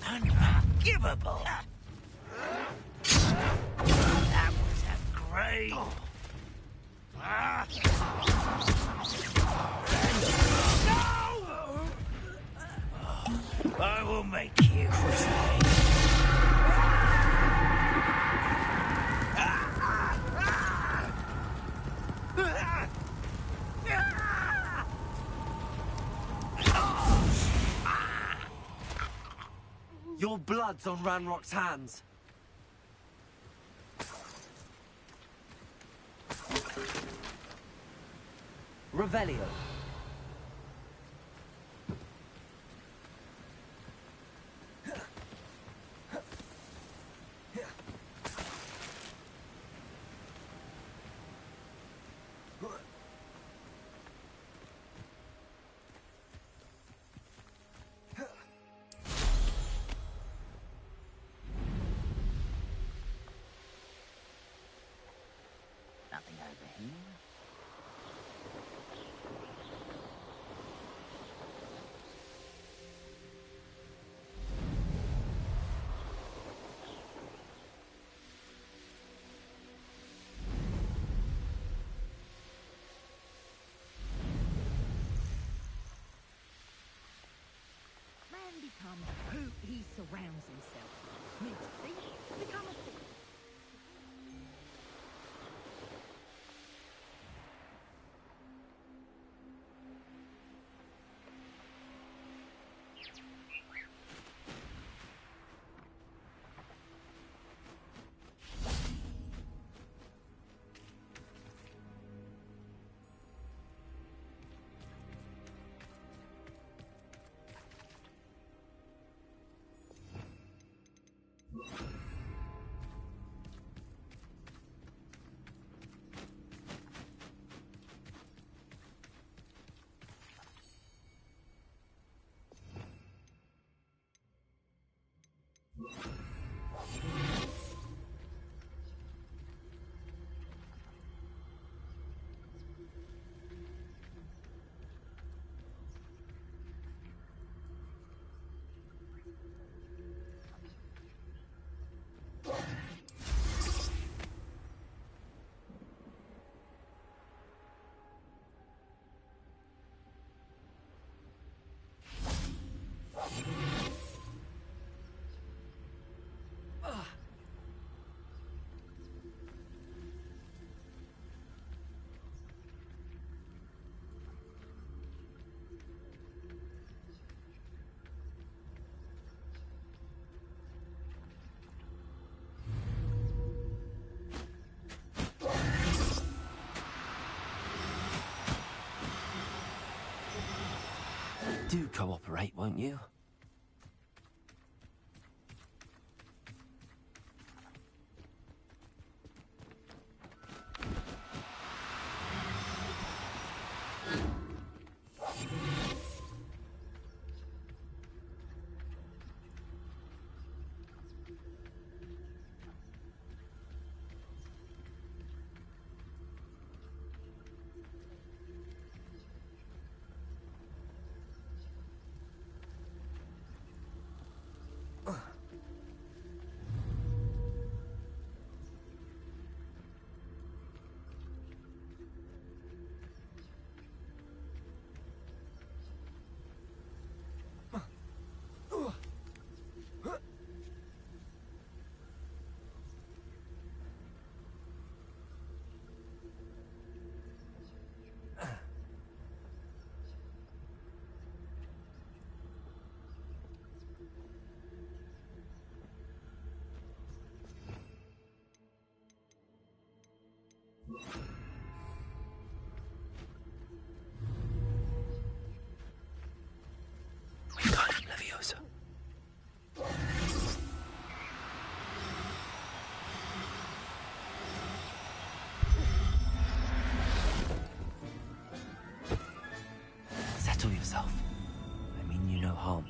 Unforgivable. That was a great... No! I will make you free. Your blood's on Ranrock's hands. Revelio. Nothing over here. Man becomes who he surrounds himself with. Means a thief, become a thief. Do cooperate, won't you? We got him, Leviosa. Settle yourself. I mean you no harm.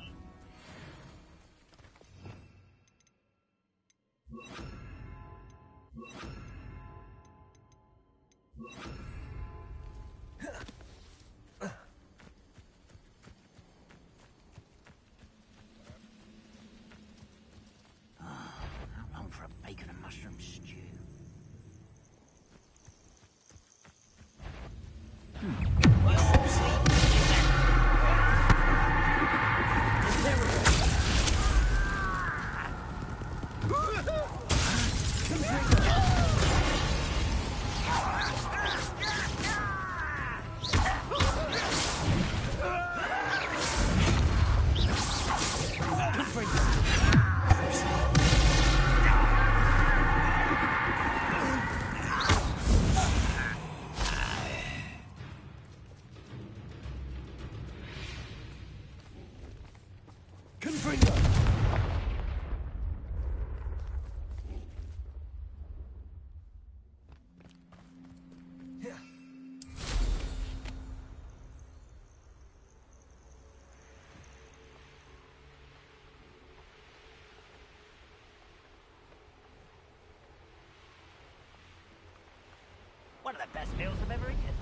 One of the best meals I've ever eaten.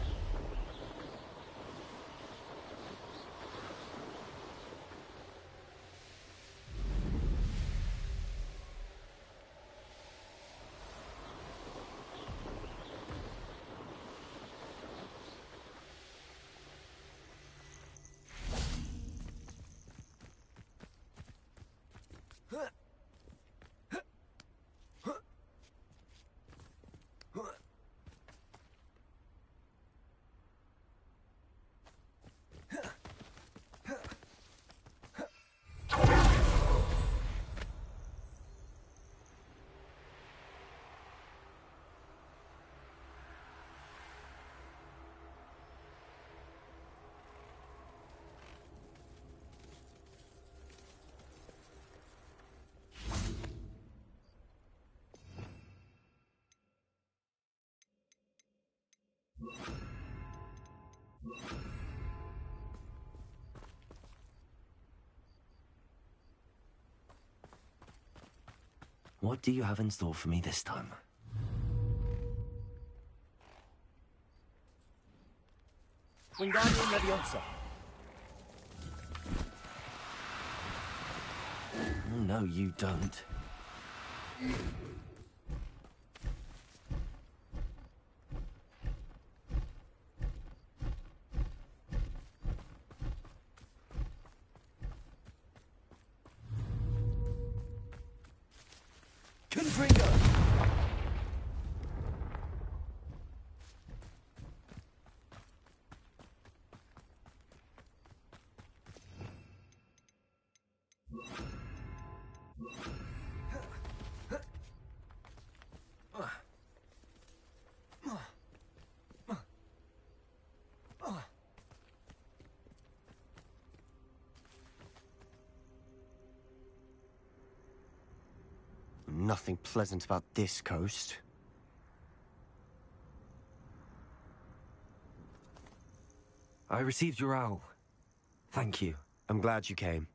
What do you have in store for me this time? Wingardium Leviosa. Oh, no, you don't. Confringo! Nothing pleasant about this coast. I received your owl. Thank you. I'm glad you came.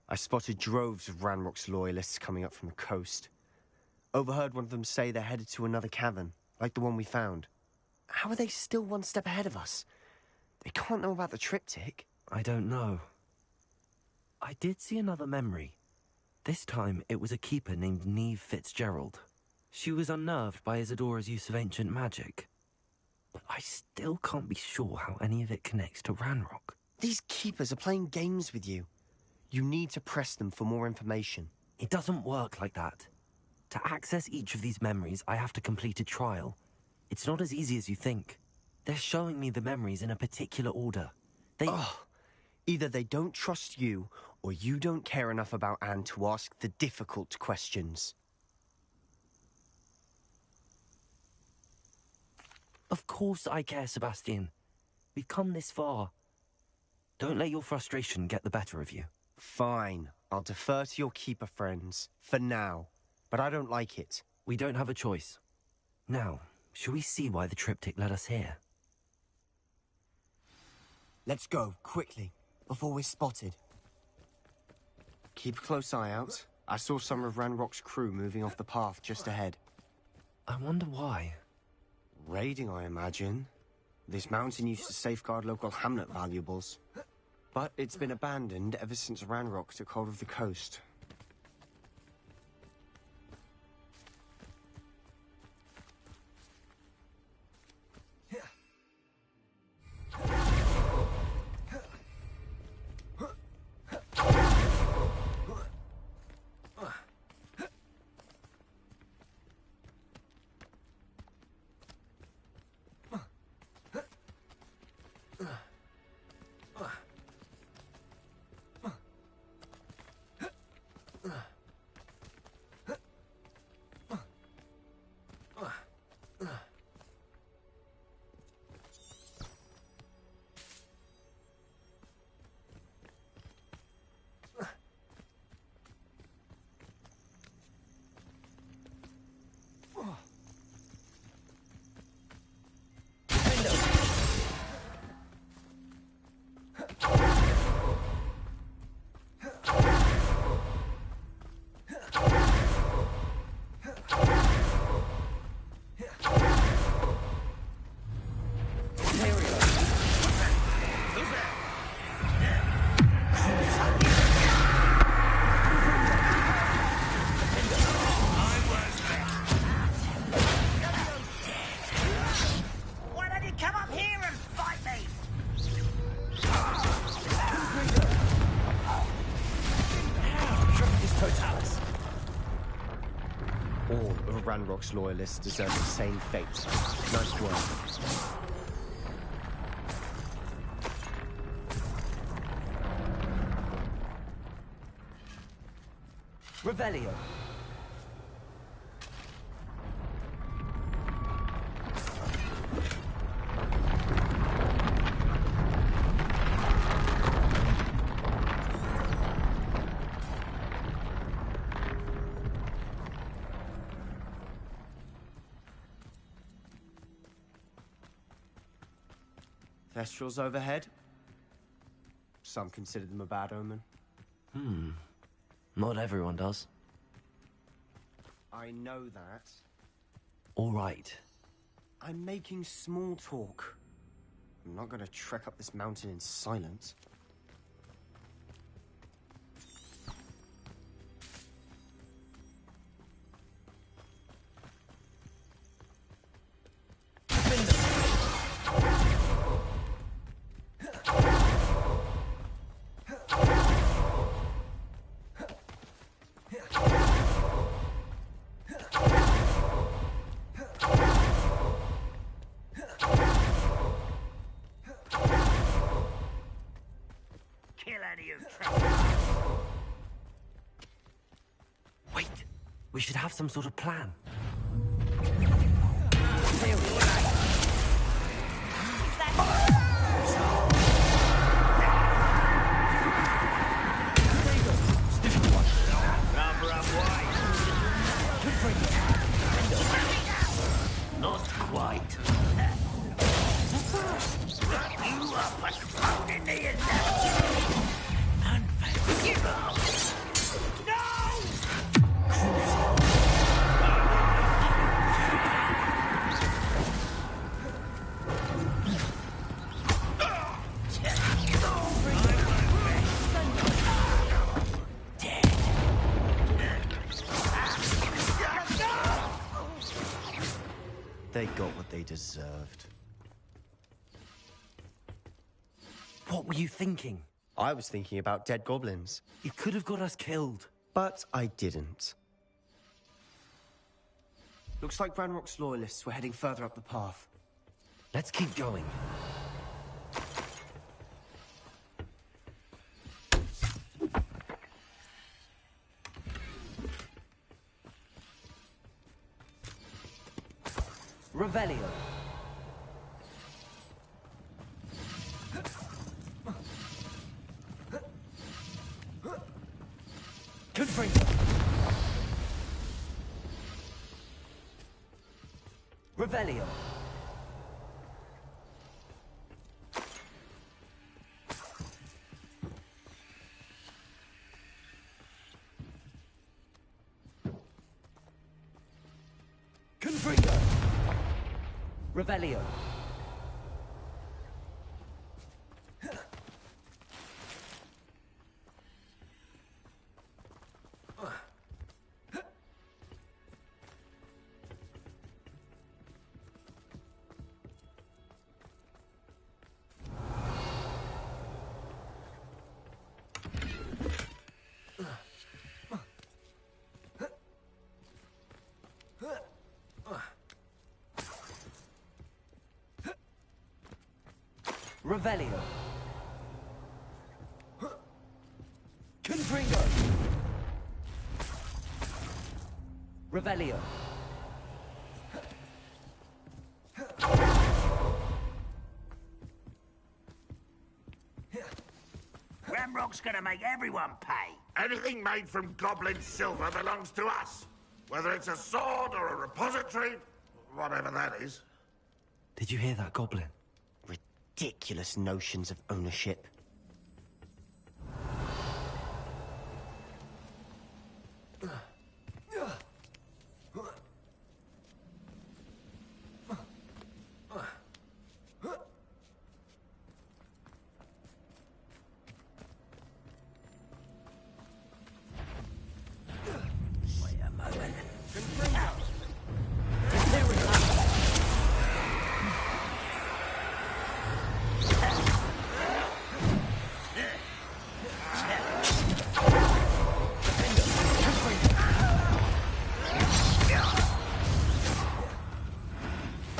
I spotted droves of Ranrock's loyalists coming up from the coast. Overheard one of them say they're headed to another cavern, like the one we found. How are they still one step ahead of us? They can't know about the triptych. I don't know. I did see another memory. This time, it was a keeper named Neve Fitzgerald. She was unnerved by Isadora's use of ancient magic. But I still can't be sure how any of it connects to Ranrock. These keepers are playing games with you. You need to press them for more information. It doesn't work like that. To access each of these memories, I have to complete a trial. It's not as easy as you think. They're showing me the memories in a particular order. Either they don't trust you, or you don't care enough about Anne to ask the difficult questions. Of course I care, Sebastian. We've come this far. Don't let your frustration get the better of you. Fine. I'll defer to your keeper friends, for now. But I don't like it. We don't have a choice. Now, shall we see why the triptych led us here? Let's go, quickly, before we're spotted. Keep a close eye out. I saw some of Ranrock's crew moving off the path just ahead. I wonder why. Raiding, I imagine. This mountain used to safeguard local hamlet valuables. But it's been abandoned ever since Ranrock took hold of the coast. Come up here and fight me! Triplicus Totalis. All of Ranrock's loyalists deserve the same fate. Nice work. Revelio. Thestrals overhead. Some consider them a bad omen. Not everyone does. I know that. All right. I'm making small talk. I'm not going to trek up this mountain in silence. Kill any who trespass. Wait. We should have some sort of plan. Number up wide. Not quite. Wrap you up and thrown in the Unforgivable. They got what they deserved. What were you thinking? I was thinking about dead goblins, You could have got us killed. but I didn't. Looks like Ranrock's loyalists were heading further up the path. Let's keep going. Revelio. Confringo. Revelio. Confringo. Revelio. Revelio. Confringo. Revelio. Ramrock's gonna make everyone pay. Anything made from goblin silver belongs to us. Whether it's a sword or a repository, whatever that is. Did you hear that, Goblin? Ridiculous notions of ownership. Wait a moment.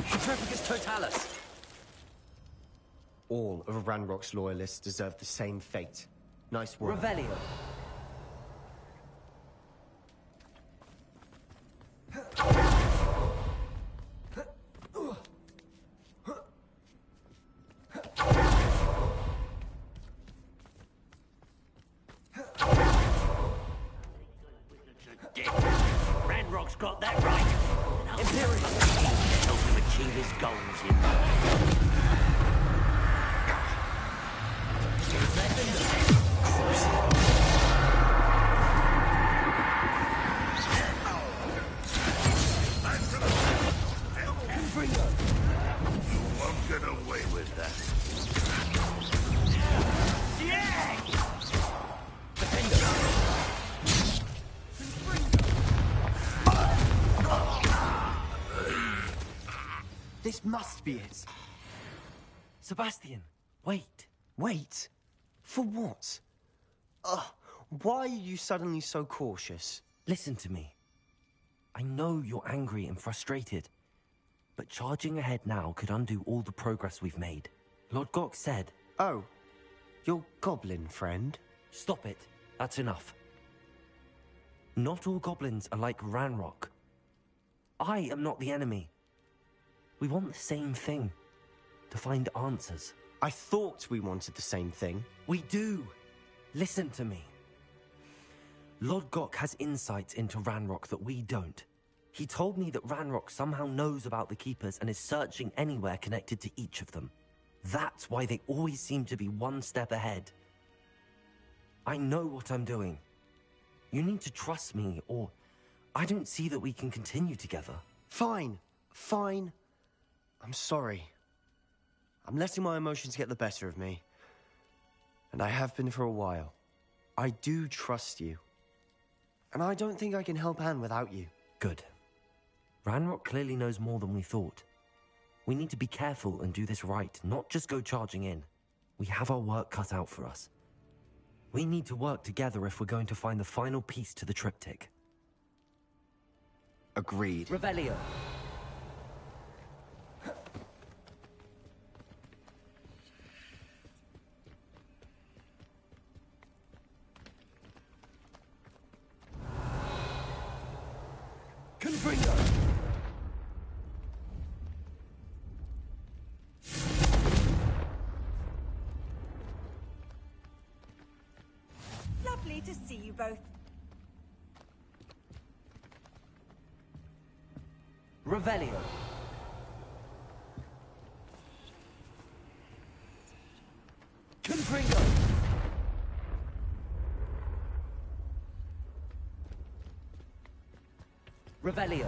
Petrificus Totalis! All of Ranrock's loyalists deserve the same fate. Nice work. Revelio. Ranrock's got that right. Imperial help him achieve his goals in You won't get away with that. This must be it. Sebastian, wait. Wait. For what? Ugh. Why are you suddenly so cautious? Listen to me. I know you're angry and frustrated, but charging ahead now could undo all the progress we've made. Lord Gok said... Oh, your goblin friend? Stop it. That's enough. Not all goblins are like Ranrock. I am not the enemy. We want the same thing. To find answers. I thought we wanted the same thing. We do. Listen to me. Lord Gok has insights into Ranrock that we don't. He told me that Ranrock somehow knows about the Keepers and is searching anywhere connected to each of them. That's why they always seem to be one step ahead. I know what I'm doing. You need to trust me, or I don't see that we can continue together. Fine. Fine. I'm sorry. I'm letting my emotions get the better of me. And I have been for a while. I do trust you. And I don't think I can help Anne without you. Good. Ranrock clearly knows more than we thought. We need to be careful and do this right, not just go charging in. We have our work cut out for us. We need to work together if we're going to find the final piece to the triptych. Agreed. Revelio. Confringo! Lovely to see you both. Revelio. Confringo! Revelio.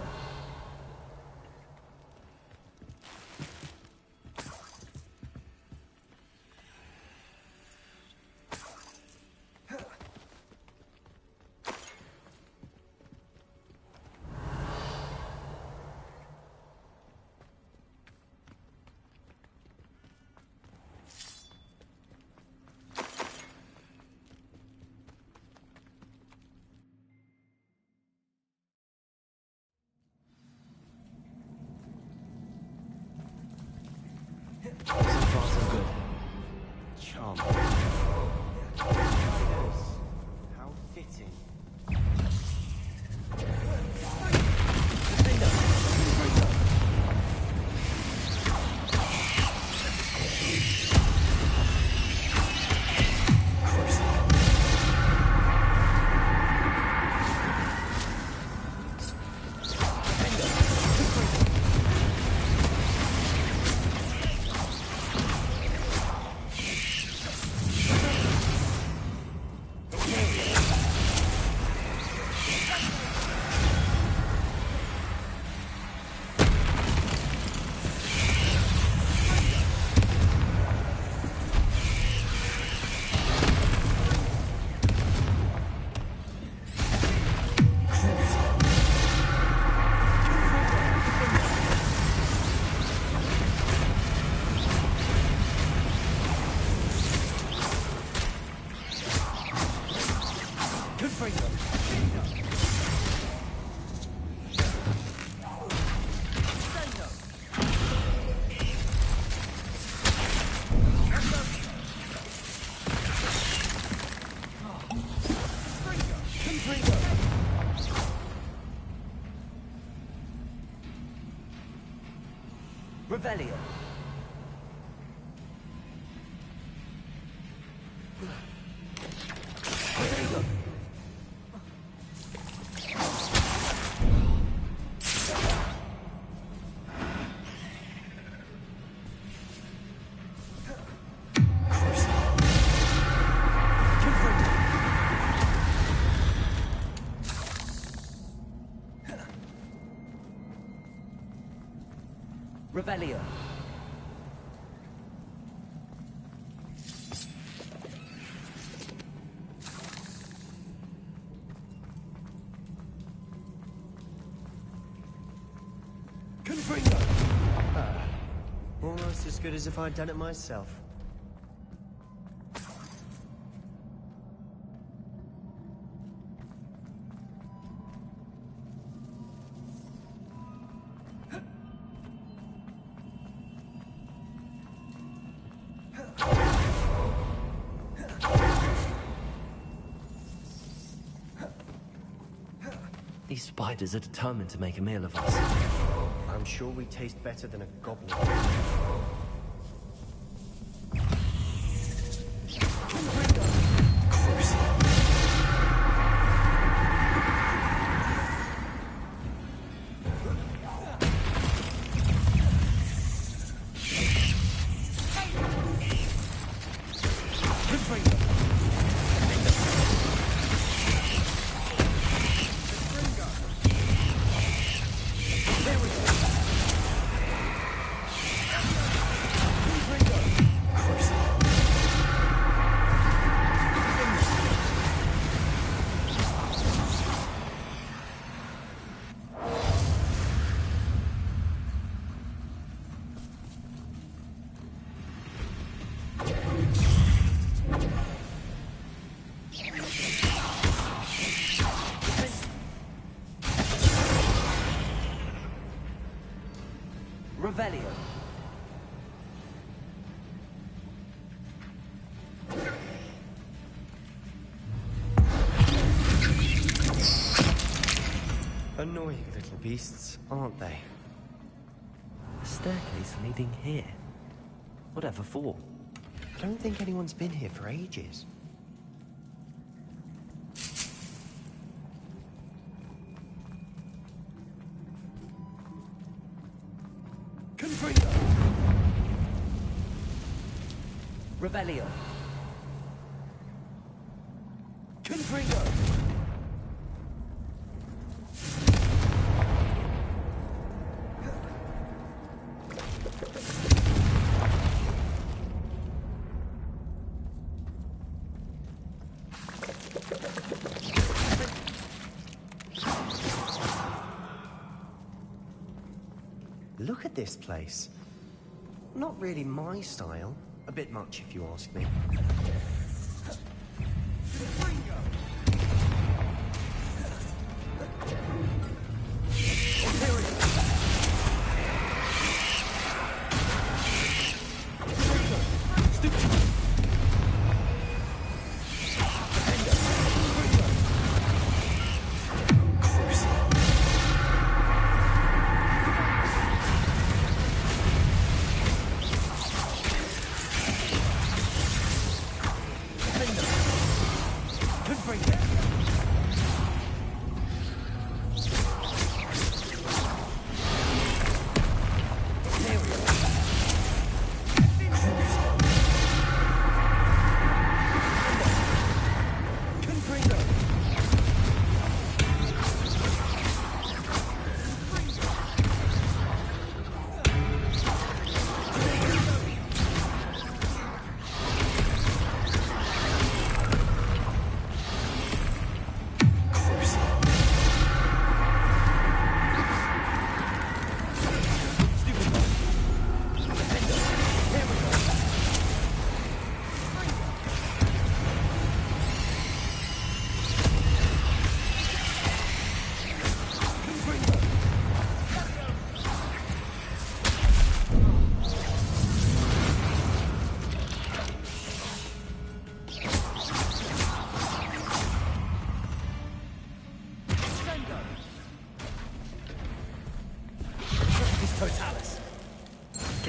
So far, so good. Charm. How fitting. Revelio. Revelio. Almost as good as if I'd done it myself. These spiders are determined to make a meal of us. I'm sure we taste better than a goblin. Revelio. Annoying little beasts, aren't they? A staircase leading here. Whatever for? I don't think anyone's been here for ages. Revelio. Look at this place. Not really my style. A bit much, if you ask me.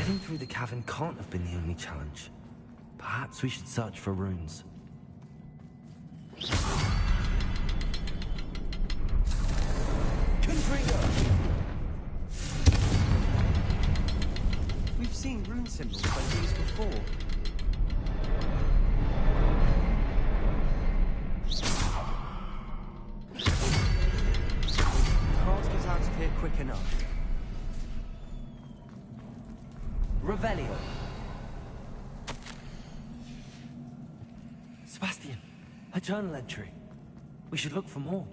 Getting through the cavern can't have been the only challenge. Perhaps we should search for runes. We've seen rune symbols like these before. Can't get out of here quick enough. Revelio. Sebastian, a journal entry. We should look for more.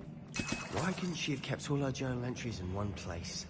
Why couldn't she have kept all her journal entries in one place?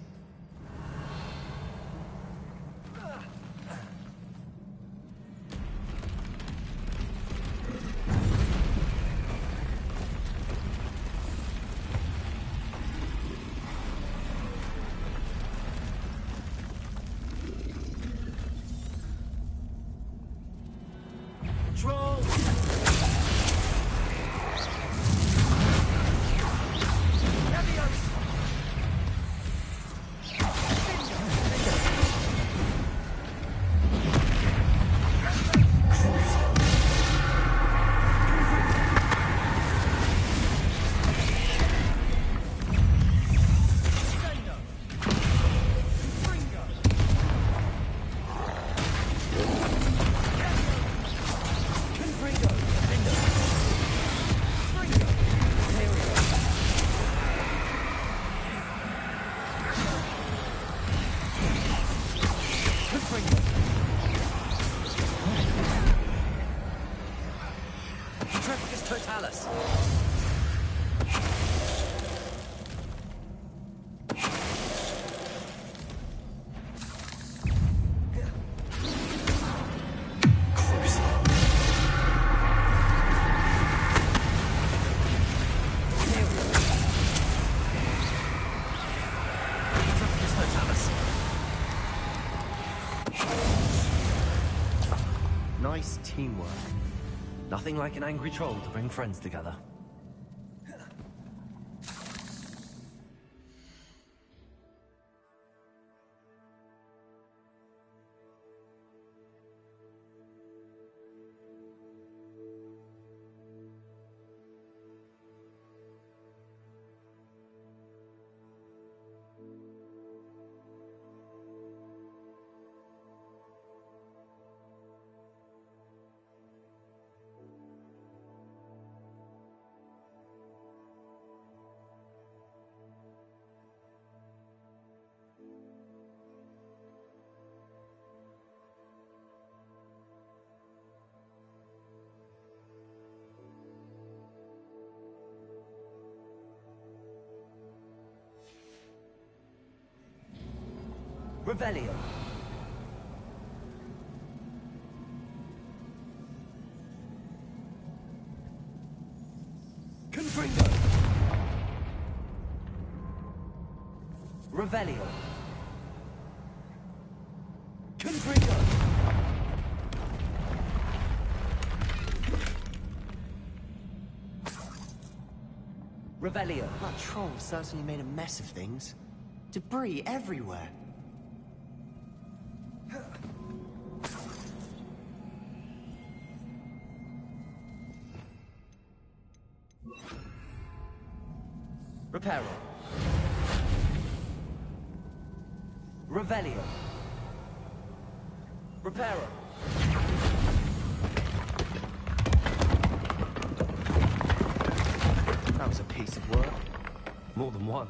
Nice teamwork. Nothing like an angry troll to bring friends together. Revelio. Confringo. Revelio. Confringo. Revelio. That troll certainly made a mess of things. Debris everywhere. Reparo. Revelio. Reparo. That was a piece of work. More than one.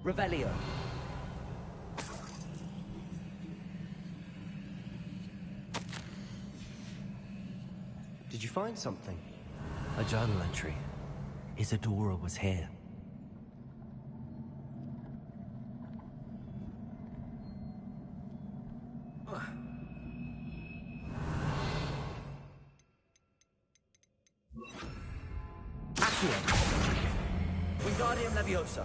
Revelio. Did you find something? A journal entry. Isadora was here. Wingardium Leviosa.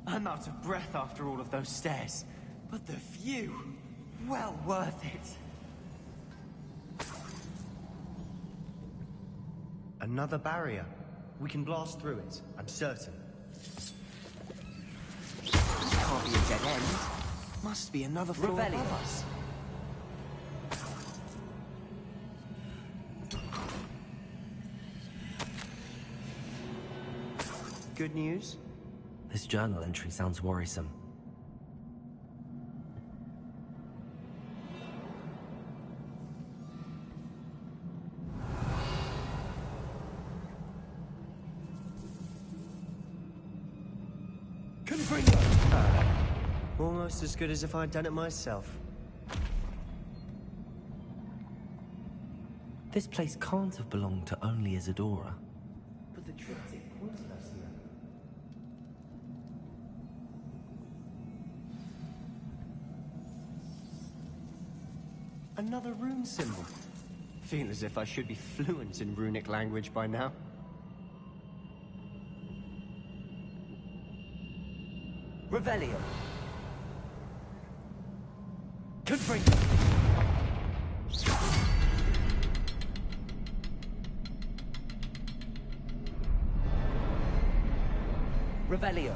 I'm out of breath after all of those stairs. But the view, well worth it. Another barrier. We can blast through it, I'm certain. Can't be a dead end. Must be another floor above us. Good news? This journal entry sounds worrisome. Almost as good as if I'd done it myself. This place can't have belonged to only Isadora. But the triptych pointed us here. Another rune symbol. Feel as if I should be fluent in runic language by now. Revelio. Confringo. Revelio.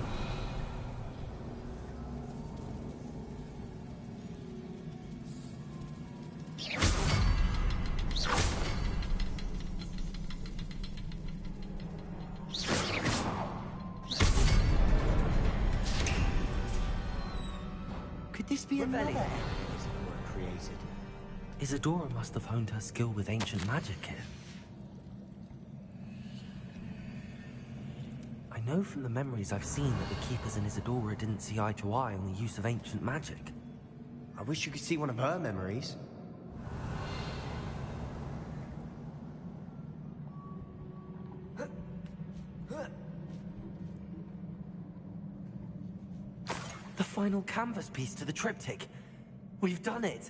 Could this be another area Isadora created? Isadora must have honed her skill with ancient magic here. I know from the memories I've seen that the Keepers and Isadora didn't see eye to eye on the use of ancient magic. I wish you could see one of her memories. The final canvas piece to the triptych. We've done it!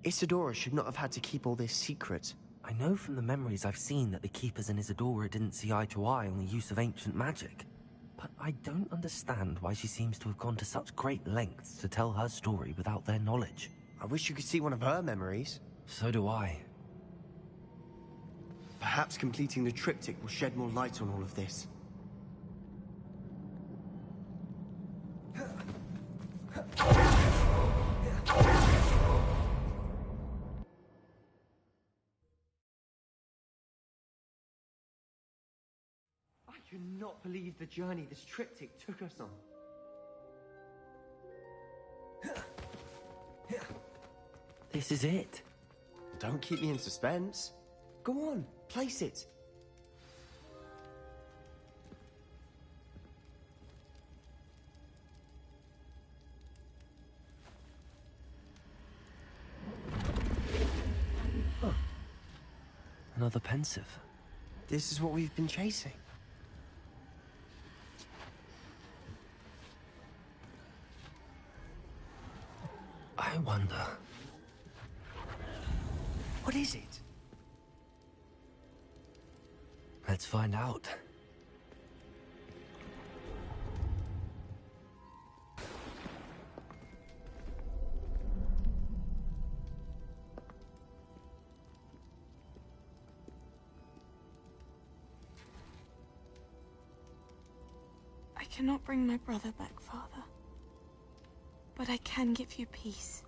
Isadora should not have had to keep all this secret. I know from the memories I've seen that the Keepers and Isadora didn't see eye to eye on the use of ancient magic. But I don't understand why she seems to have gone to such great lengths to tell her story without their knowledge. I wish you could see one of her memories. So do I. Perhaps completing the triptych will shed more light on all of this. I cannot believe the journey this triptych took us on. This is it. Don't keep me in suspense. Go on, place it. Another pensive. This is what we've been chasing. I wonder. What is it? Let's find out. I cannot bring my brother back, Father. But I can give you peace.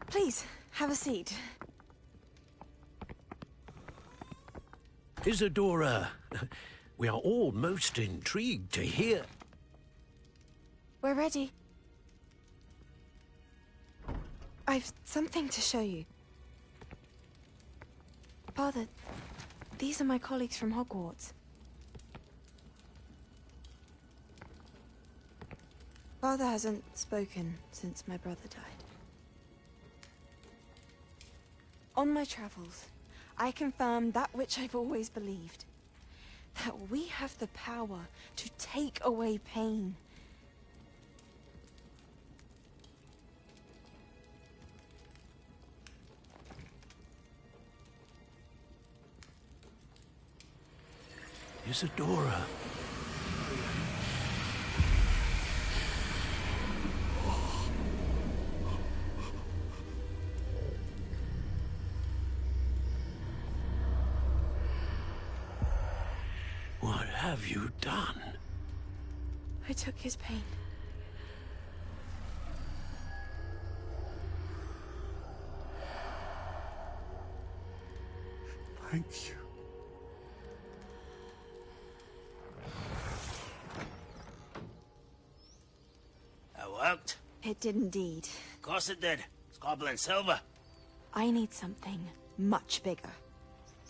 Please, have a seat. Isadora, we are all most intrigued to hear. We're ready. I've something to show you. Father, these are my colleagues from Hogwarts. Father hasn't spoken since my brother died. On my travels, I confirmed that which I've always believed. That we have the power to take away pain. Isadora. What have you done? I took his pain. Thank you. That worked. It did indeed. Of course it did. It's goblin silver. I need something much bigger.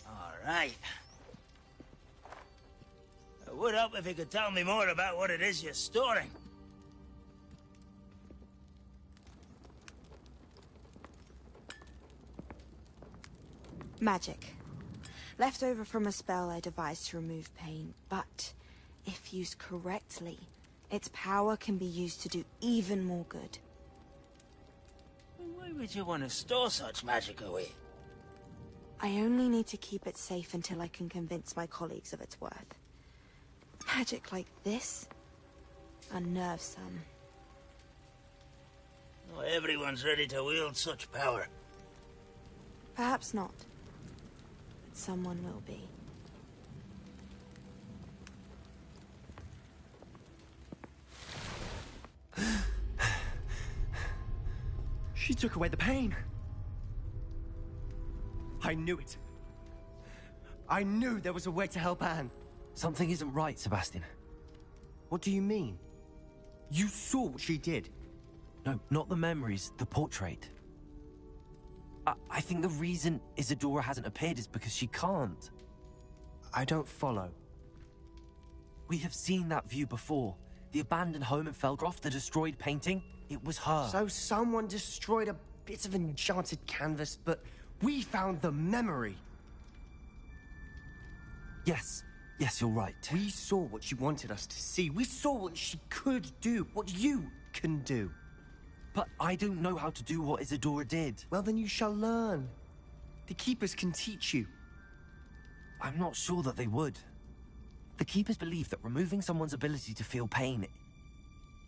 All right. It would help if you could tell me more about what it is you're storing. Magic. Left over from a spell I devised to remove pain, but if used correctly, its power can be used to do even more good. Why would you want to store such magic away? I only need to keep it safe until I can convince my colleagues of its worth. Magic like this unnerves some. Not everyone's ready to wield such power. Perhaps not, but someone will be. She took away the pain. I knew it. I knew there was a way to help Anne. Something isn't right, Sebastian. What do you mean? You saw what she did. No, not the memories, the portrait. I think the reason Isadora hasn't appeared is because she can't. I don't follow. We have seen that view before. The abandoned home in Felgroth, the destroyed painting, it was her. So someone destroyed a bit of enchanted canvas, but we found the memory. Yes, you're right. We saw what she wanted us to see. We saw what she could do, what you can do. But I don't know how to do what Isadora did. Well, then you shall learn. The Keepers can teach you. I'm not sure that they would. The Keepers believe that removing someone's ability to feel pain,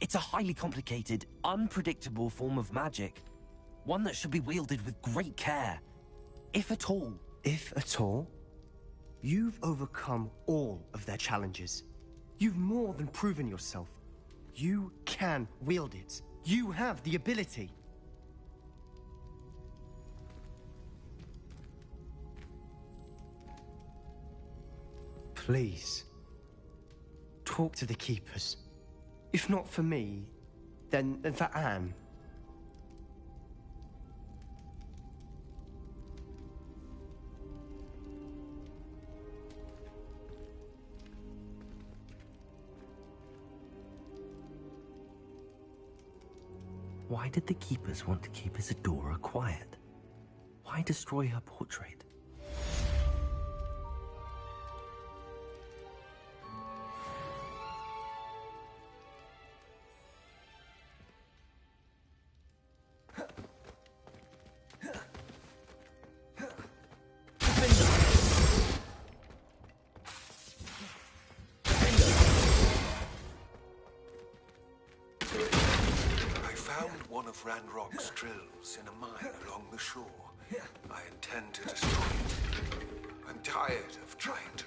it's a highly complicated, unpredictable form of magic. One that should be wielded with great care. If at all. If at all? You've overcome all of their challenges. You've more than proven yourself. You can wield it. You have the ability. Please, talk to the Keepers. If not for me, then for Anne. Why did the Keepers want to keep Isadora quiet? Why destroy her portrait? Ranrock's drills in a mine along the shore. I intend to destroy it. I'm tired of trying to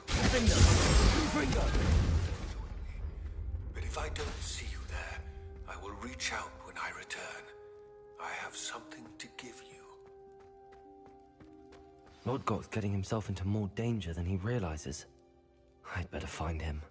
but if I don't see you there, I will reach out when I return. I have something to give you. Lord Goth's getting himself into more danger than he realizes. I'd better find him.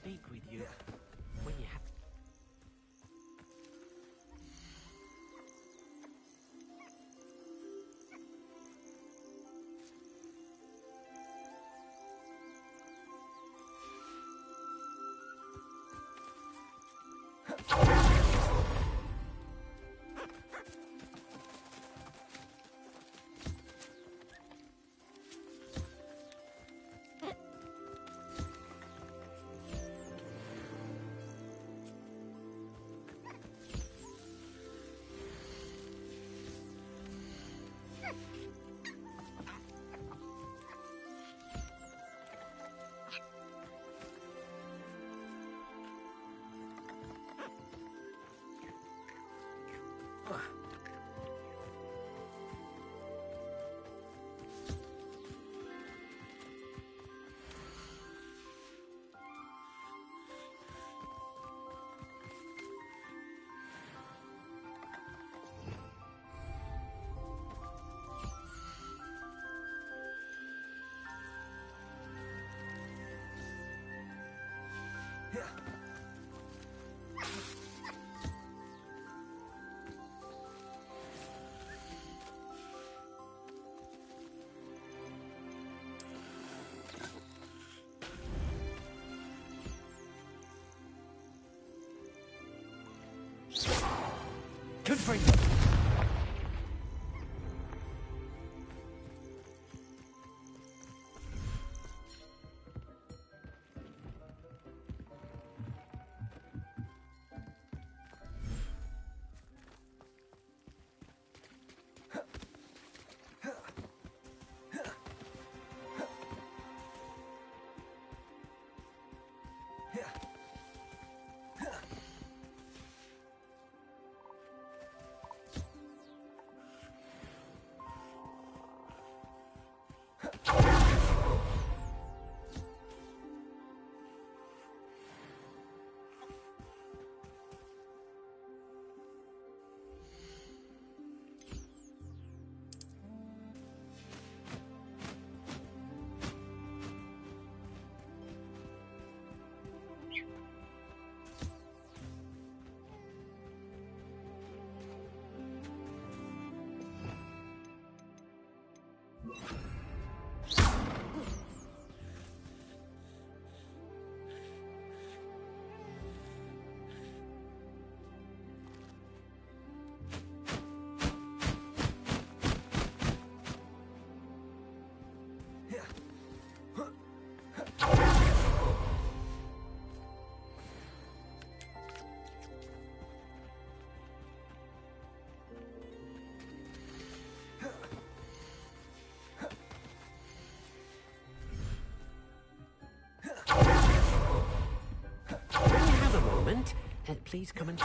speak with you when you have. Confringo! Please come and...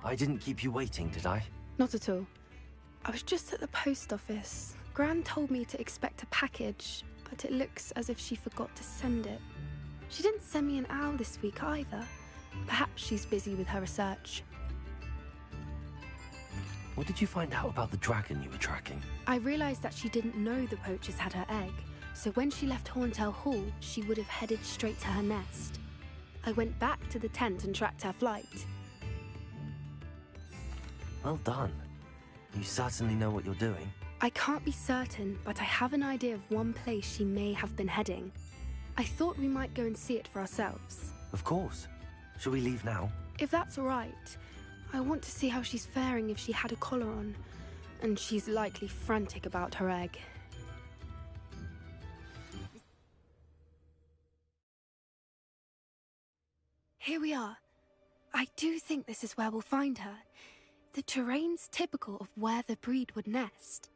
I didn't keep you waiting, did I? Not at all. I was just at the post office. Gran told me to expect a package, but it looks as if she forgot to send it. She didn't send me an owl this week either. Perhaps she's busy with her research. What did you find out about the dragon you were tracking? I realized that she didn't know the poachers had her egg, so when she left Horntail Hall, she would have headed straight to her nest. I went back to the tent and tracked her flight. Well done. You certainly know what you're doing. I can't be certain, but I have an idea of one place she may have been heading. I thought we might go and see it for ourselves. Of course. Shall we leave now? If that's all right. I want to see how she's faring if she had a collar on. And she's likely frantic about her egg. Here we are. I do think this is where we'll find her. The terrain's typical of where the breed would nest.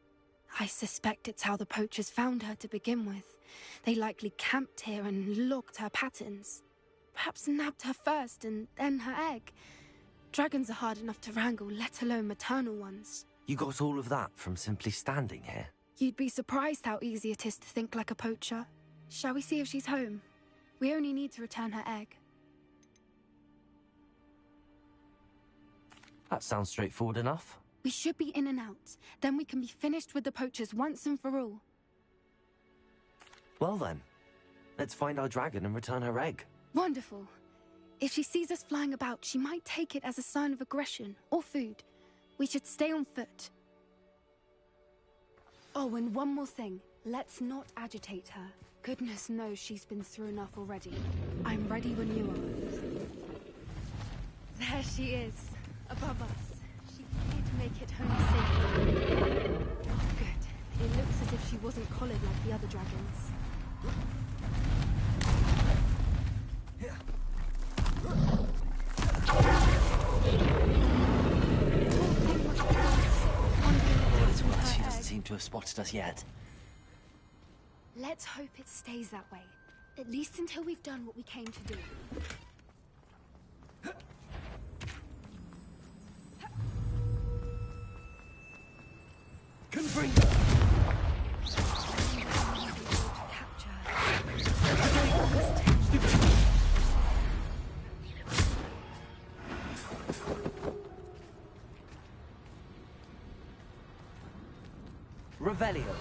I suspect it's how the poachers found her to begin with. They likely camped here and logged her patterns. Perhaps nabbed her first and then her egg. Dragons are hard enough to wrangle, let alone maternal ones. You got all of that from simply standing here? You'd be surprised how easy it is to think like a poacher. Shall we see if she's home? We only need to return her egg. That sounds straightforward enough. We should be in and out. Then we can be finished with the poachers once and for all. Well then, let's find our dragon and return her egg. Wonderful. If she sees us flying about, she might take it as a sign of aggression or food. We should stay on foot. Oh, and one more thing. Let's not agitate her. Goodness knows she's been through enough already. I'm ready when you are. There she is, above us. She did make it home safely. Good. It looks as if she wasn't collared like the other dragons. She doesn't seem to have spotted us yet. Let's hope it stays that way. At least until we've done what we came to do. Confringo! Revelio.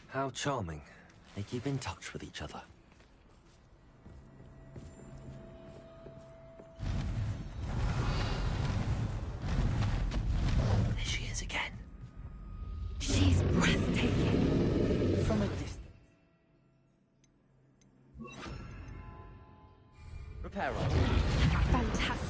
How charming. They keep in touch with each other. There she is again. She's breathtaking. From a distance. Reparo. Fantastic.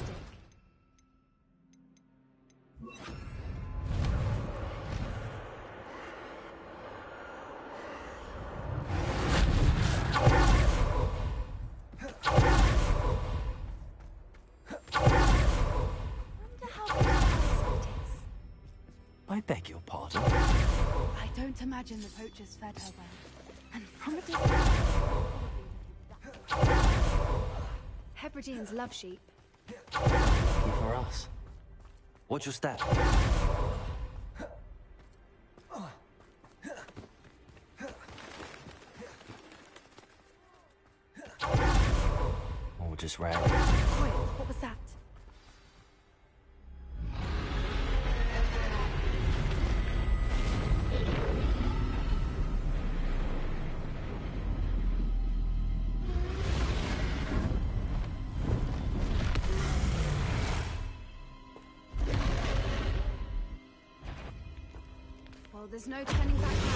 I beg your pardon? I don't imagine the poachers fed her well. And from a distance... Hebrideans love sheep. Lucky for us. Watch your step. Or just rare. Quiet, what was that? Well, there's no turning back now.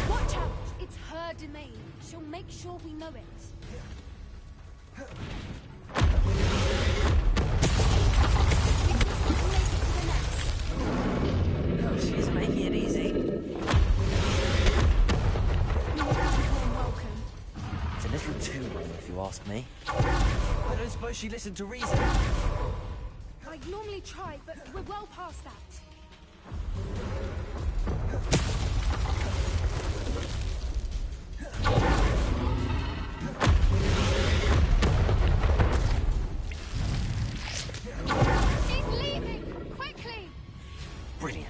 Watch out! It's her domain. She'll make sure we know it. She's making it easy. ask me. I don't suppose she listened to reason. I'd normally try, but we're well past that. She's leaving! Quickly! Brilliant.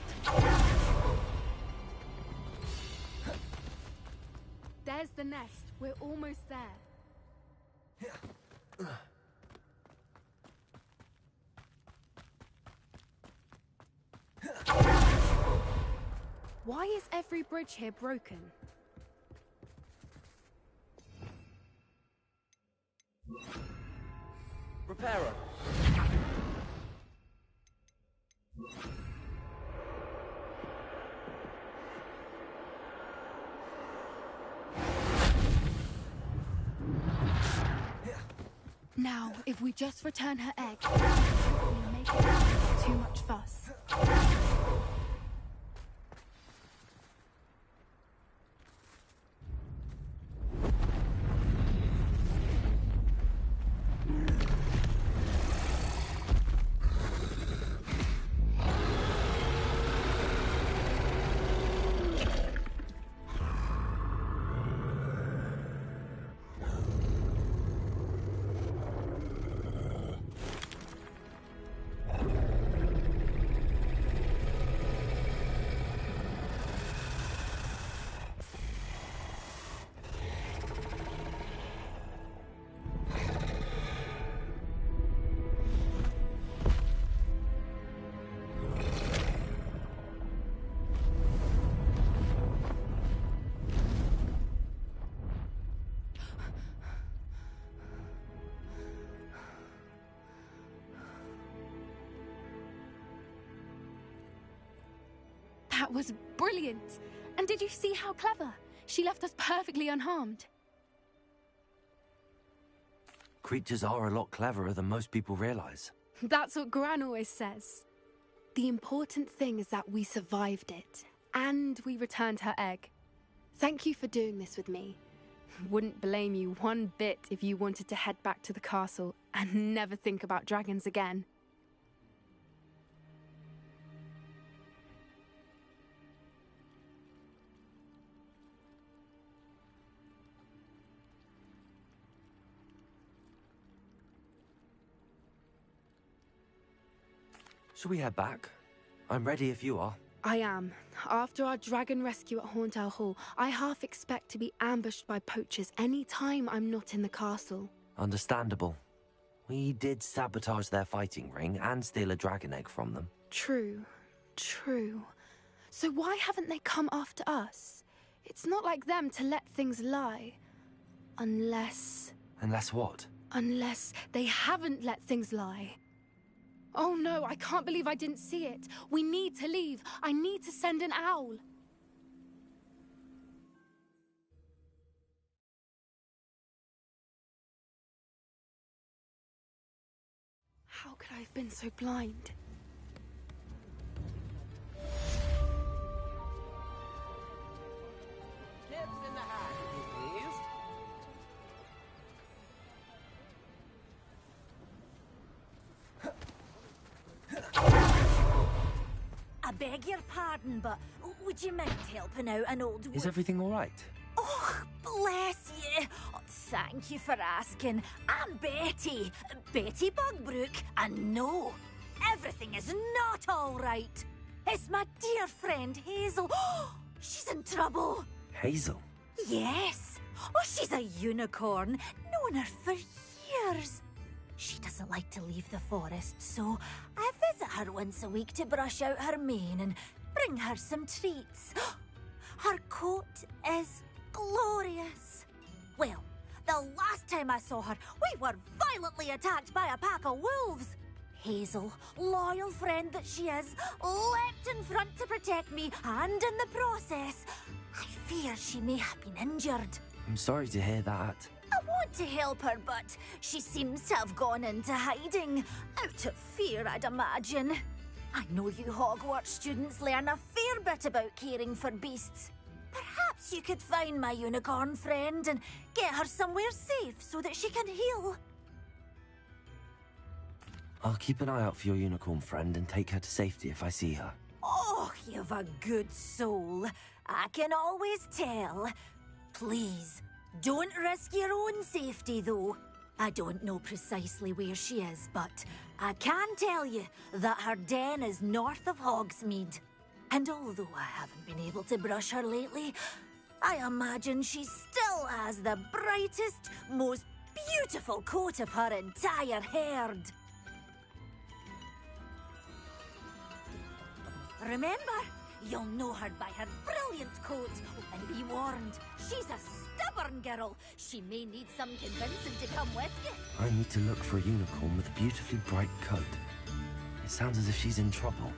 There's the nest. We're almost there. Why is every bridge here broken? Repairer. Now, if we just return her egg, we'll make it without too much fuss. That was brilliant! And did you see how clever? She left us perfectly unharmed. Creatures are a lot cleverer than most people realize. That's what Gran always says. The important thing is that we survived it, and we returned her egg. Thank you for doing this with me. Wouldn't blame you one bit if you wanted to head back to the castle and never think about dragons again. Shall we head back? I'm ready if you are. I am. After our dragon rescue at Hauntel Hall, I half expect to be ambushed by poachers any time I'm not in the castle. Understandable. We did sabotage their fighting ring and steal a dragon egg from them. True. True. So why haven't they come after us? It's not like them to let things lie. Unless... Unless what? Unless they haven't let things lie. Oh no, I can't believe I didn't see it. We need to leave. I need to send an owl. How could I have been so blind? Tips in the hat, please. I beg your pardon, but would you mind helping out an old... Is everything all right? Oh, bless you. Oh, thank you for asking. I'm Betty. Betty Bugbrook. And no, everything is not all right. It's my dear friend Hazel. She's in trouble. Hazel? Yes. Oh, she's a unicorn. Known her for years. She doesn't like to leave the forest, so I visit her once a week to brush out her mane and bring her some treats. Her coat is glorious. Well, the last time I saw her, we were violently attacked by a pack of wolves. Hazel, loyal friend that she is, leapt in front to protect me, and in the process, I fear she may have been injured. I'm sorry to hear that. I want to help her, but she seems to have gone into hiding. Out of fear, I'd imagine. I know you Hogwarts students learn a fair bit about caring for beasts. Perhaps Perhaps you could find my unicorn friend and get her somewhere safe so that she can heal. I'll keep an eye out for your unicorn friend and take her to safety if I see her. Oh, you've a good soul. I can always tell. Please, don't risk your own safety, though. I don't know precisely where she is, but I can tell you that her den is north of Hogsmeade. And although I haven't been able to brush her lately, I imagine she still has the brightest, most beautiful coat of her entire herd. Remember, you'll know her by her brilliant coat. And be warned, she's a stubborn girl. She may need some convincing to come with you. I need to look for a unicorn with a beautifully bright coat. It sounds as if she's in trouble.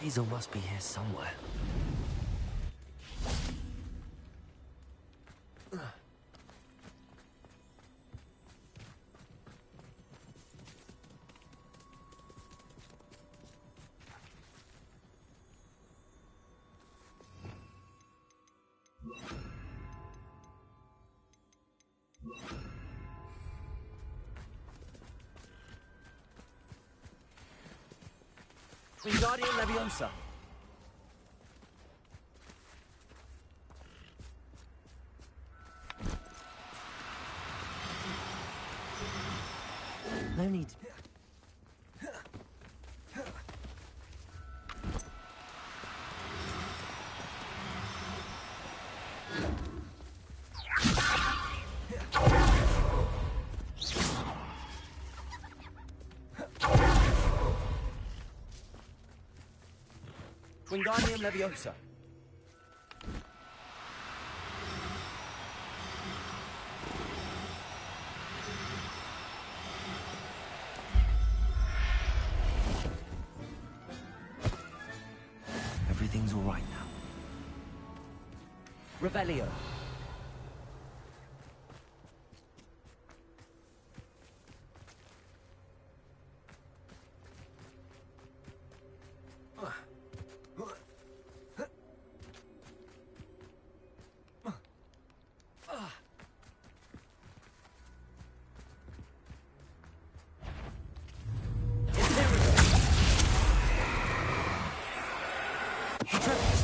Hazel must be here somewhere. Wingardium Leviosa. No need. Wingardium Leviosa. Everything's all right now. Revelio.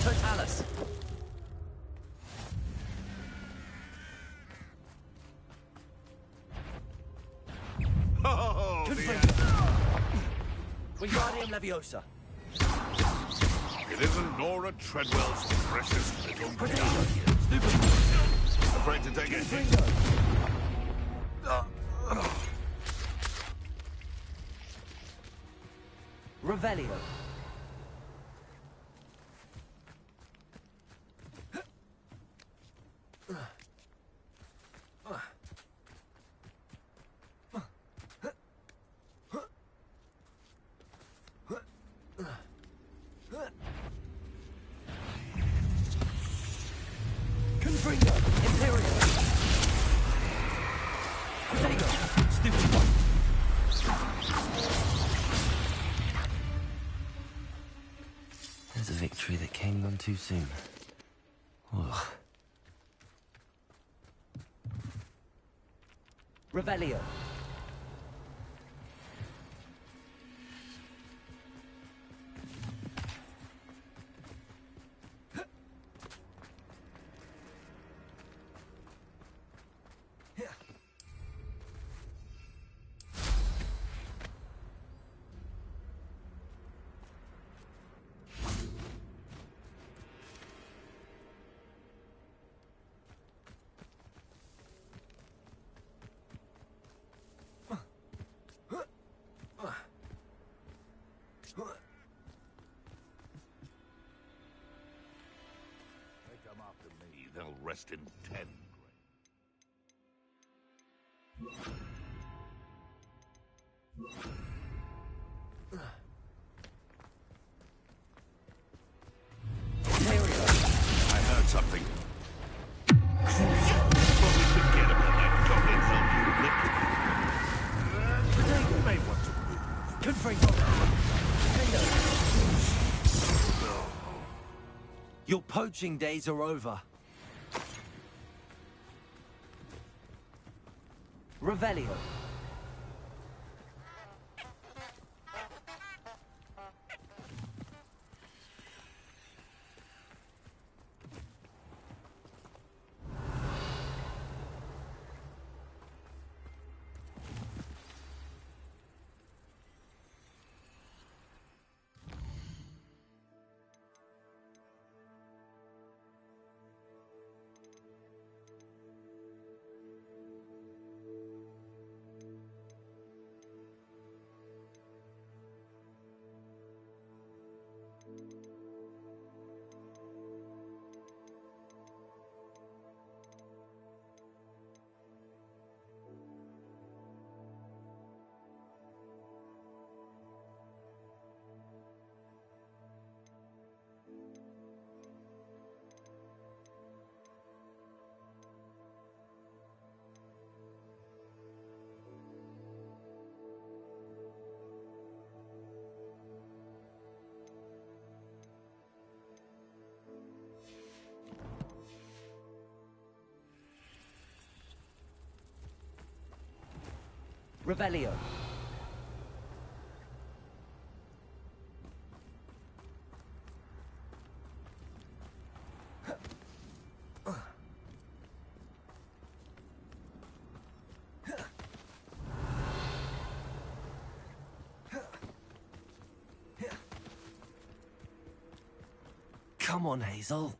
Totalis. Oh, Wingardium Leviosa. it isn't Nora Treadwell's precious little Potato. gun. Stupid. Afraid to take a hit. Revelio. Confringo. Imperial. Potato. Stupid one. victory that came none too soon. Ugh. Revelio. They'll rest in 10. I heard something. Probably forget about that goblin zone you may want to move. Confringo. Your poaching days are over. Revelio. Revelio. Come on, Hazel.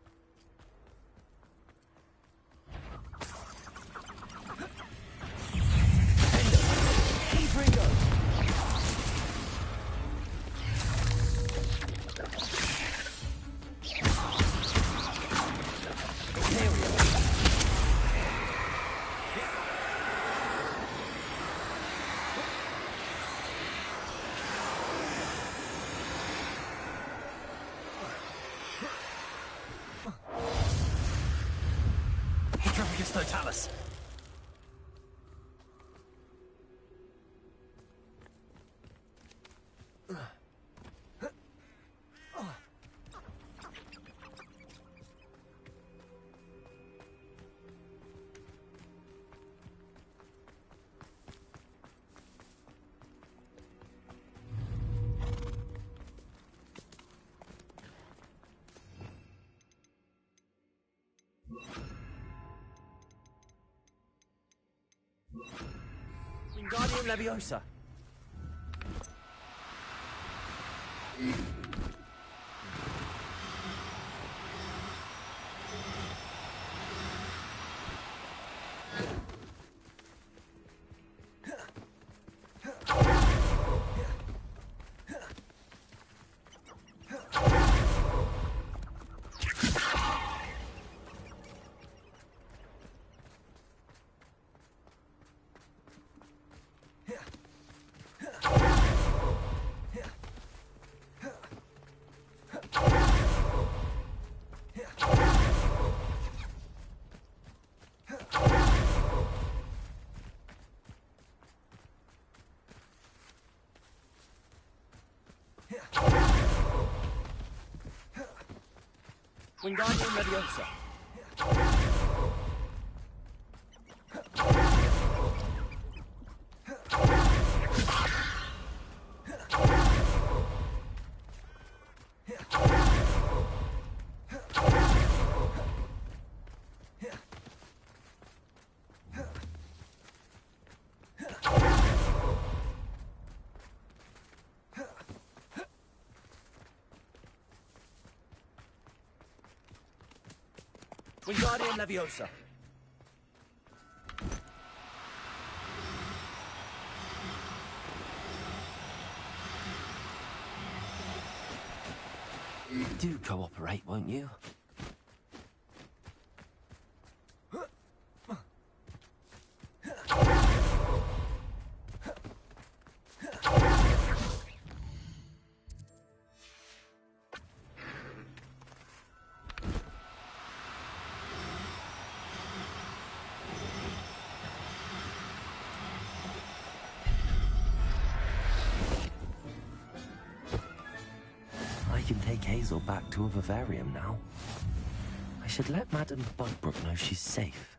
Totalis. Wingardium Leviosa. Wingardium Leviosa. Wingardium Leviosa. Do cooperate, won't you? I can take Hazel back to a vivarium now. I should let Madame Bugbrook know she's safe.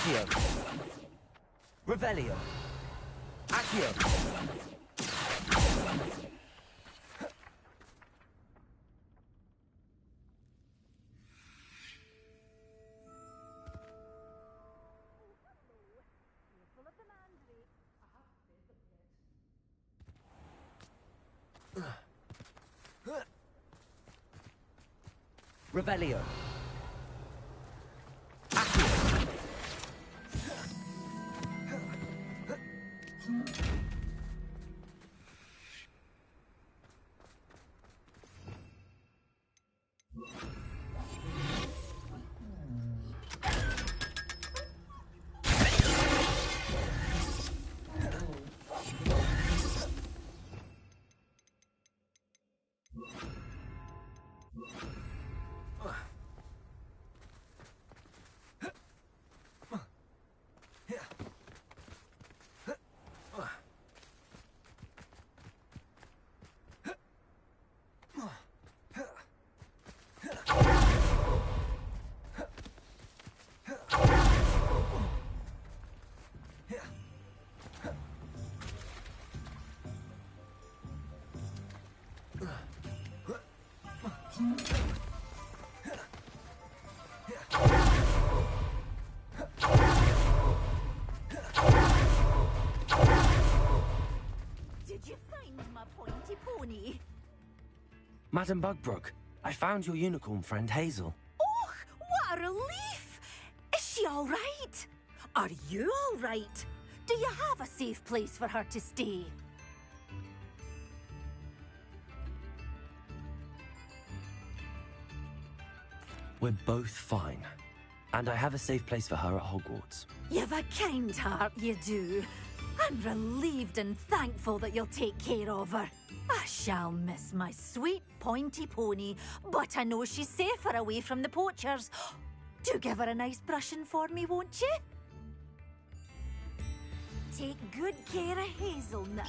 Accio. Revelio. Accio. Revelio. Accio. Did you find my pointy pony? Madame Bugbrook, I found your unicorn friend Hazel. Oh, what a relief! Is she all right? Are you all right? Do you have a safe place for her to stay? We're both fine. And I have a safe place for her at Hogwarts. You've a kind heart, you do. I'm relieved and thankful that you'll take care of her. I shall miss my sweet pointy pony, but I know she's safer away from the poachers. Do give her a nice brushing for me, won't you? Take good care of Hazel now.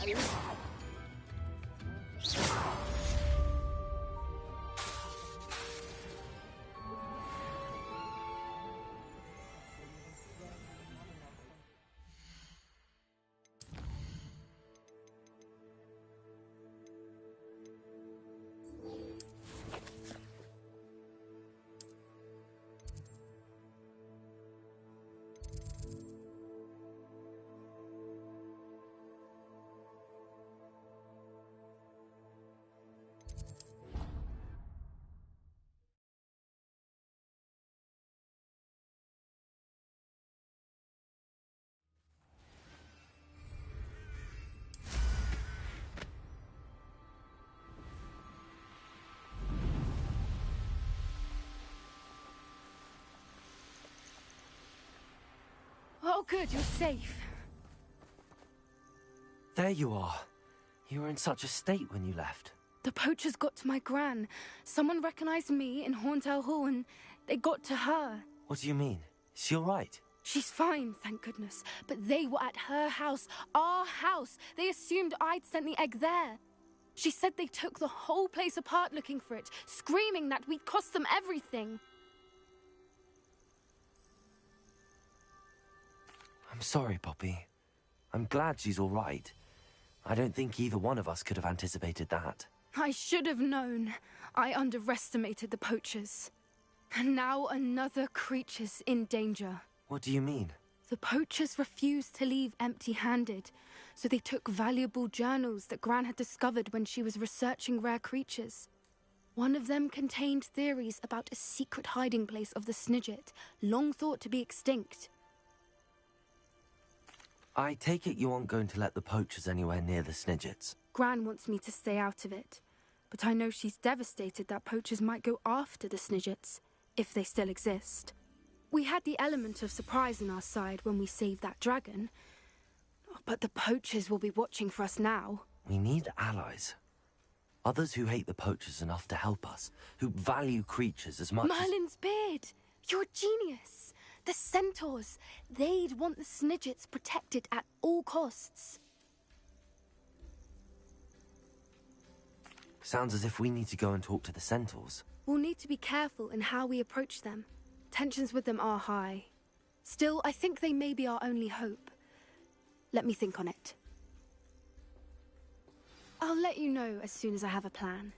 good, you're safe. There you are. You were in such a state when you left. The poachers got to my gran. Someone recognized me in Horntail Hall and they got to her. What do you mean? Is she all right? She's fine, thank goodness. But they were at her house, our house. They assumed I'd sent the egg there. She said they took the whole place apart looking for it, screaming that we'd cost them everything. I'm sorry, Poppy. I'm glad she's all right. I don't think either one of us could have anticipated that. I should have known. I underestimated the poachers. And now another creature's in danger. What do you mean? The poachers refused to leave empty-handed, so they took valuable journals that Gran had discovered when she was researching rare creatures. One of them contained theories about a secret hiding place of the Snidget, long thought to be extinct. I take it you aren't going to let the poachers anywhere near the Snidgets. Gran wants me to stay out of it, but I know she's devastated that poachers might go after the Snidgets, if they still exist. We had the element of surprise on our side when we saved that dragon, but the poachers will be watching for us now. We need allies. Others who hate the poachers enough to help us, who value creatures as much Merlin's beard! You're a genius! The centaurs! They'd want the Snidgets protected at all costs. Sounds as if we need to go and talk to the centaurs. We'll need to be careful in how we approach them. Tensions with them are high. Still, I think they may be our only hope. Let me think on it. I'll let you know as soon as I have a plan.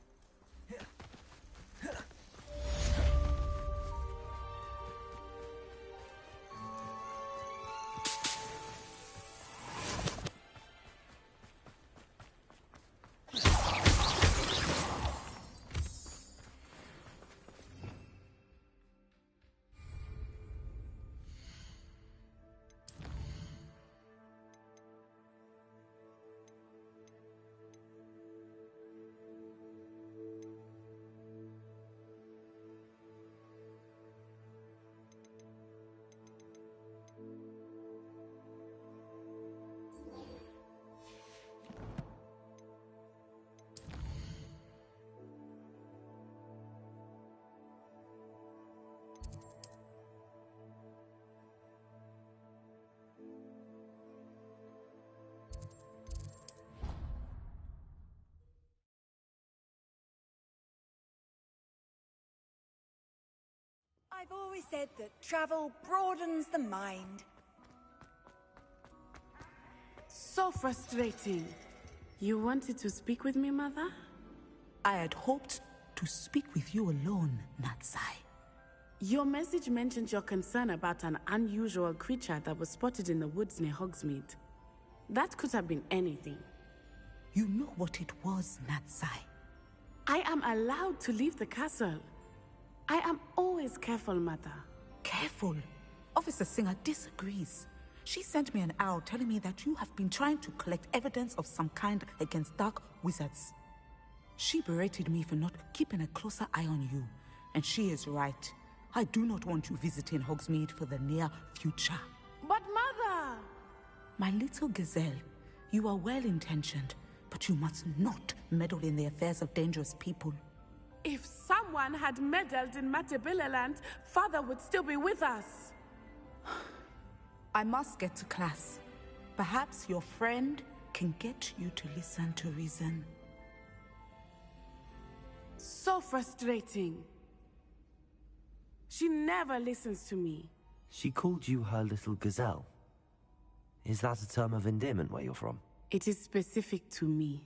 I've always said that travel broadens the mind. So frustrating. You wanted to speak with me, Mother? I had hoped to speak with you alone, Natsai. Your message mentioned your concern about an unusual creature that was spotted in the woods near Hogsmeade. That could have been anything. You know what it was, Natsai. I am allowed to leave the castle. I am always careful, Mother. Careful? Officer Singer disagrees. She sent me an owl telling me that you have been trying to collect evidence of some kind against dark wizards. She berated me for not keeping a closer eye on you. And she is right. I do not want you visiting Hogsmeade for the near future. But Mother! My little gazelle, you are well-intentioned, but you must not meddle in the affairs of dangerous people. If someone had meddled in Matabeleland, Father would still be with us. I must get to class. Perhaps your friend can get you to listen to reason. So frustrating. She never listens to me. She called you her little gazelle. Is that a term of endearment where you're from? It is specific to me.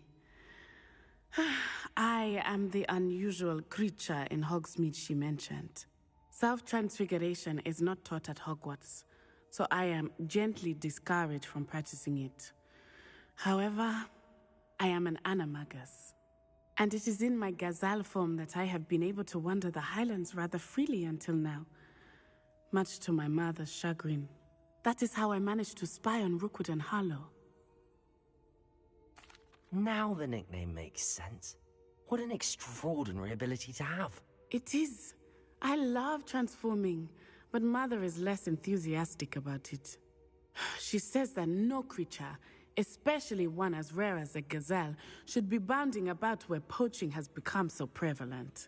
I am the unusual creature in Hogsmeade she mentioned. Self-transfiguration is not taught at Hogwarts, so I am gently discouraged from practicing it. However, I am an animagus, and it is in my gazelle form that I have been able to wander the Highlands rather freely until now, much to my mother's chagrin. That is how I managed to spy on Rookwood and Harlow. Now the nickname makes sense. What an extraordinary ability to have. It is. I love transforming, but Mother is less enthusiastic about it. She says that no creature, especially one as rare as a gazelle, should be bounding about where poaching has become so prevalent.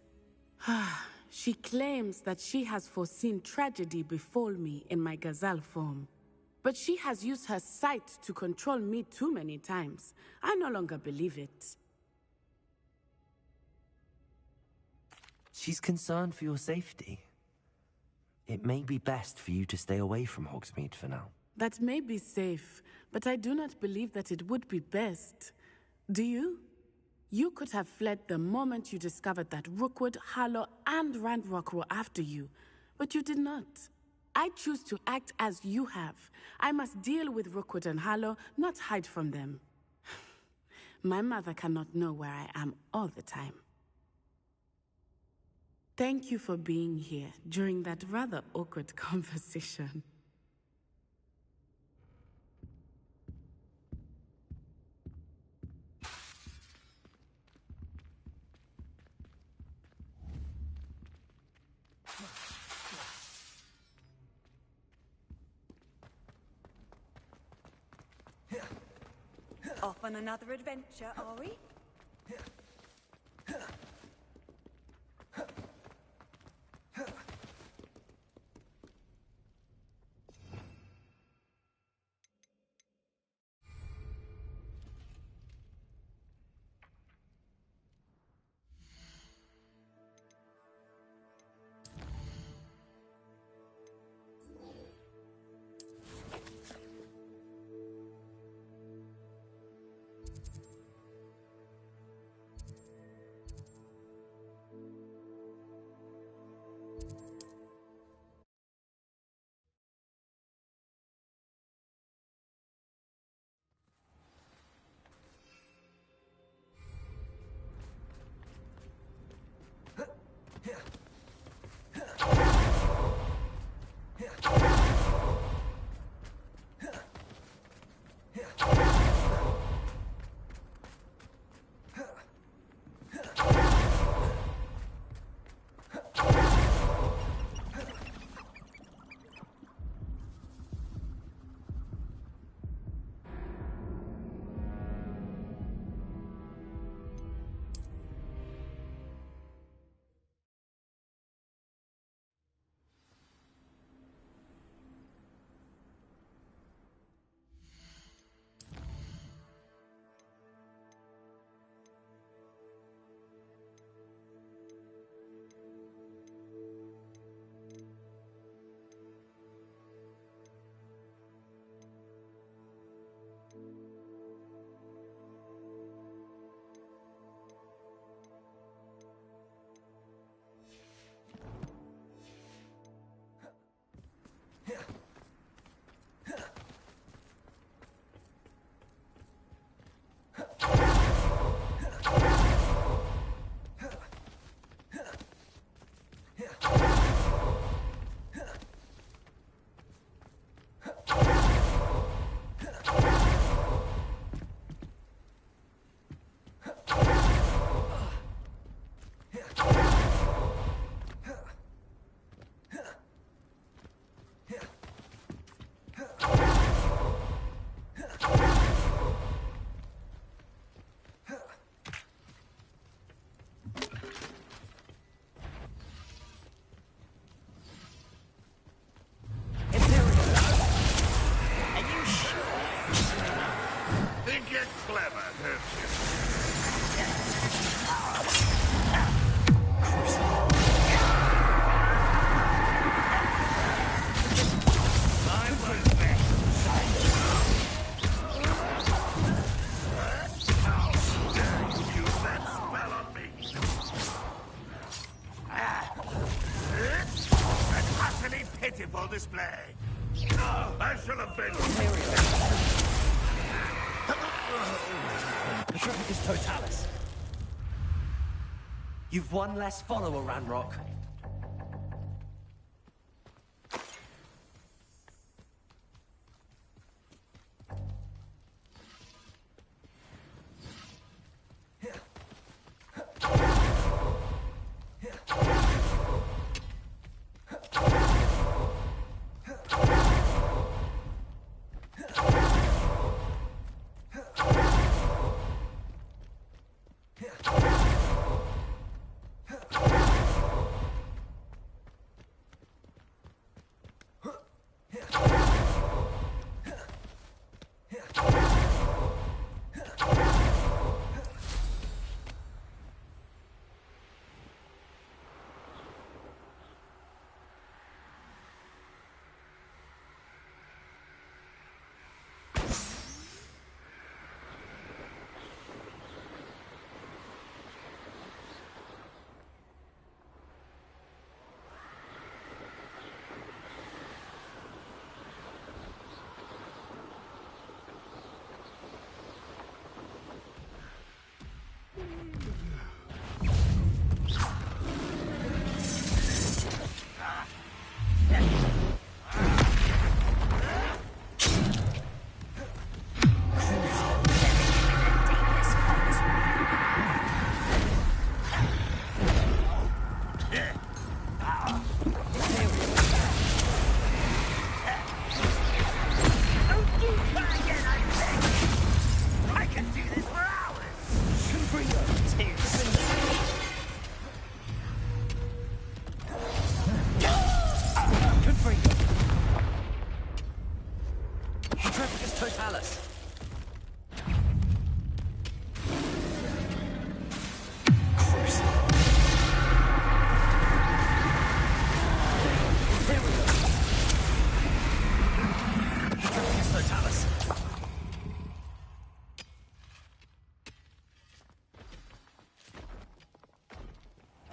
She claims that she has foreseen tragedy befall me in my gazelle form. But she has used her sight to control me too many times. I no longer believe it. She's concerned for your safety. It may be best for you to stay away from Hogsmeade for now. That may be safe, but I do not believe that it would be best. Do you? You could have fled the moment you discovered that Rookwood, Harlow, and Ranrock were after you, but you did not. I choose to act as you have. I must deal with Rookwood and Harlow, not hide from them. My mother cannot know where I am all the time. Thank you for being here during that rather awkward conversation. Off on another adventure, are we? pitiful display. I shall have been... Patroclus Totalis. You've one less follower, Ranrock.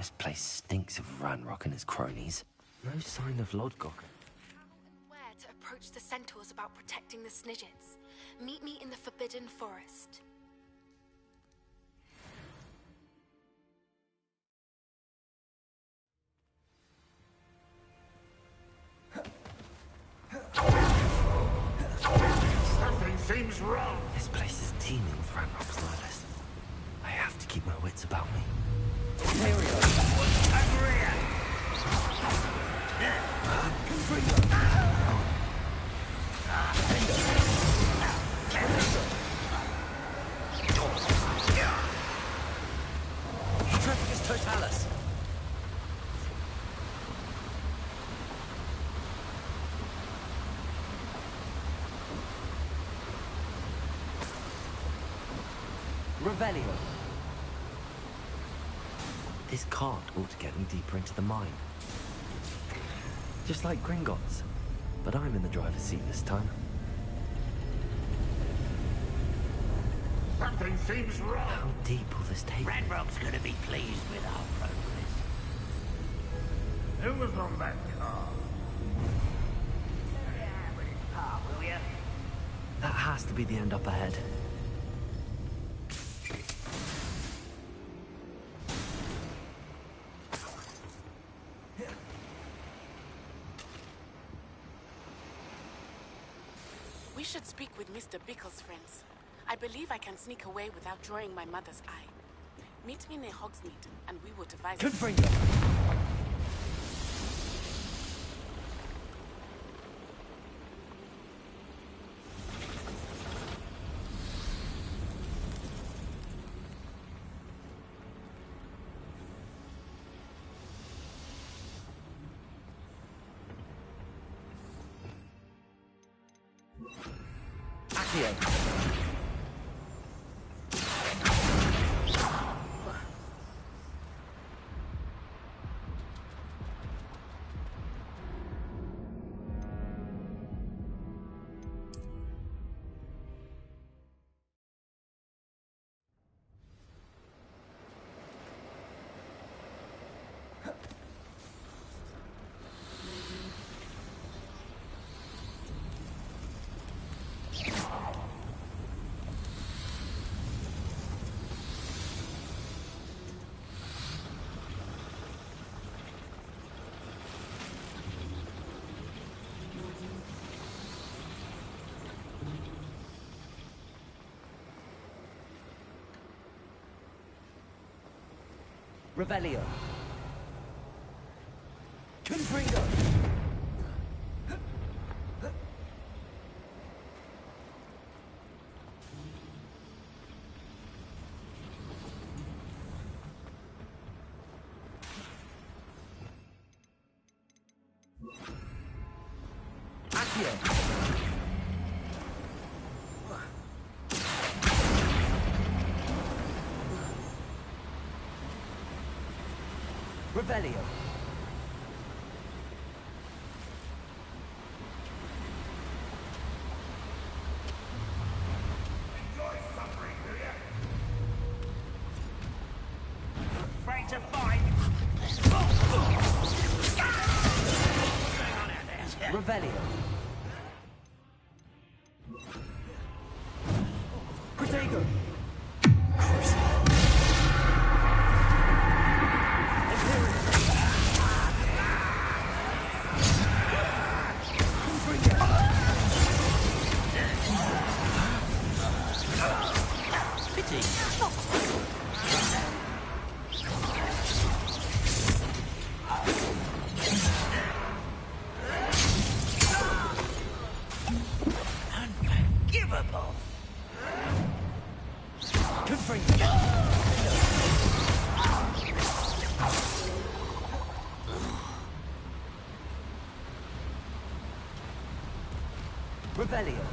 This place stinks of Ranrock and his cronies. No sign of Lodgok. How and where to approach the centaurs about protecting the Snidgets? Meet me in the Forbidden Forest. Something seems wrong. This place is teeming with Ranrock's loyalists. I have to keep my wits about me. Trafficus Totalis. Revelio. This cart ought to get me deeper into the mine. Just like Gringotts. But I'm in the driver's seat this time. Something seems wrong. How deep will this take me? Ranrock's gonna be pleased with our progress. Who was on that car? Will ya? That has to be the end up ahead. We should speak with Mr. Bickle's friends. I believe I can sneak away without drawing my mother's eye. Meet me near Hogsmeade, and we will devise... Confringo. Accio. Revelio. Confringo. Accio. Revelio. Enjoy suffering, do ya? Afraid to fight? Revelio. Protego. Unforgivable. Revelio.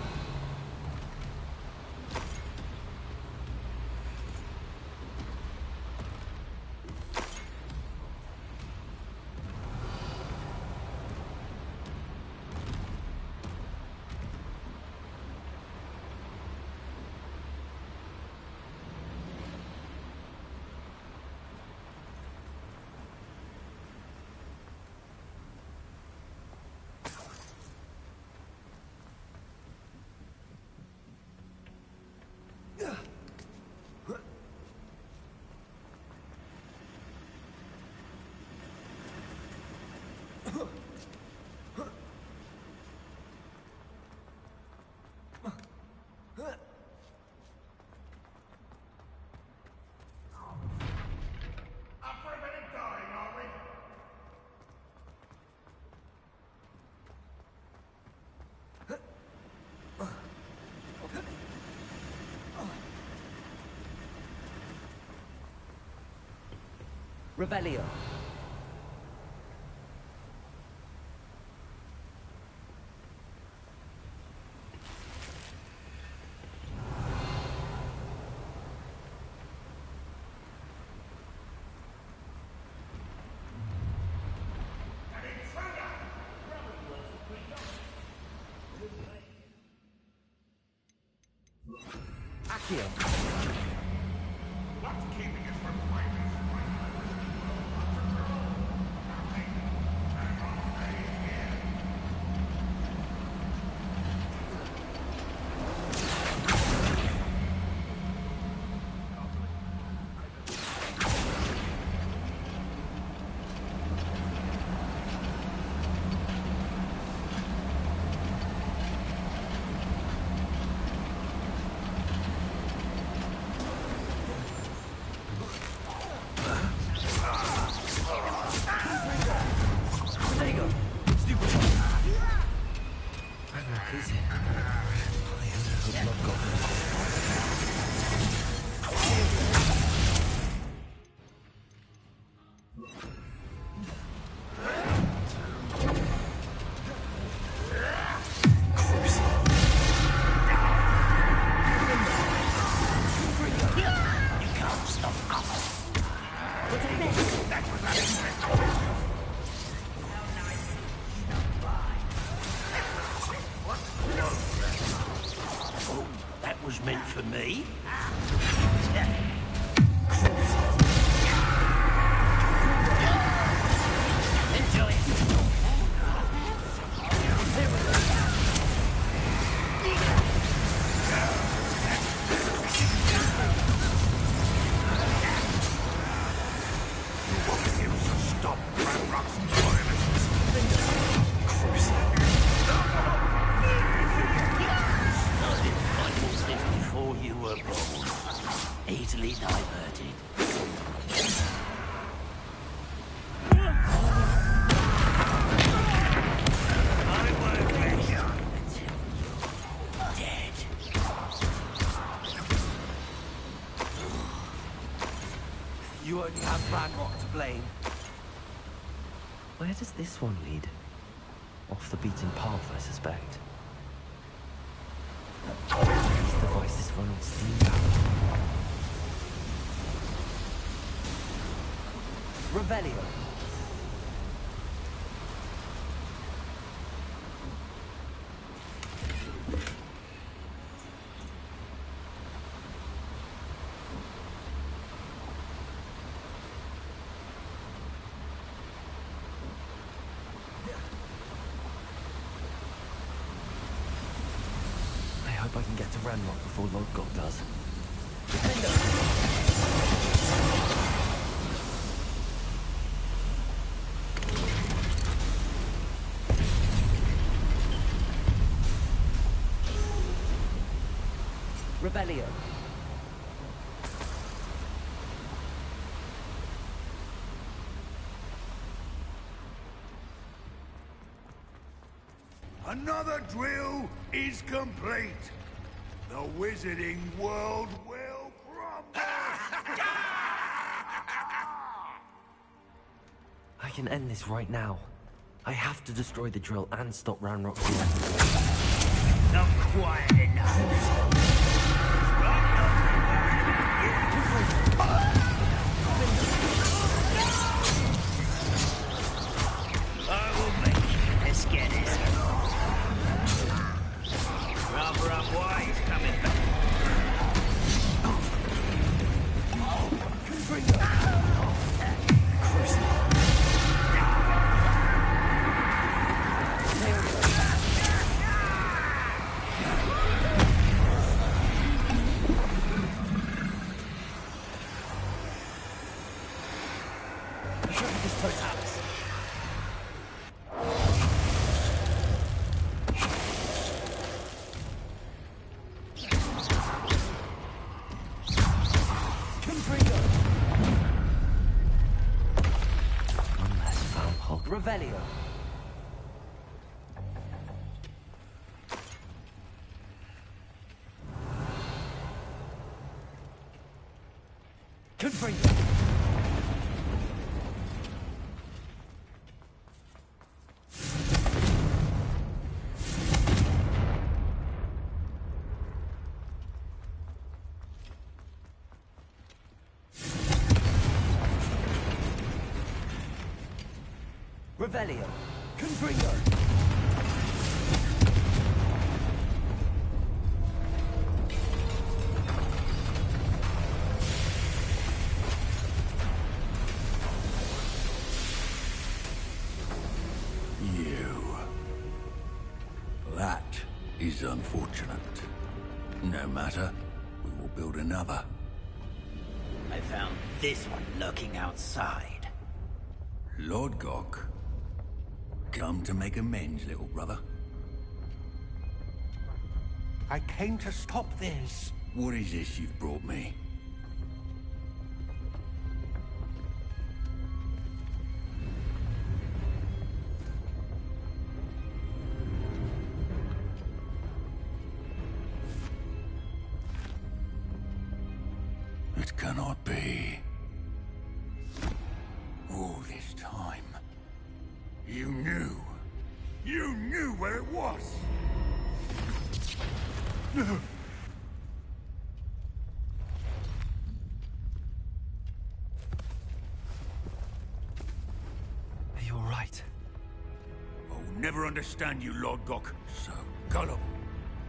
Revelio. Accio. What's keeping us from fighting? Was meant for me. Enjoy it. Stop Ranrock's loyalists. Before you were born, easily diverted. I won't let you until you're dead. You only have Ranrock to blame. Where does this one lead? Off the beaten path, I suspect. These devices run on steam power. Revelio. I hope I can get to Ranrock before Lodgok does. Revelio. Another drill is complete. The wizarding world will crumble. I can end this right now. I have to destroy the drill and stop Ranrock. Not quiet enough. I will make it. Let's get it. Rubber up why he's coming back. Revelio. Confringo. Revelio. Confringo. That is unfortunate. No matter, we will build another. I found this one lurking outside. Lord Gok, come to make amends, little brother. I came to stop this. What is this you've brought me? It cannot be. All this time, you knew. You knew where it was. Are you all right? I'll never understand you, Lord Gok. So gullible.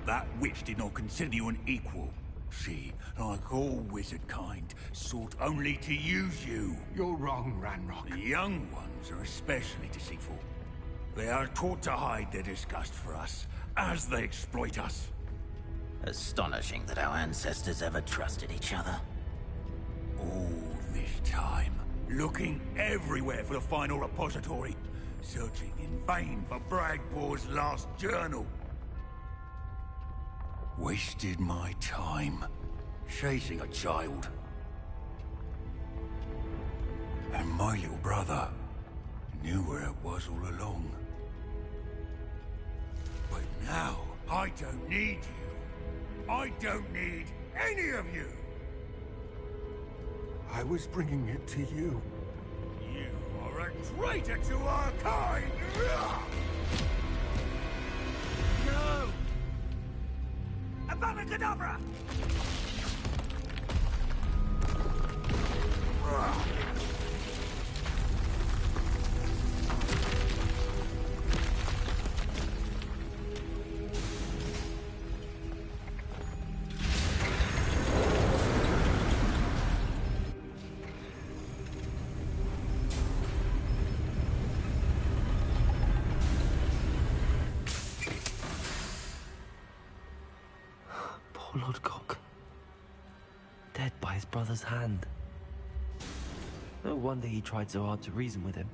That witch did not consider you an equal. She, like all wizard kind, sought only to use you. You're wrong, Ranrock. The young ones are especially deceitful. They are taught to hide their disgust for us, as they exploit us. Astonishing that our ancestors ever trusted each other. All this time, looking everywhere for the final repository, searching in vain for Bragbor's last journal. Wasted my time, chasing a child. And my little brother knew where it was all along. But now, I don't need you. I don't need any of you. I was bringing it to you. You are a traitor to our kind! No! Avada Kedavra! Poor Lord Gok. Dead by his brother's hand. No wonder he tried so hard to reason with him.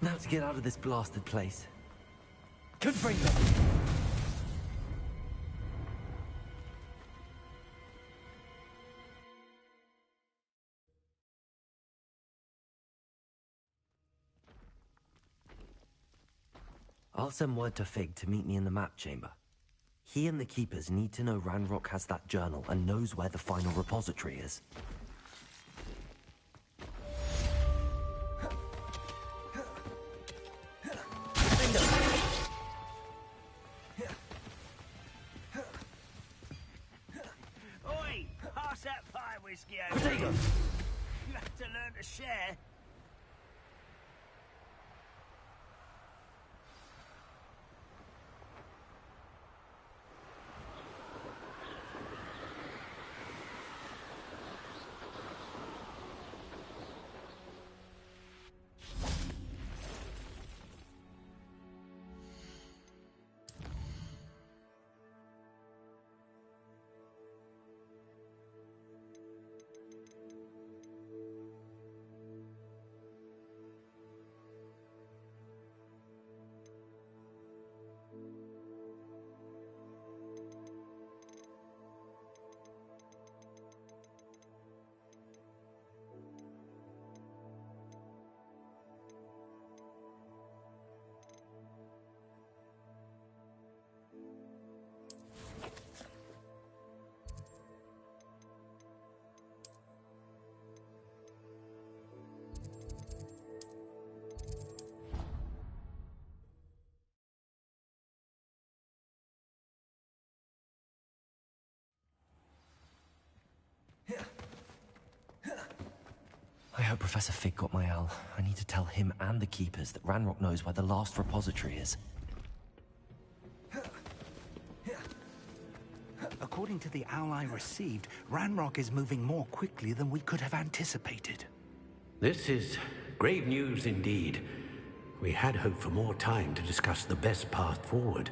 Now to get out of this blasted place. Confringo! I'll send word to Fig to meet me in the map chamber. He and the Keepers need to know Ranrock has that journal and knows where the final repository is. Oi! Pass that pie whiskey over. Potato! You have to learn to share. hope Professor Fig got my owl. I need to tell him and the Keepers that Ranrock knows where the last repository is. According to the owl I received, Ranrock is moving more quickly than we could have anticipated. This is grave news indeed. We had hoped for more time to discuss the best path forward.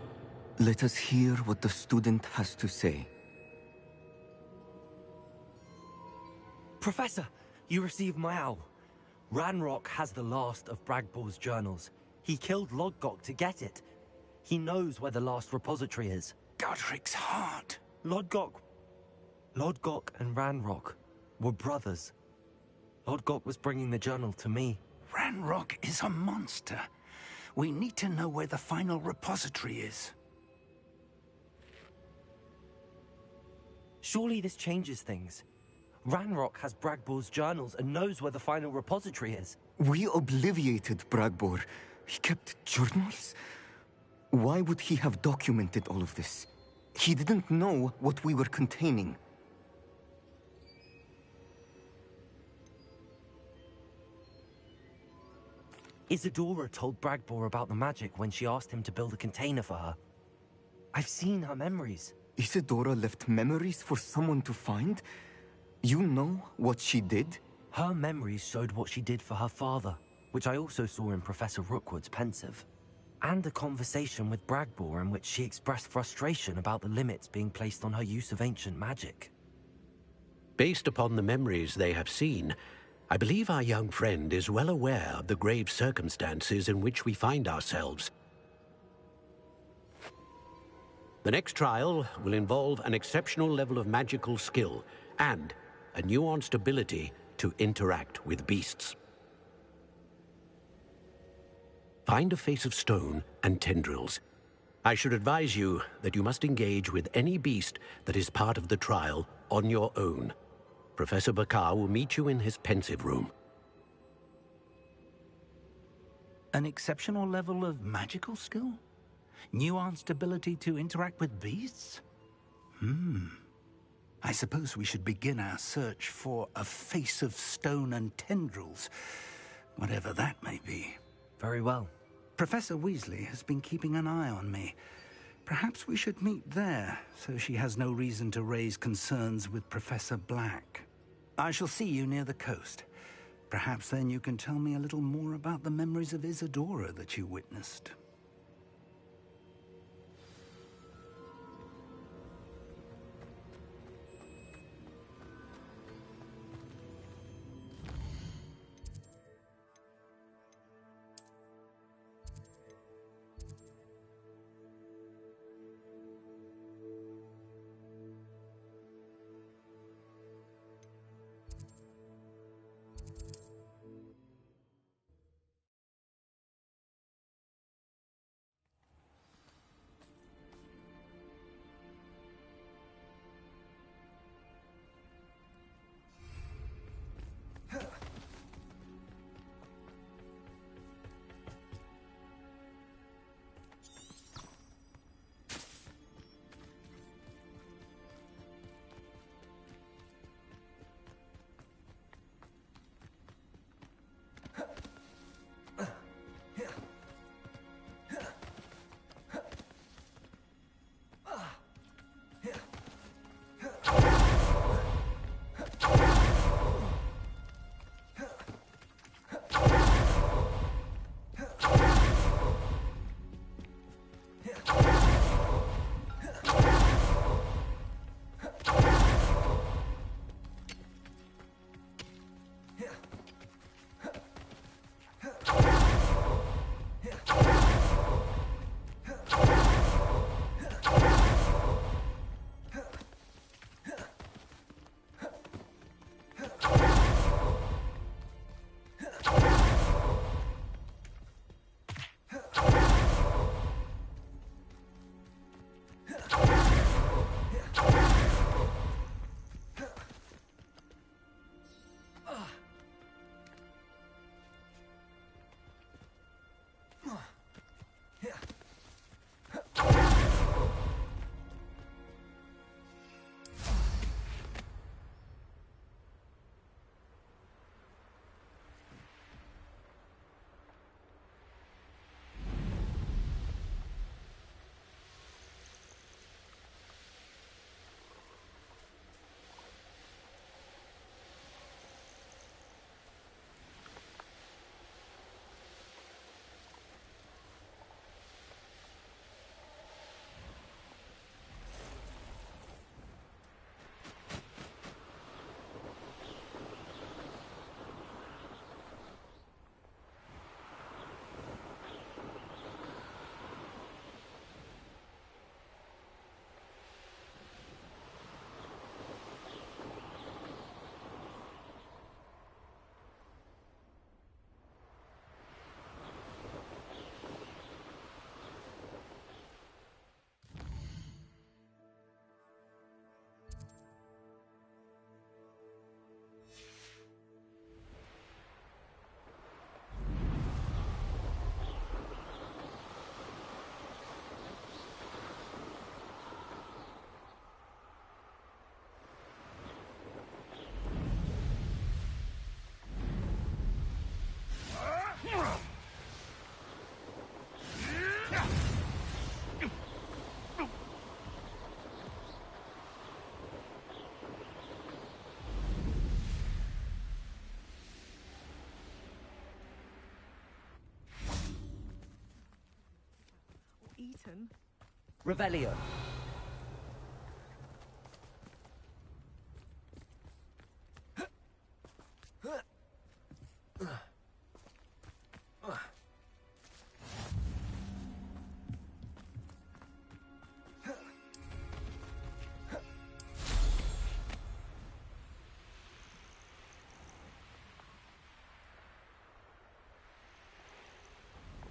Let us hear what the student has to say. Professor, you received my owl. Ranrock has the last of Bragbor's journals. He killed Lodgok to get it. He knows where the last repository is. Godric's heart. Lodgok and Ranrock were brothers. Lodgok was bringing the journal to me. Ranrock is a monster. We need to know where the final repository is. Surely this changes things. Ranrock has Bragbor's journals and knows where the final repository is. We obliviated Bragbor. He kept journals? Why would he have documented all of this? He didn't know what we were containing. Isadora told Bragbor about the magic when she asked him to build a container for her. I've seen her memories. Isadora left memories for someone to find? You know what she did? Her memories showed what she did for her father, which I also saw in Professor Rookwood's pensive. And a conversation with Bragbor in which she expressed frustration about the limits being placed on her use of ancient magic. Based upon the memories they have seen, I believe our young friend is well aware of the grave circumstances in which we find ourselves. The next trial will involve an exceptional level of magical skill and a nuanced ability to interact with beasts. Find a face of stone and tendrils. I should advise you that you must engage with any beast that is part of the trial on your own. Professor Bakar will meet you in his pensive room. An exceptional level of magical skill? Nuanced ability to interact with beasts? I suppose we should begin our search for a face of stone and tendrils, whatever that may be. Very well. Professor Weasley has been keeping an eye on me. Perhaps we should meet there, so she has no reason to raise concerns with Professor Black. I shall see you near the coast. Perhaps then you can tell me a little more about the memories of Isadora that you witnessed. eaten. Revelio.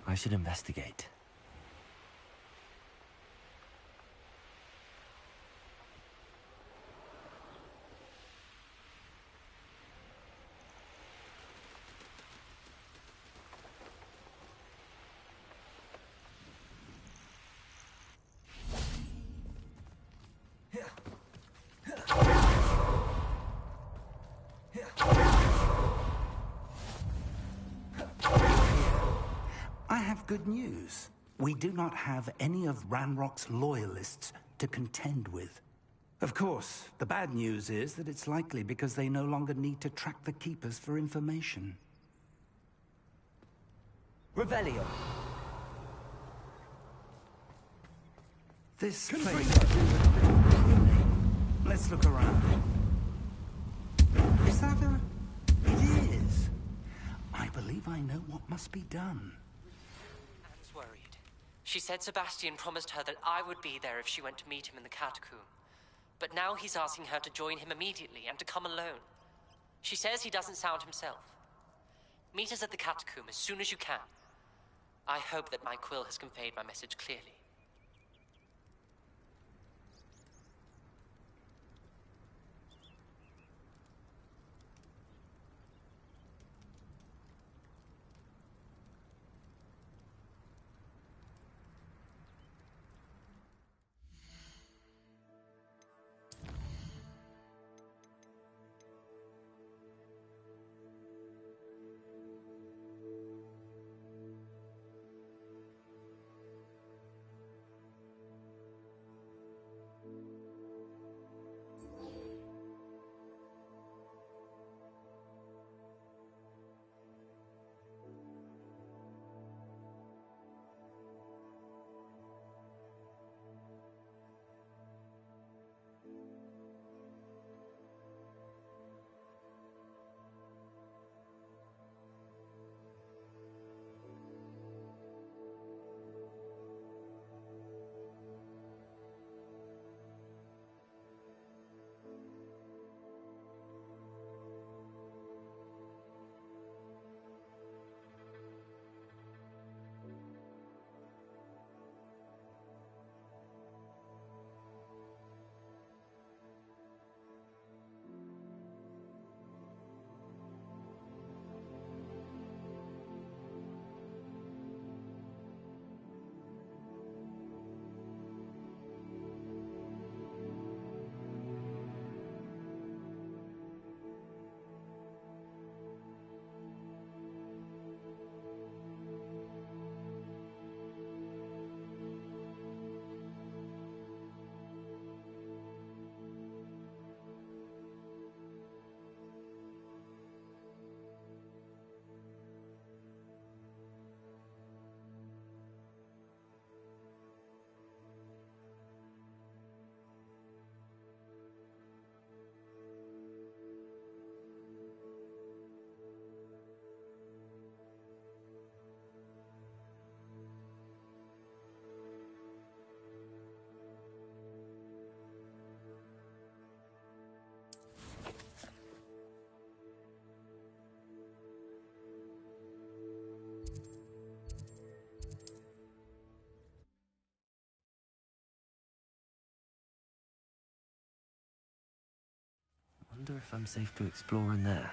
I should investigate. I have good news. We do not have any of Ranrock's loyalists to contend with. Of course, the bad news is that it's likely because they no longer need to track the Keepers for information. Revelio. This place... Let's look around. Is that a... It is. I believe I know what must be done. Anne's worried. She said Sebastian promised her that I would be there if she went to meet him in the catacomb. But now he's asking her to join him immediately and to come alone. She says he doesn't sound himself. Meet us at the catacomb as soon as you can. I hope that my quill has conveyed my message clearly. Wonder if I'm safe to explore in there.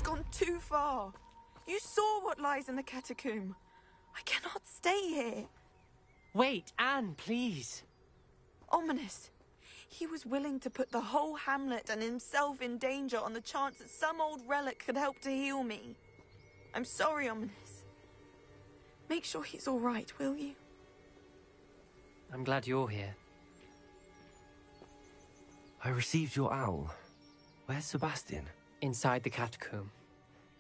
gone too far. You saw what lies in the catacomb. I cannot stay here. Wait, Anne, please. Ominous. He was willing to put the whole hamlet and himself in danger on the chance that some old relic could help to heal me. I'm sorry, Ominous. Make sure he's all right, will you? I'm glad you're here. I received your owl. Where's Sebastian? Inside the catacomb.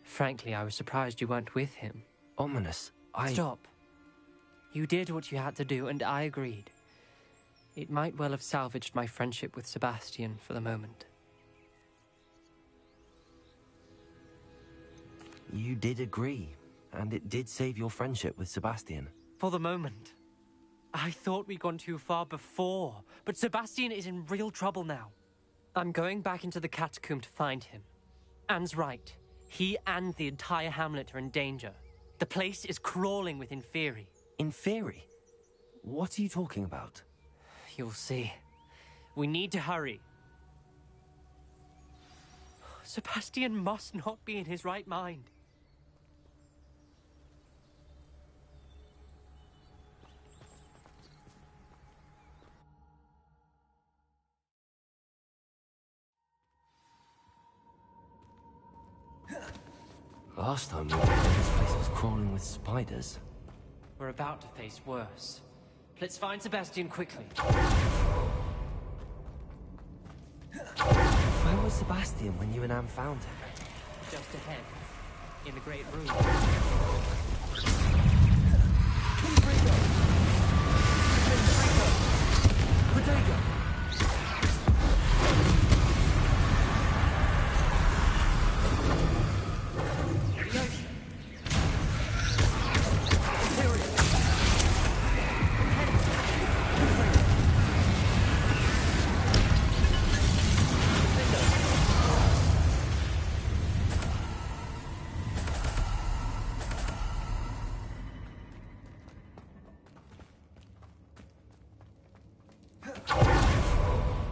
Frankly, I was surprised you weren't with him. Ominous, Stop. You did what you had to do, and I agreed. It might well have salvaged my friendship with Sebastian for the moment. You did agree, and it did save your friendship with Sebastian. For the moment. I thought we'd gone too far before, but Sebastian is in real trouble now. I'm going back into the catacomb to find him. Anne's right. He and the entire hamlet are in danger. The place is crawling with Inferi. Inferi? What are you talking about? You'll see. We need to hurry. Sebastian must not be in his right mind. Last time we were here, this place was crawling with spiders. We're about to face worse. Let's find Sebastian quickly. Where was Sebastian when you and Anne found him? Just ahead, in the great room.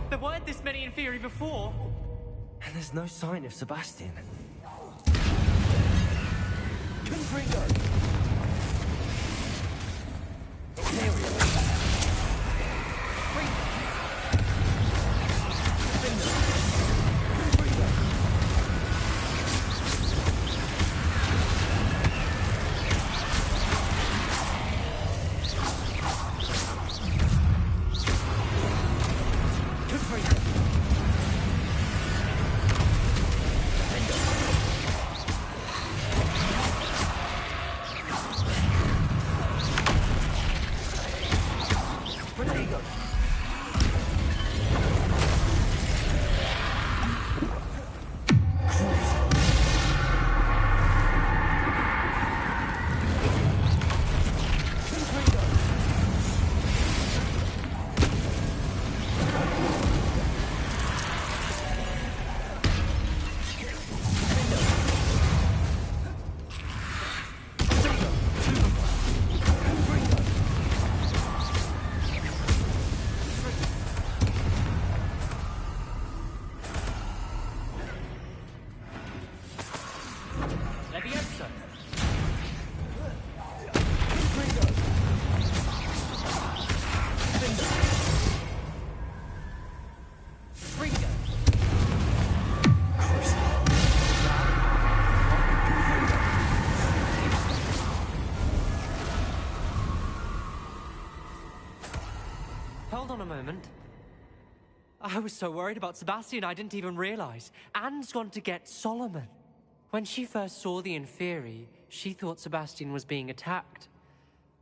There weren't this many Inferi before. And there's no sign of Sebastian. Hold on a moment. I was so worried about Sebastian I didn't even realize. Anne's gone to get Solomon. When she first saw the Inferi, she thought Sebastian was being attacked.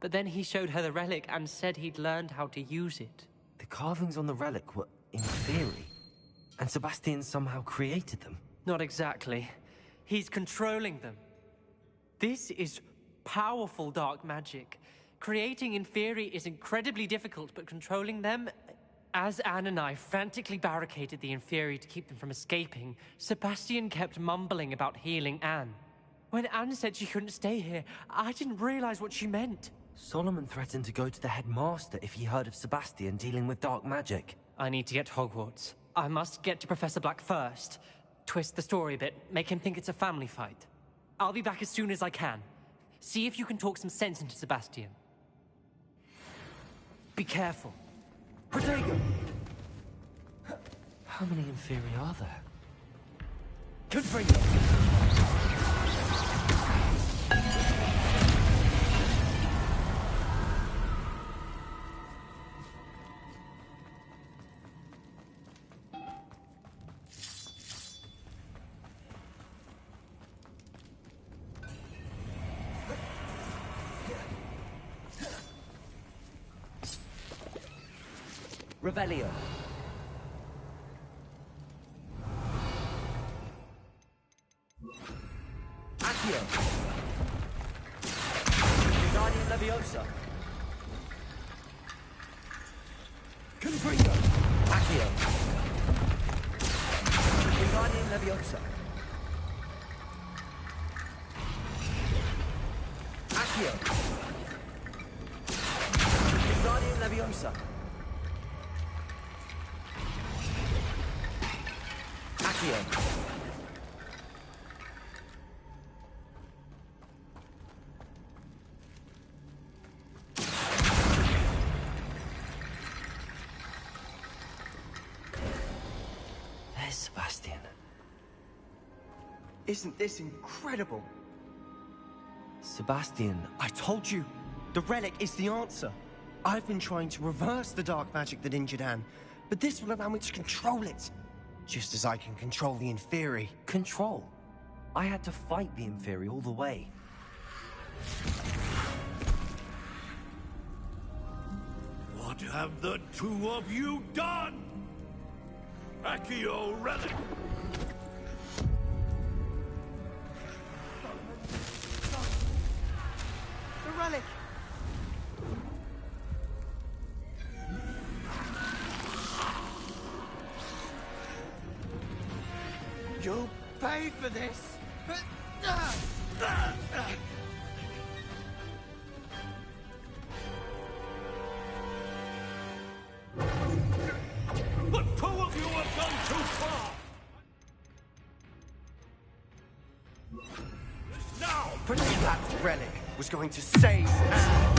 But then he showed her the relic and said he'd learned how to use it. The carvings on the relic were Inferi, and Sebastian somehow created them. Not exactly. He's controlling them. This is powerful dark magic. Creating Inferi is incredibly difficult, but controlling them... As Anne and I frantically barricaded the Inferi to keep them from escaping, Sebastian kept mumbling about healing Anne. When Anne said she couldn't stay here, I didn't realize what she meant. Solomon threatened to go to the headmaster if he heard of Sebastian dealing with dark magic. I need to get to Hogwarts. I must get to Professor Black first. Twist the story a bit, make him think it's a family fight. I'll be back as soon as I can. See if you can talk some sense into Sebastian. Be careful. Protego! How many Inferi are there? Confringo! Revelio. Accio. Guardian Leviosa. Confringo. Accio. Guardian Leviosa. Accio. Guardian Leviosa. Accio. There's Sebastian. Isn't this incredible? Sebastian. I told you! The relic is the answer. I've been trying to reverse the dark magic that injured Anne, but this will allow me to control it. Just as I can control the Inferi. Control? I had to fight the Inferi all the way. What have the two of you done? Accio relic! The relic! You'll pay for this! But two of you have gone too far! Now! That relic was going to save Anne!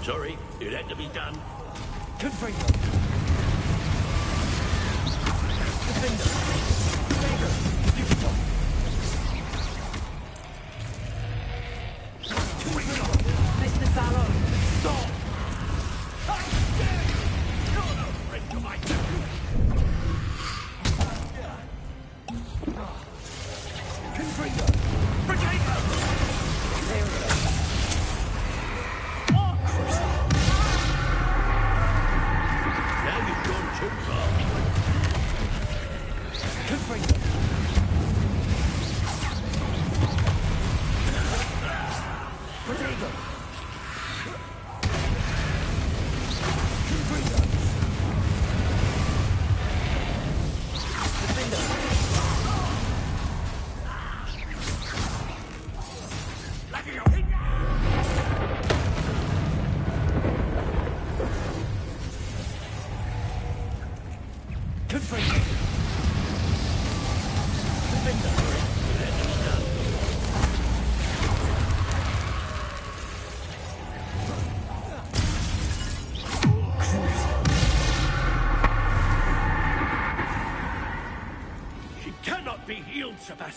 Sorry, it had to be done. Confringo. Mr. Sallow! Stop! You're no friend to my Confringo. Now you've gone too far. Confringo.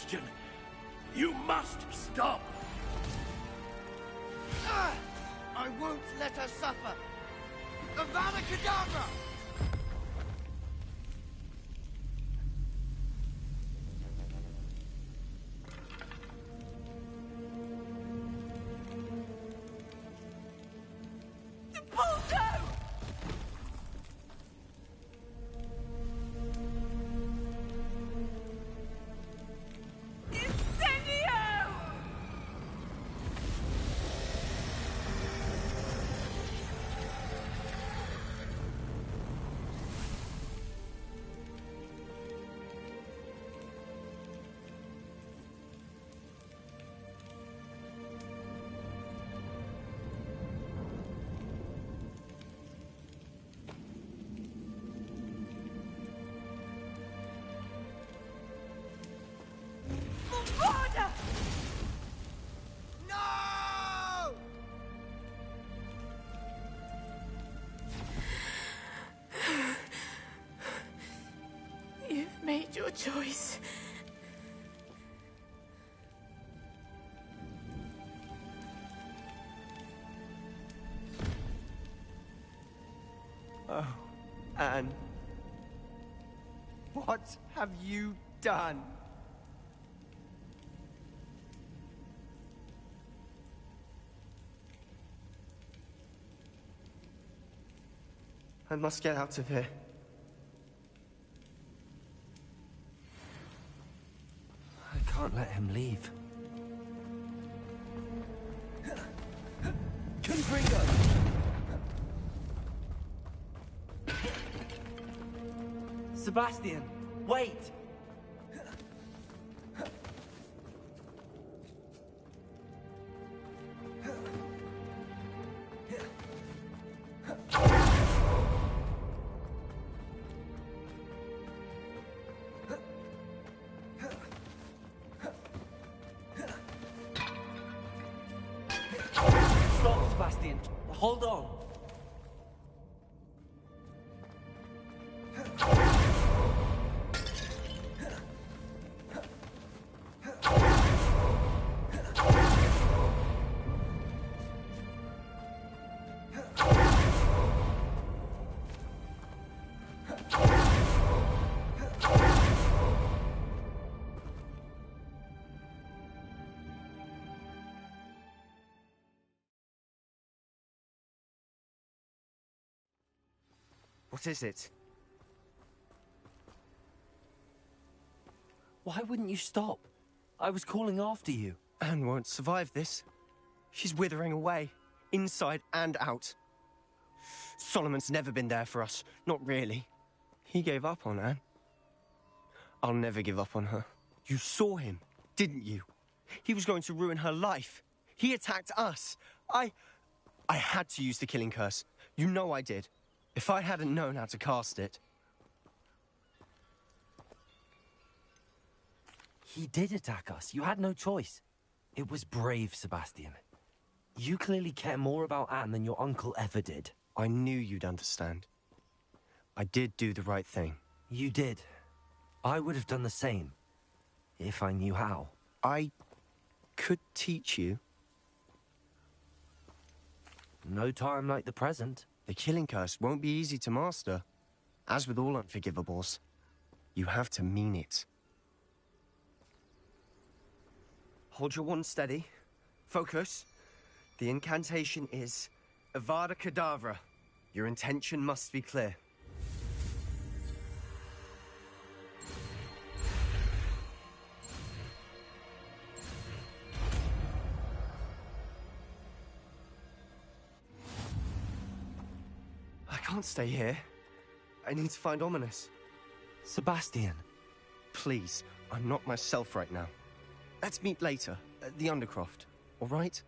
Sebastian! You must stop! I won't let her suffer! Avada Kedavra! No! You've made your choice. Oh, Anne. What have you done? I must get out of here. I can't let him leave. Confringo! Sebastian, wait! Stop, Sebastian. Hold on. What is it? Why wouldn't you stop? I was calling after you. Anne won't survive this. She's withering away, inside and out. Solomon's never been there for us, not really. He gave up on Anne. I'll never give up on her. You saw him, didn't you? He was going to ruin her life. He attacked us. I had to use the killing curse. You know I did. If I hadn't known how to cast it... He did attack us. You had no choice. It was brave, Sebastian. You clearly care more about Anne than your uncle ever did. I knew you'd understand. I did do the right thing. You did. I would have done the same, if I knew how. I could teach you. No time like the present. The killing curse won't be easy to master. As with all unforgivables, you have to mean it. Hold your wand steady. Focus. The incantation is Avada Kedavra. Your intention must be clear. I can't stay here. I need to find Ominous. Sebastian. Please, I'm not myself right now. Let's meet later, at the Undercroft, all right?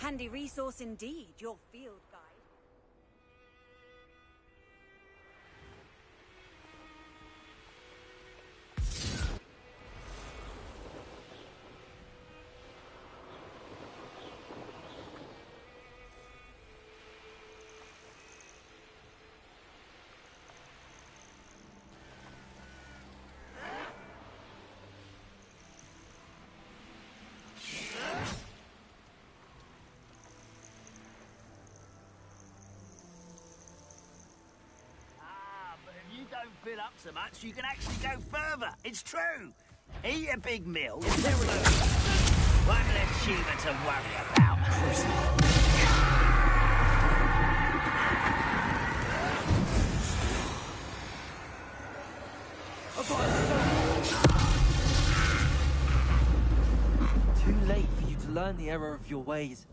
handy resource indeed, your field guide. Don't fill up so much, you can actually go further. It's true. Eat a big meal. One less Shiva to worry about. Too late for you to learn the error of your ways.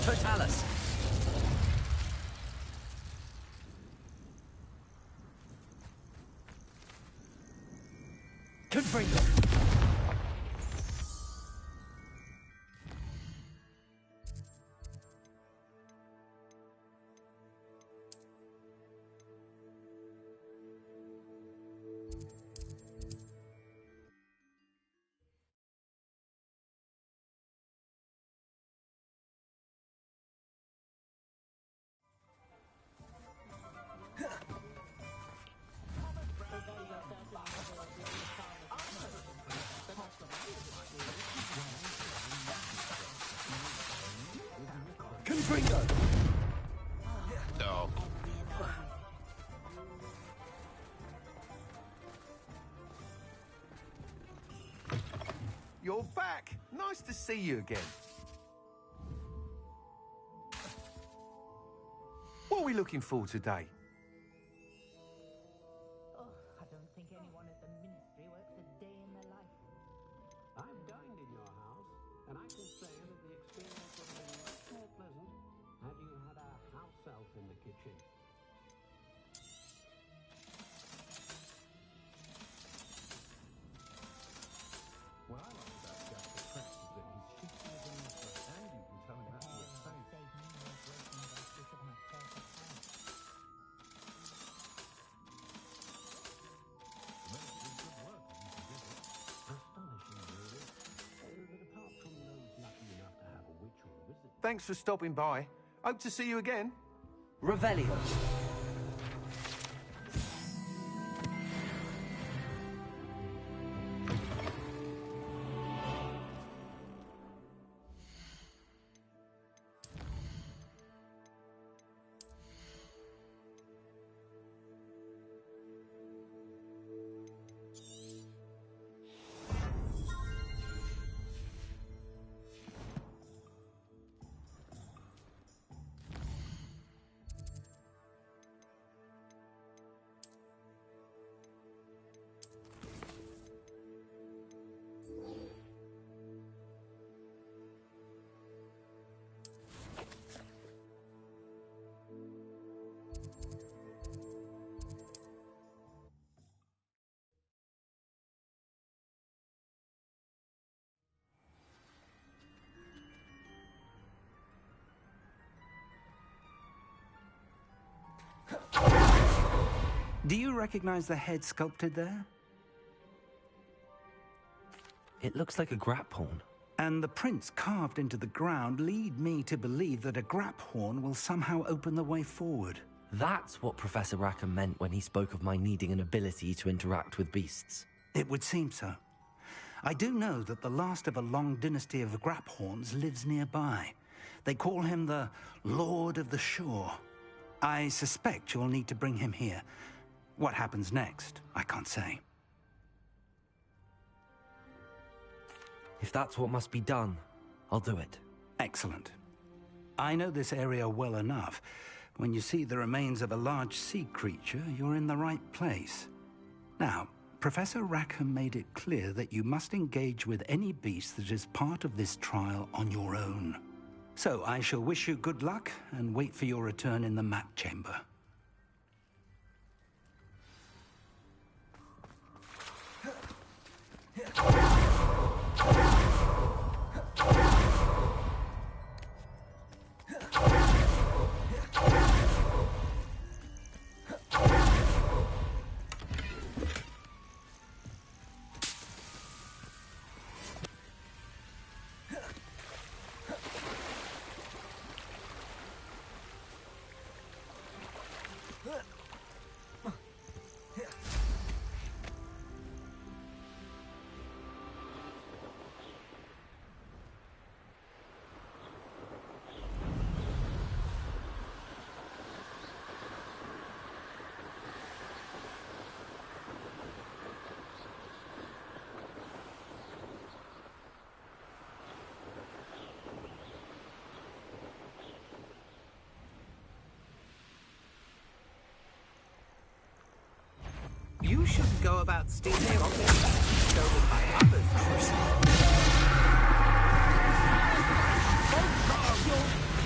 Totalis. Confringo. Confringo. No. You're back. Nice to see you again. What are we looking for today? I don't think anyone at the ministry works a day in their life. I've dined in your house, and I can say that the experience would have been much more pleasant had you had a house elf in the kitchen. What I like about Jack the Press is that he's shifty as an emperor, and you can tell him how to work safe. Thanks for stopping by. Hope to see you again. Revelio. Do you recognize the head sculpted there? It looks like a grap horn. And the prints carved into the ground lead me to believe that a grap horn will somehow open the way forward. That's what Professor Rackham meant when he spoke of my needing an ability to interact with beasts. It would seem so. I do know that the last of a long dynasty of grap horns lives nearby. They call him the Lord of the Shore. I suspect you'll need to bring him here. What happens next, I can't say. If that's what must be done, I'll do it. Excellent. I know this area well enough. When you see the remains of a large sea creature, you're in the right place. Now, Professor Rackham made it clear that you must engage with any beast that is part of this trial on your own. So I shall wish you good luck and wait for your return in the map chamber. You shouldn't go about stealing objects stolen by others.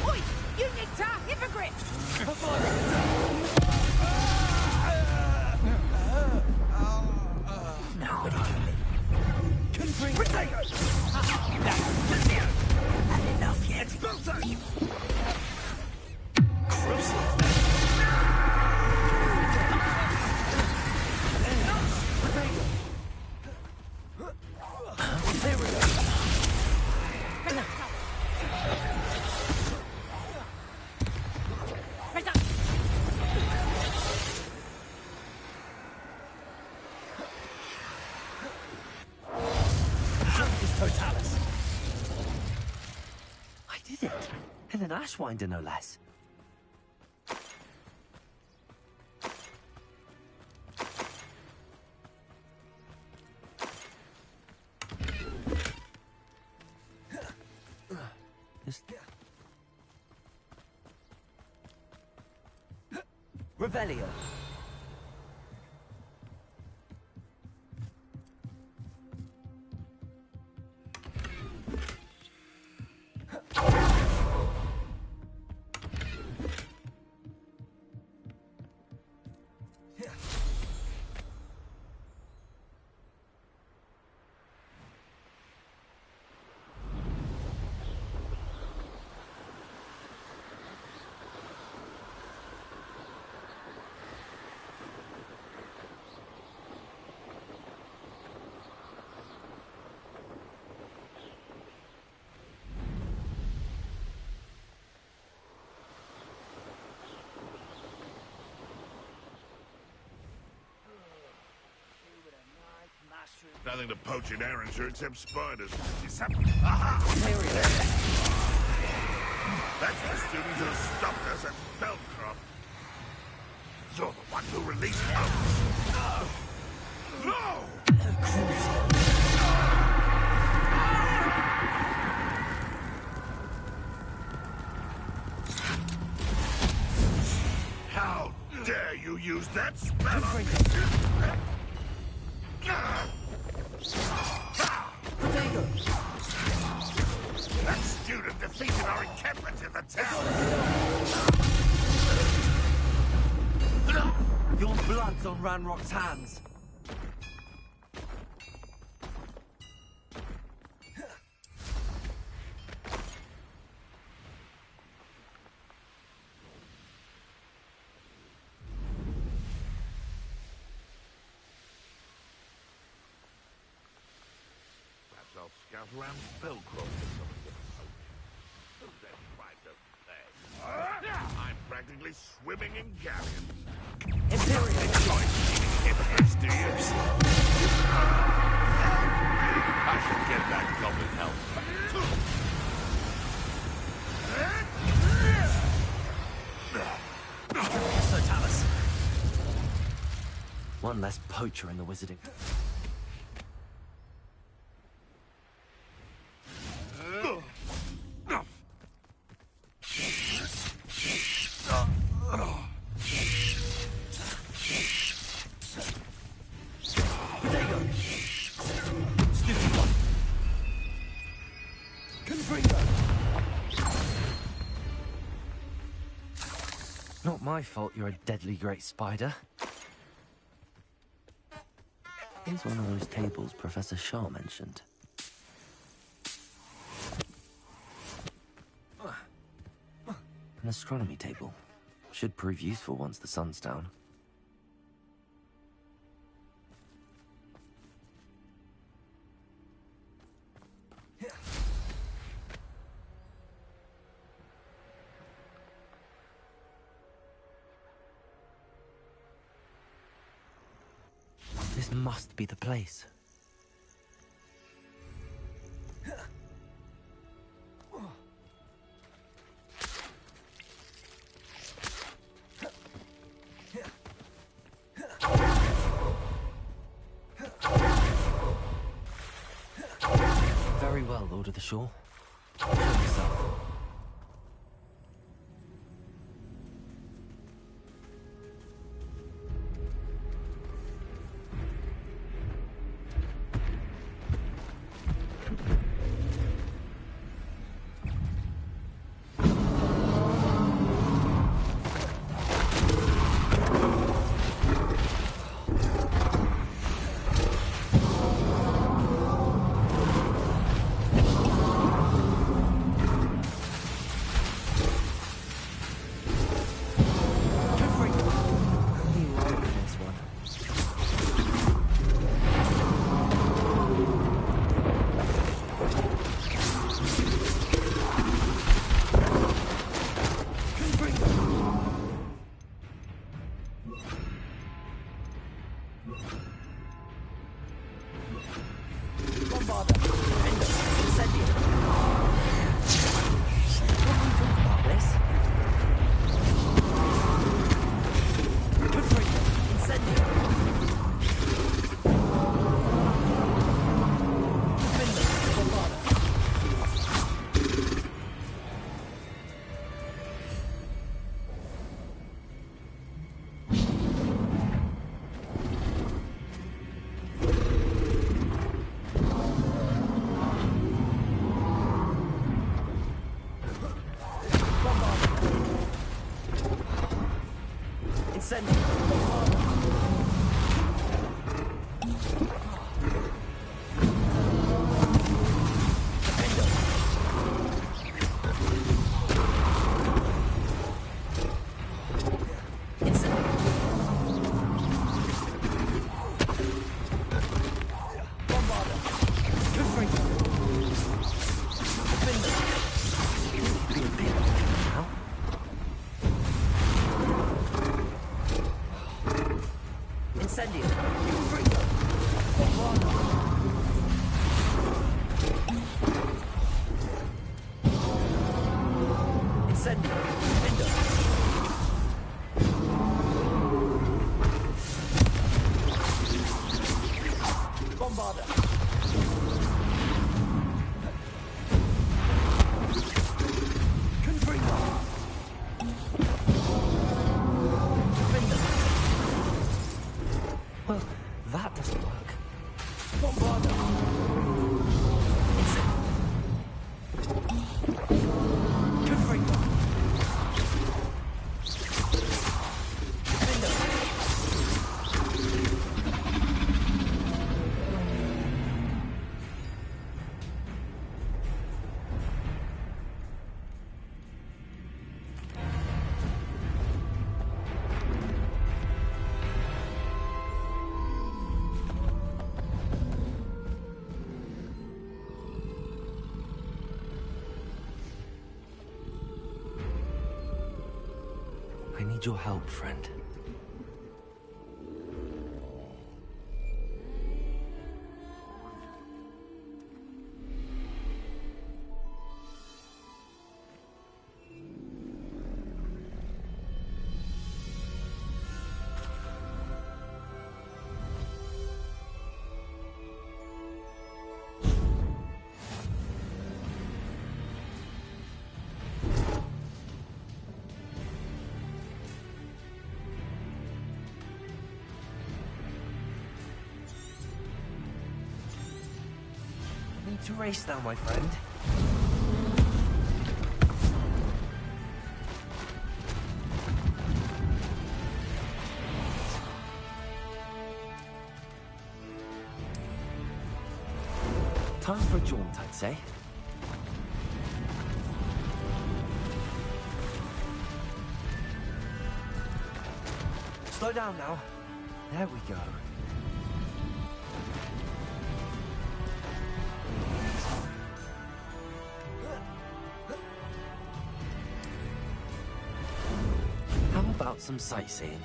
Oi! You nicked our hypocrite! Nobody can bring potatoes! That's enough yet. Expulso! I did it. In an ashwinder, no less. Revelio. Nothing to poach in Arrowshire except spiders. Aha! That's the student who stopped us at Feldcroft. You're the one who released us. No! How dare you use that spell on me? That student defeated our encampment in the town! Your blood's on Ranrock's hands. I'll scout around Belcroft or something. Who's that fight over there? I'm practically swimming in galleons. Imperial choice hypocrites, do you? I should get that goblin help. One less poacher in the wizarding. Not my fault you're a deadly great spider. Here's one of those tables Professor Shaw mentioned. An astronomy table. Should prove useful once the sun's down. This must be the place. Very well, Lord of the Shore. Show yourself. I need your help, friend. need to race now, my friend. Time for a jaunt, I'd say. Slow down now. There we go. How about some sightseeing?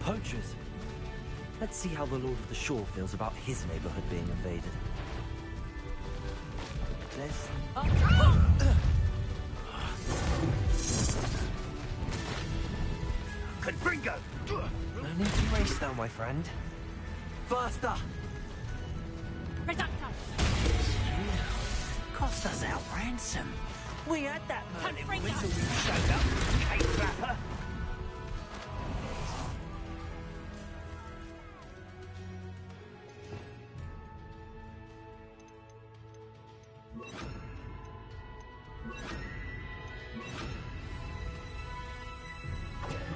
Poachers. Let's see how the Lord of the Shore feels about his neighborhood being invaded. This. Confringo! No need to race now, my friend. Faster! Cost us our ransom. We had that Merlin until you showed up, Kate Flapper.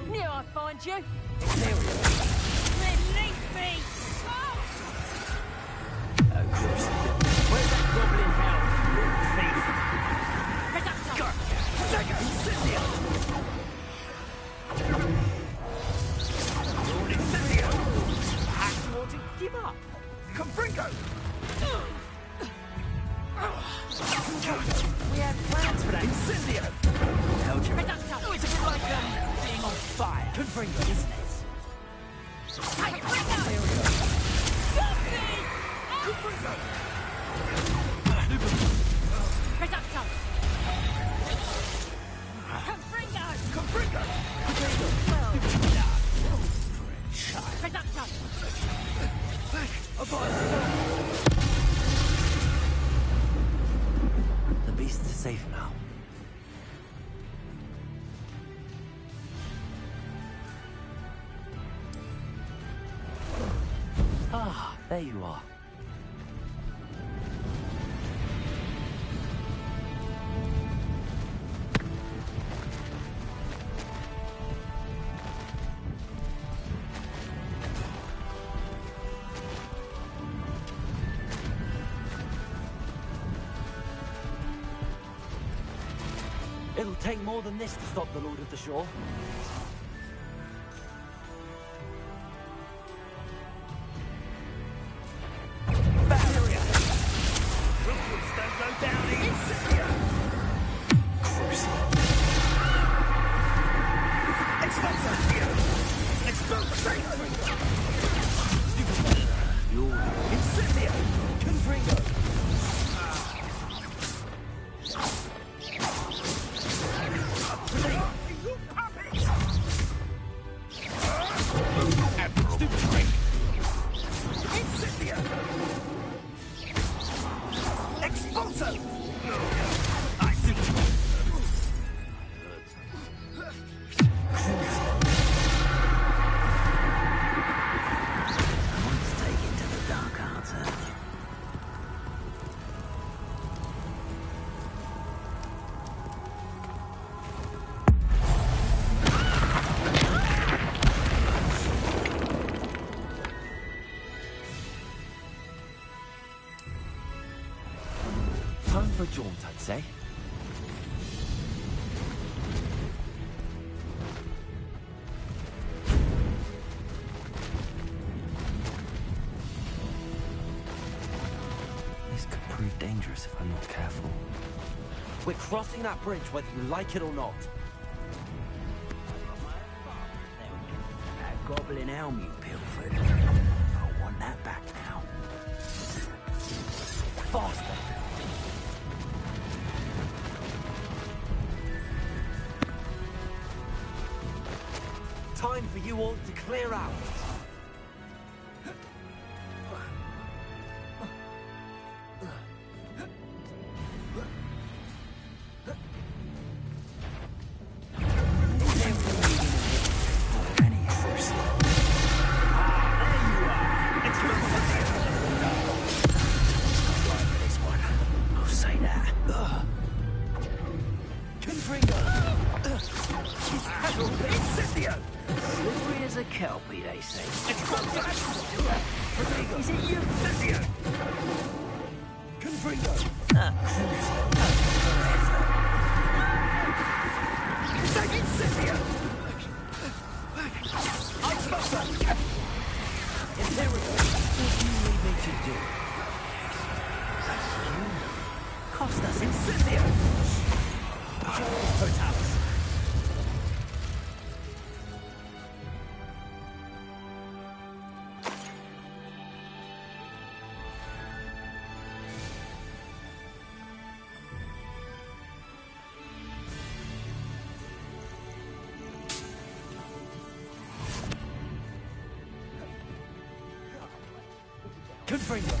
Knew I'd find you. Release me! Where's that goblin hell? Thief! Reducto! Gotcha! Take it! Incendio! You're an Incendio! Perhaps you want to give up? Confringo! We had plans for that Incendio! Held you. Reducto! Oh, it's a bit like being on fire. Confringo, isn't it? Confringo! Confringo! Reducto! Confringo! Confringo! Reducto! The beast is safe now. Ah, there you are. It'll take more than this to stop the Lord of the Shore. Barrier! Rookwards don't go down easy! Crucial! Expulsatio! Expulsatio! Incendio! Confringo! You puppet! Stupid trick! Incendio! Expulso! I see. Once taken to the dark arts early. Time for a jaunt, I'd say. This could prove dangerous if I'm not careful. We're crossing that bridge whether you like it or not. That goblin helm you pilfered. I want that back now. Faster! Time for you all to clear out. they say. Is it you, Cynthia? Confringo. Take it, Cynthia! I'll stop her! Imperial, what do you need me to do? You cost us in Cynthia! Totalis. Confringo.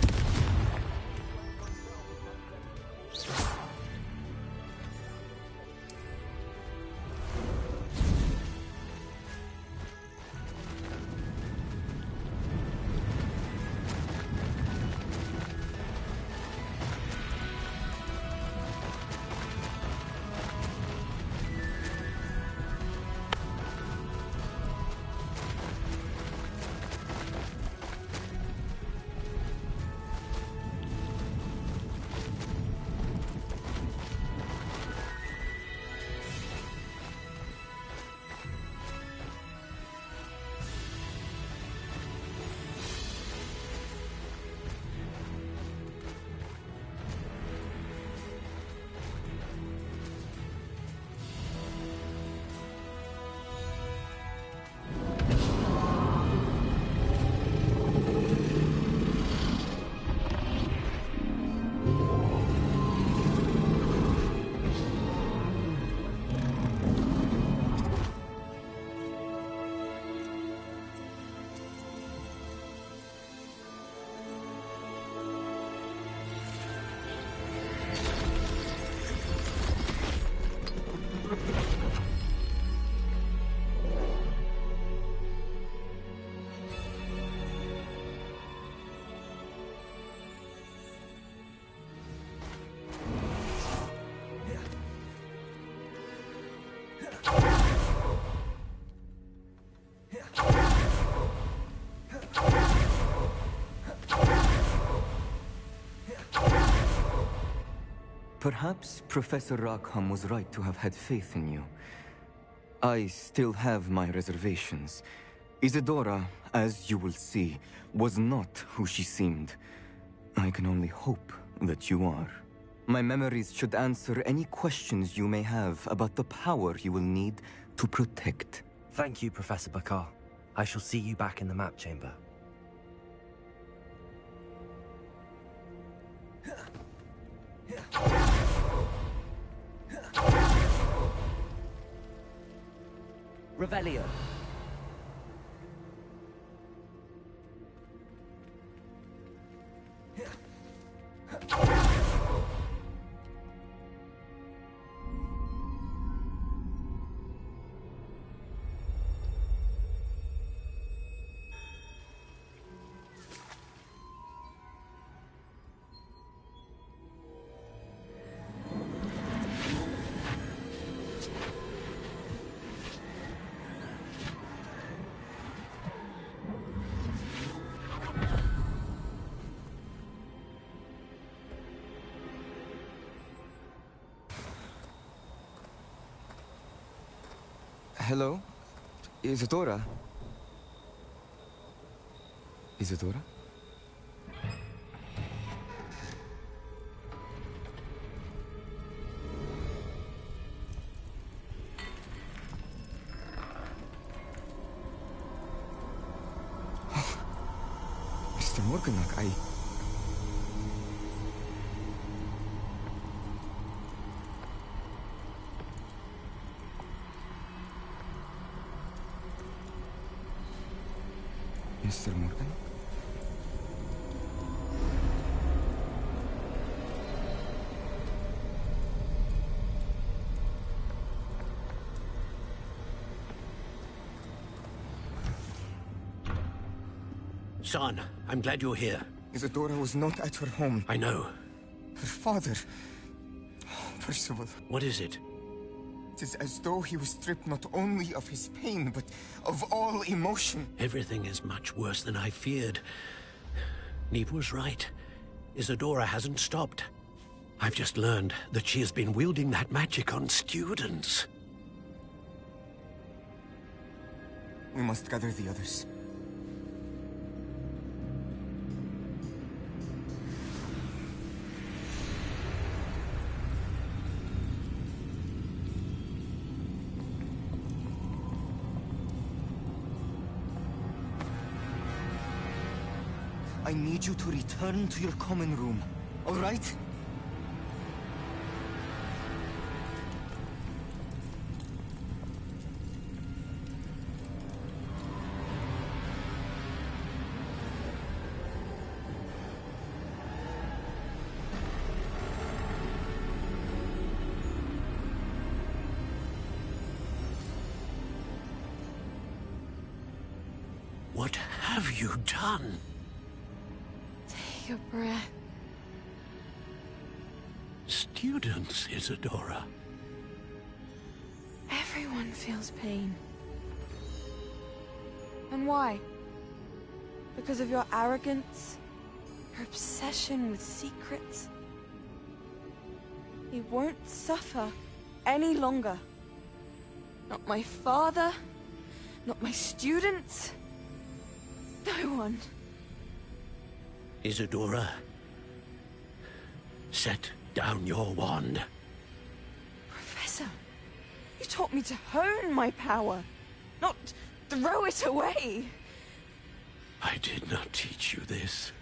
Perhaps Professor Rackham was right to have had faith in you. I still have my reservations. Isadora, as you will see, was not who she seemed. I can only hope that you are. My memories should answer any questions you may have about the power you will need to protect. Thank you, Professor Bakar. I shall see you back in the map chamber. Revelio. Hello? Isadora? Isadora? Mr. Morganach, Mr. Morgan? Son, I'm glad you're here. Isadora was not at her home. I know. Her father... Oh, Percival. What is it? It is as though he was stripped not only of his pain, but of all emotion. Everything is much worse than I feared. Neve was right. Isadora hasn't stopped. I've just learned that she has been wielding that magic on students. We must gather the others. I need you to return to your common room, all right? What have you done? Take a breath. Students, Isadora. Everyone feels pain. And why? Because of your arrogance? Your obsession with secrets? He won't suffer any longer. Not my father, not my students, no one. Isadora, set down your wand. Professor, you taught me to hone my power, not throw it away. I did not teach you this.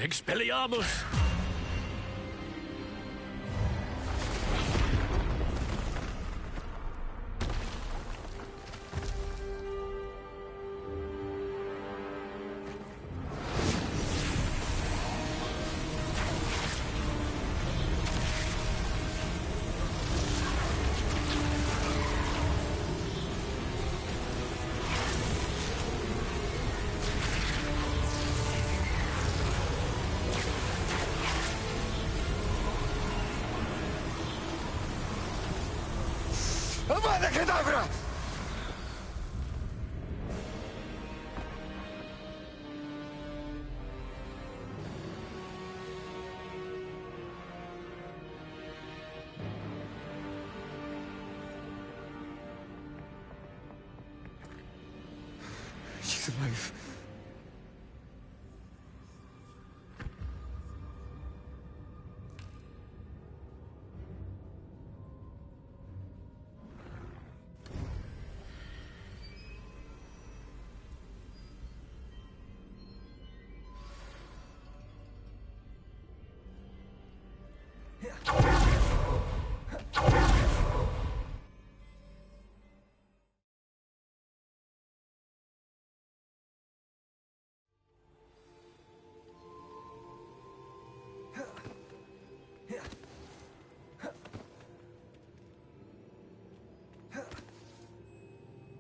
Expelliarmus! Avada Kedavra! She's alive.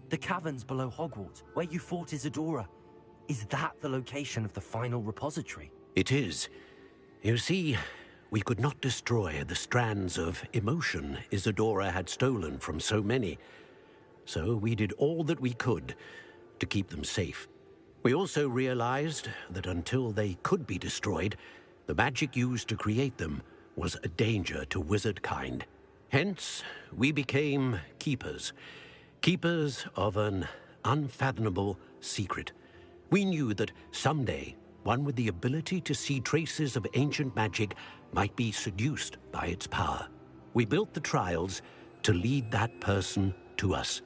The caverns below Hogwarts, where you fought Isadora. Is that the location of the final repository? It is. You see, we could not destroy the strands of emotion Isadora had stolen from so many. So we did all that we could to keep them safe. We also realized that until they could be destroyed, the magic used to create them was a danger to wizard kind. Hence, we became keepers. Keepers of an unfathomable secret. We knew that someday, one with the ability to see traces of ancient magic might be seduced by its power. We built the trials to lead that person to us,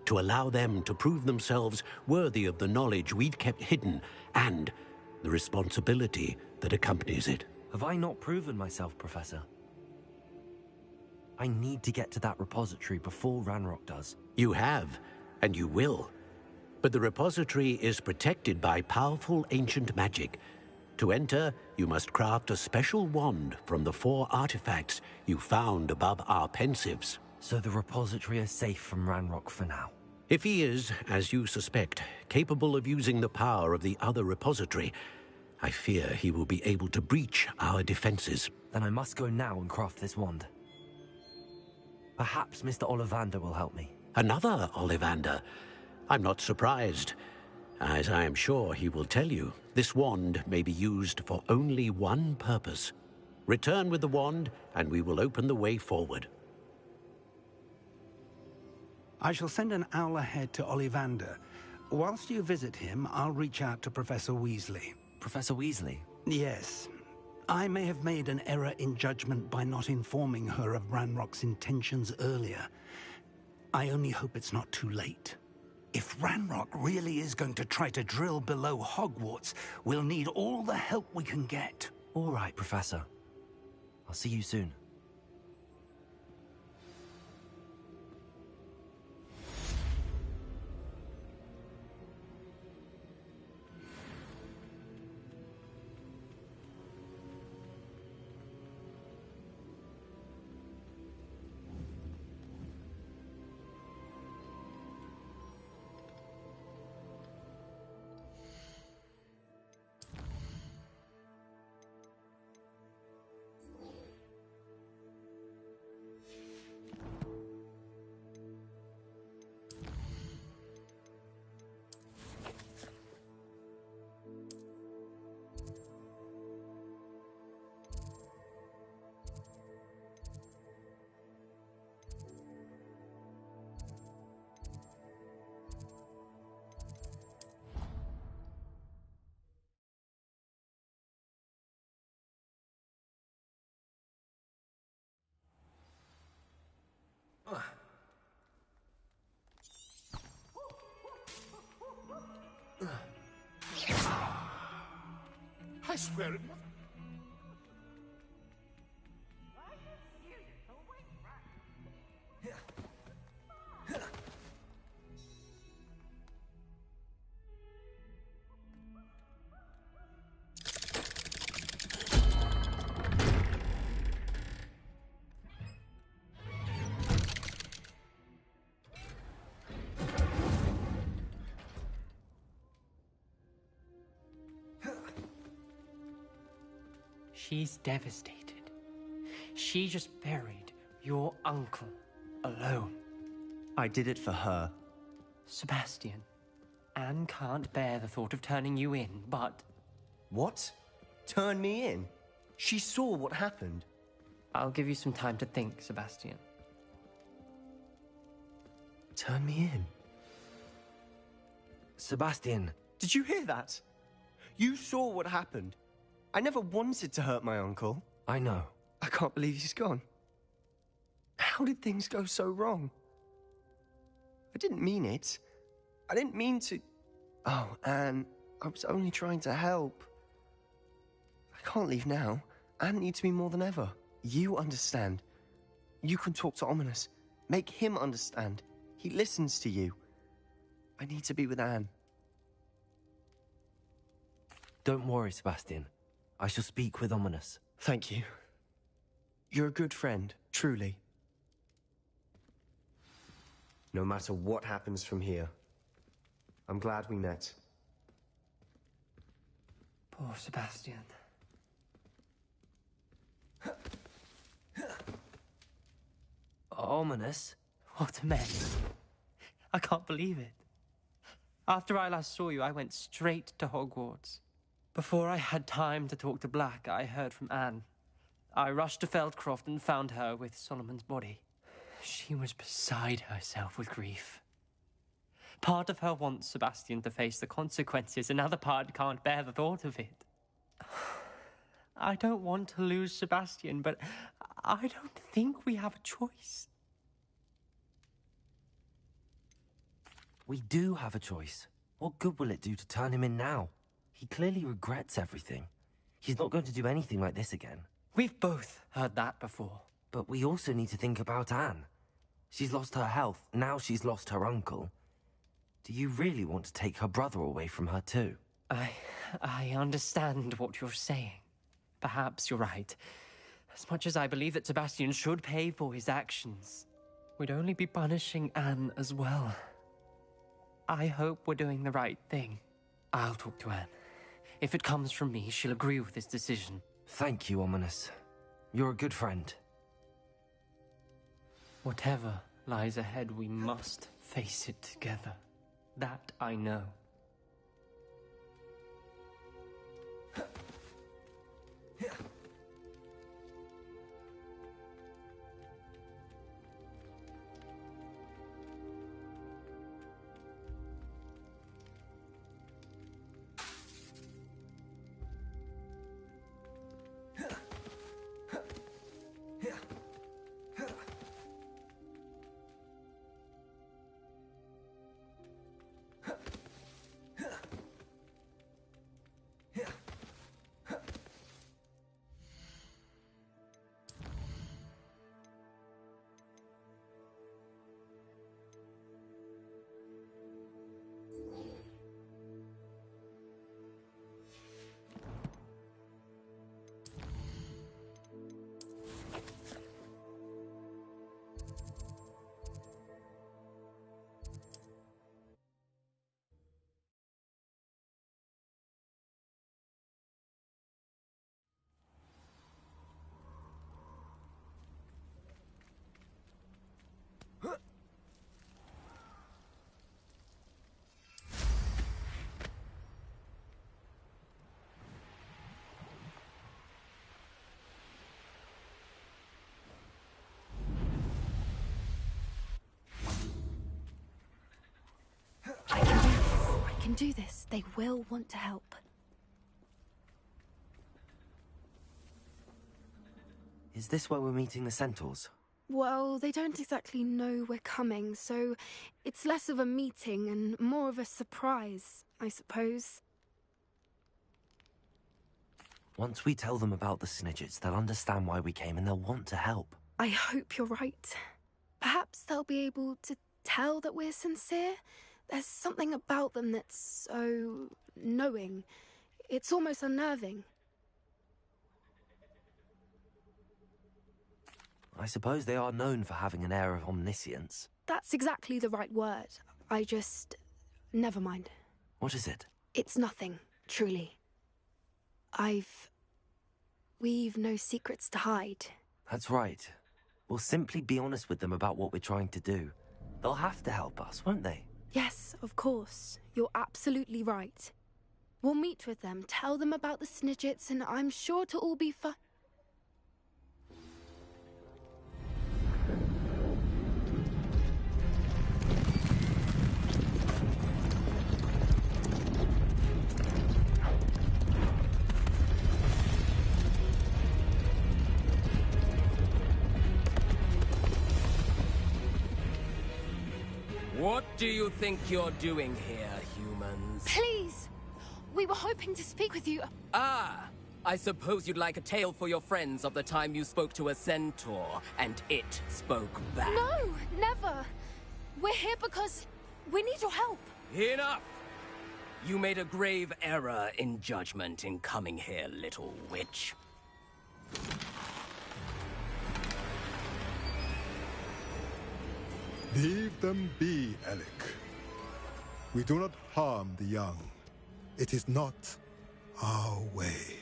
to allow them to prove themselves worthy of the knowledge we'd kept hidden and the responsibility that accompanies it. Have I not proven myself, Professor? I need to get to that repository before Ranrock does. You have, and you will. But the repository is protected by powerful ancient magic. To enter, you must craft a special wand from the 4 artifacts you found above our pensives. So the repository is safe from Ranrock for now? If he is, as you suspect, capable of using the power of the other repository, I fear he will be able to breach our defenses. Then I must go now and craft this wand. Perhaps Mr. Ollivander will help me. Another Ollivander? I'm not surprised. As I am sure he will tell you, this wand may be used for only one purpose. Return with the wand, and we will open the way forward. I shall send an owl ahead to Ollivander. Whilst you visit him, I'll reach out to Professor Weasley. Professor Weasley? Yes. I may have made an error in judgment by not informing her of Ranrock's intentions earlier. I only hope it's not too late. If Ranrock really is going to try to drill below Hogwarts, we'll need all the help we can get. All right, Professor. I'll see you soon. I swear it was... She's devastated. She just buried your uncle alone. I did it for her. Sebastian, Anne can't bear the thought of turning you in, but... What? Turn me in? She saw what happened. I'll give you some time to think, Sebastian. Turn me in? Sebastian. Did you hear that? You saw what happened. I never wanted to hurt my uncle. I know. I can't believe he's gone. How did things go so wrong? I didn't mean it. I didn't mean to... Oh, Anne, I was only trying to help. I can't leave now. Anne needs me more than ever. You understand. You can talk to Ominous. Make him understand. He listens to you. I need to be with Anne. Don't worry, Sebastian. I shall speak with Ominous. Thank you. You're a good friend, truly. No matter what happens from here, I'm glad we met. Poor Sebastian. Ominous? What a mess. I can't believe it. After I last saw you, I went straight to Hogwarts. Before I had time to talk to Black, I heard from Anne. I rushed to Feldcroft and found her with Solomon's body. She was beside herself with grief. Part of her wants Sebastian to face the consequences, another part can't bear the thought of it. I don't want to lose Sebastian, but I don't think we have a choice. We do have a choice. What good will it do to turn him in now? He clearly regrets everything. He's not going to do anything like this again. We've both heard that before. But we also need to think about Anne. She's lost her health, now she's lost her uncle. Do you really want to take her brother away from her too? I understand what you're saying. Perhaps you're right. As much as I believe that Sebastian should pay for his actions, we'd only be punishing Anne as well. I hope we're doing the right thing. I'll talk to Anne. If it comes from me, she'll agree with this decision. Thank you, Ominous. You're a good friend. Whatever lies ahead, we must face it together. That I know. I can do this. They will want to help. Is this where we're meeting the centaurs? Well, they don't exactly know we're coming, so it's less of a meeting and more of a surprise, I suppose. Once we tell them about the Snidgets, they'll understand why we came and they'll want to help. I hope you're right. Perhaps they'll be able to tell that we're sincere. There's something about them that's so knowing. It's almost unnerving. I suppose they are known for having an air of omniscience. That's exactly the right word. I just... never mind. What is it? It's nothing, truly. We've no secrets to hide. That's right. We'll simply be honest with them about what we're trying to do. They'll have to help us, won't they? Yes, of course. You're absolutely right. We'll meet with them, tell them about the Snidgets, and I'm sure to all be fine. What do you think you're doing here, humans? Please! We were hoping to speak with you. Ah! I suppose you'd like a tale for your friends of the time you spoke to a centaur, and it spoke back. No, never! We're here because we need your help. Enough! You made a grave error in judgment in coming here, little witch. Leave them be, Alec. We do not harm the young. It is not our way.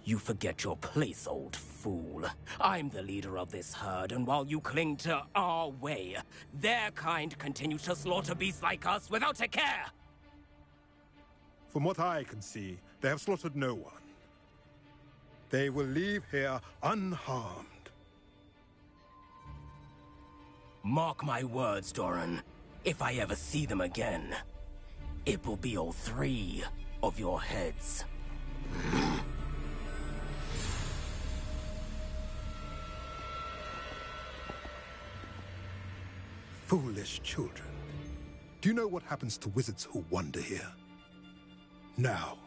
You forget your place, old fool. I'm the leader of this herd, and while you cling to our way, their kind continue to slaughter beasts like us without a care! From what I can see, they have slaughtered no one. They will leave here unharmed. Mark my words, Doran. If I ever see them again, it will be all 3 of your heads. Foolish children. Do you know what happens to wizards who wander here? Now,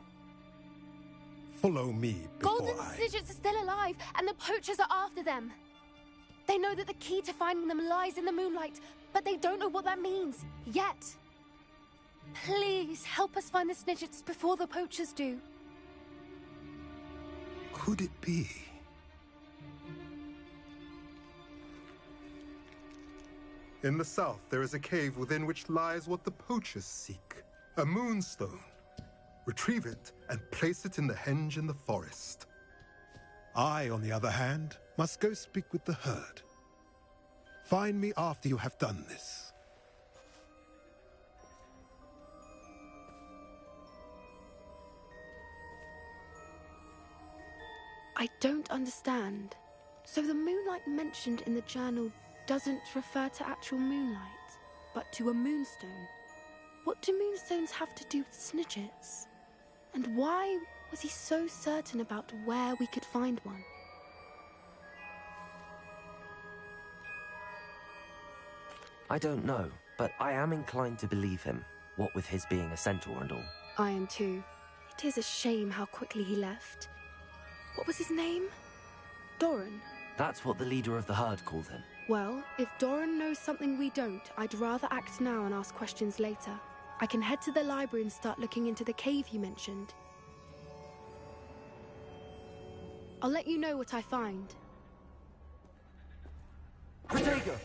follow me before Golden Snidgets are still alive, and the poachers are after them. They know that the key to finding them lies in the moonlight, but they don't know what that means, yet. Please, help us find the Snidgets before the poachers do. Could it be? In the south, there is a cave within which lies what the poachers seek. A moonstone. Retrieve it and place it in the henge in the forest. I, on the other hand, must go speak with the herd. Find me after you have done this. I don't understand. So the moonlight mentioned in the journal doesn't refer to actual moonlight, but to a moonstone. What do moonstones have to do with Snidgets? And why was he so certain about where we could find one? I don't know, but I am inclined to believe him, what with his being a centaur and all. I am too. It is a shame how quickly he left. What was his name? Doran. That's what the leader of the herd called him. Well, if Doran knows something we don't, I'd rather act now and ask questions later. I can head to the library and start looking into the cave you mentioned. I'll let you know what I find. Protego!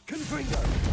Confringo!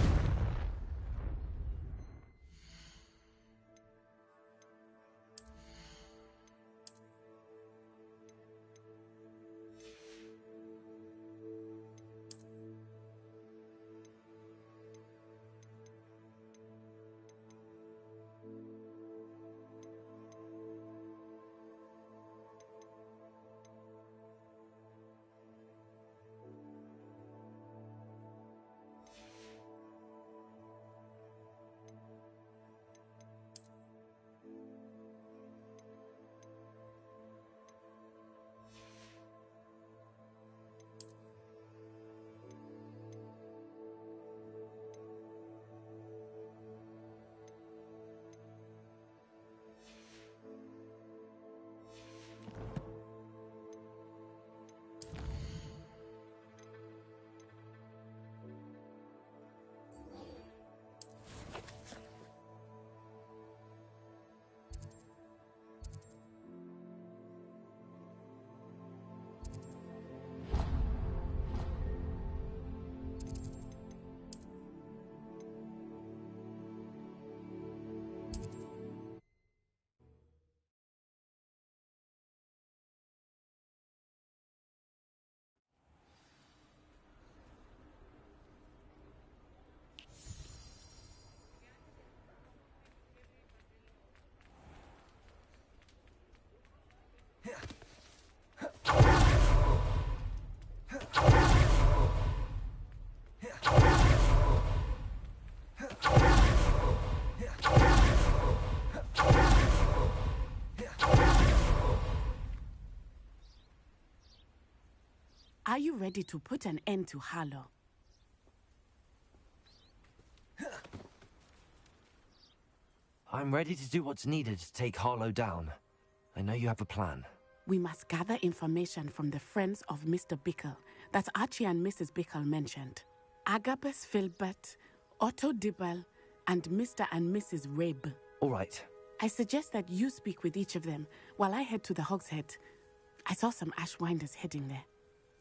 Are you ready to put an end to Harlow? I'm ready to do what's needed to take Harlow down. I know you have a plan. We must gather information from the friends of Mr. Bickle that Archie and Mrs. Bickle mentioned. Agabus Filbert, Otto Dibble, and Mr. and Mrs. Rabe. All right. I suggest that you speak with each of them while I head to the Hog's Head. I saw some Ashwinders heading there.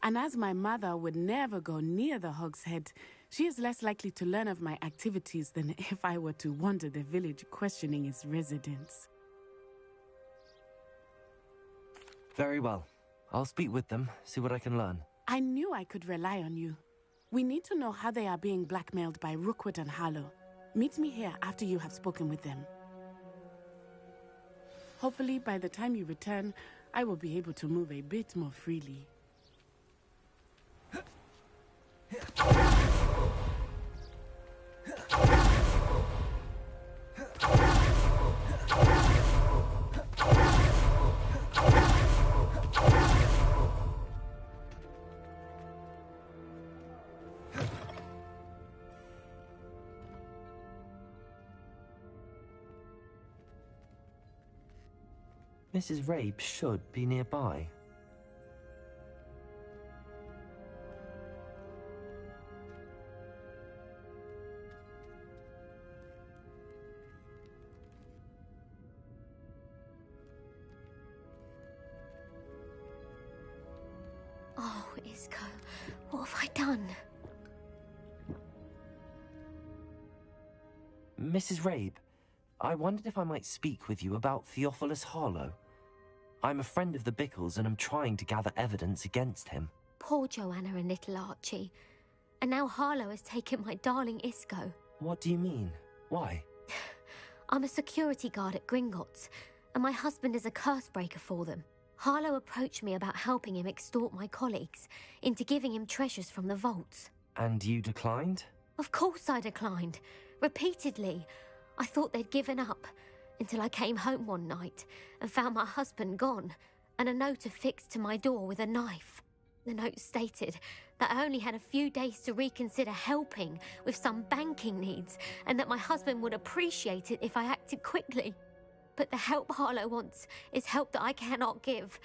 And as my mother would never go near the Hog's Head, she is less likely to learn of my activities than if I were to wander the village questioning its residents. Very well. I'll speak with them, see what I can learn. I knew I could rely on you. We need to know how they are being blackmailed by Rookwood and Harlow. Meet me here after you have spoken with them. Hopefully, by the time you return, I will be able to move a bit more freely. Mrs. Rabe should be nearby. Oh, Isco, what have I done? Mrs. Rabe, I wondered if I might speak with you about Theophilus Harlow. I'm a friend of the Bickles and I'm trying to gather evidence against him. Poor Joanna and little Archie. And now Harlow has taken my darling Isco. What do you mean? Why? I'm a security guard at Gringotts, and my husband is a curse breaker for them. Harlow approached me about helping him extort my colleagues into giving him treasures from the vaults. And you declined? Of course I declined. Repeatedly. I thought they'd given up, until I came home one night and found my husband gone, and a note affixed to my door with a knife. The note stated that I only had a few days to reconsider helping with some banking needs, and that my husband would appreciate it if I acted quickly. But the help Harlow wants is help that I cannot give,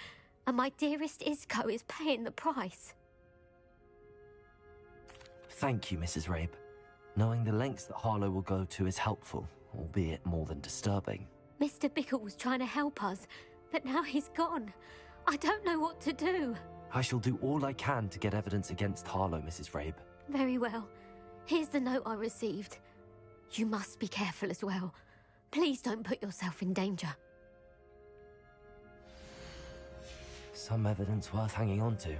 and my dearest Isco is paying the price. Thank you, Mrs. Rabe. Knowing the lengths that Harlow will go to is helpful, albeit more than disturbing. Mr. Bickle was trying to help us, but now he's gone. I don't know what to do. I shall do all I can to get evidence against Harlow, Mrs. Rabe. Very well. Here's the note I received. You must be careful as well. Please don't put yourself in danger. Some evidence worth hanging on to.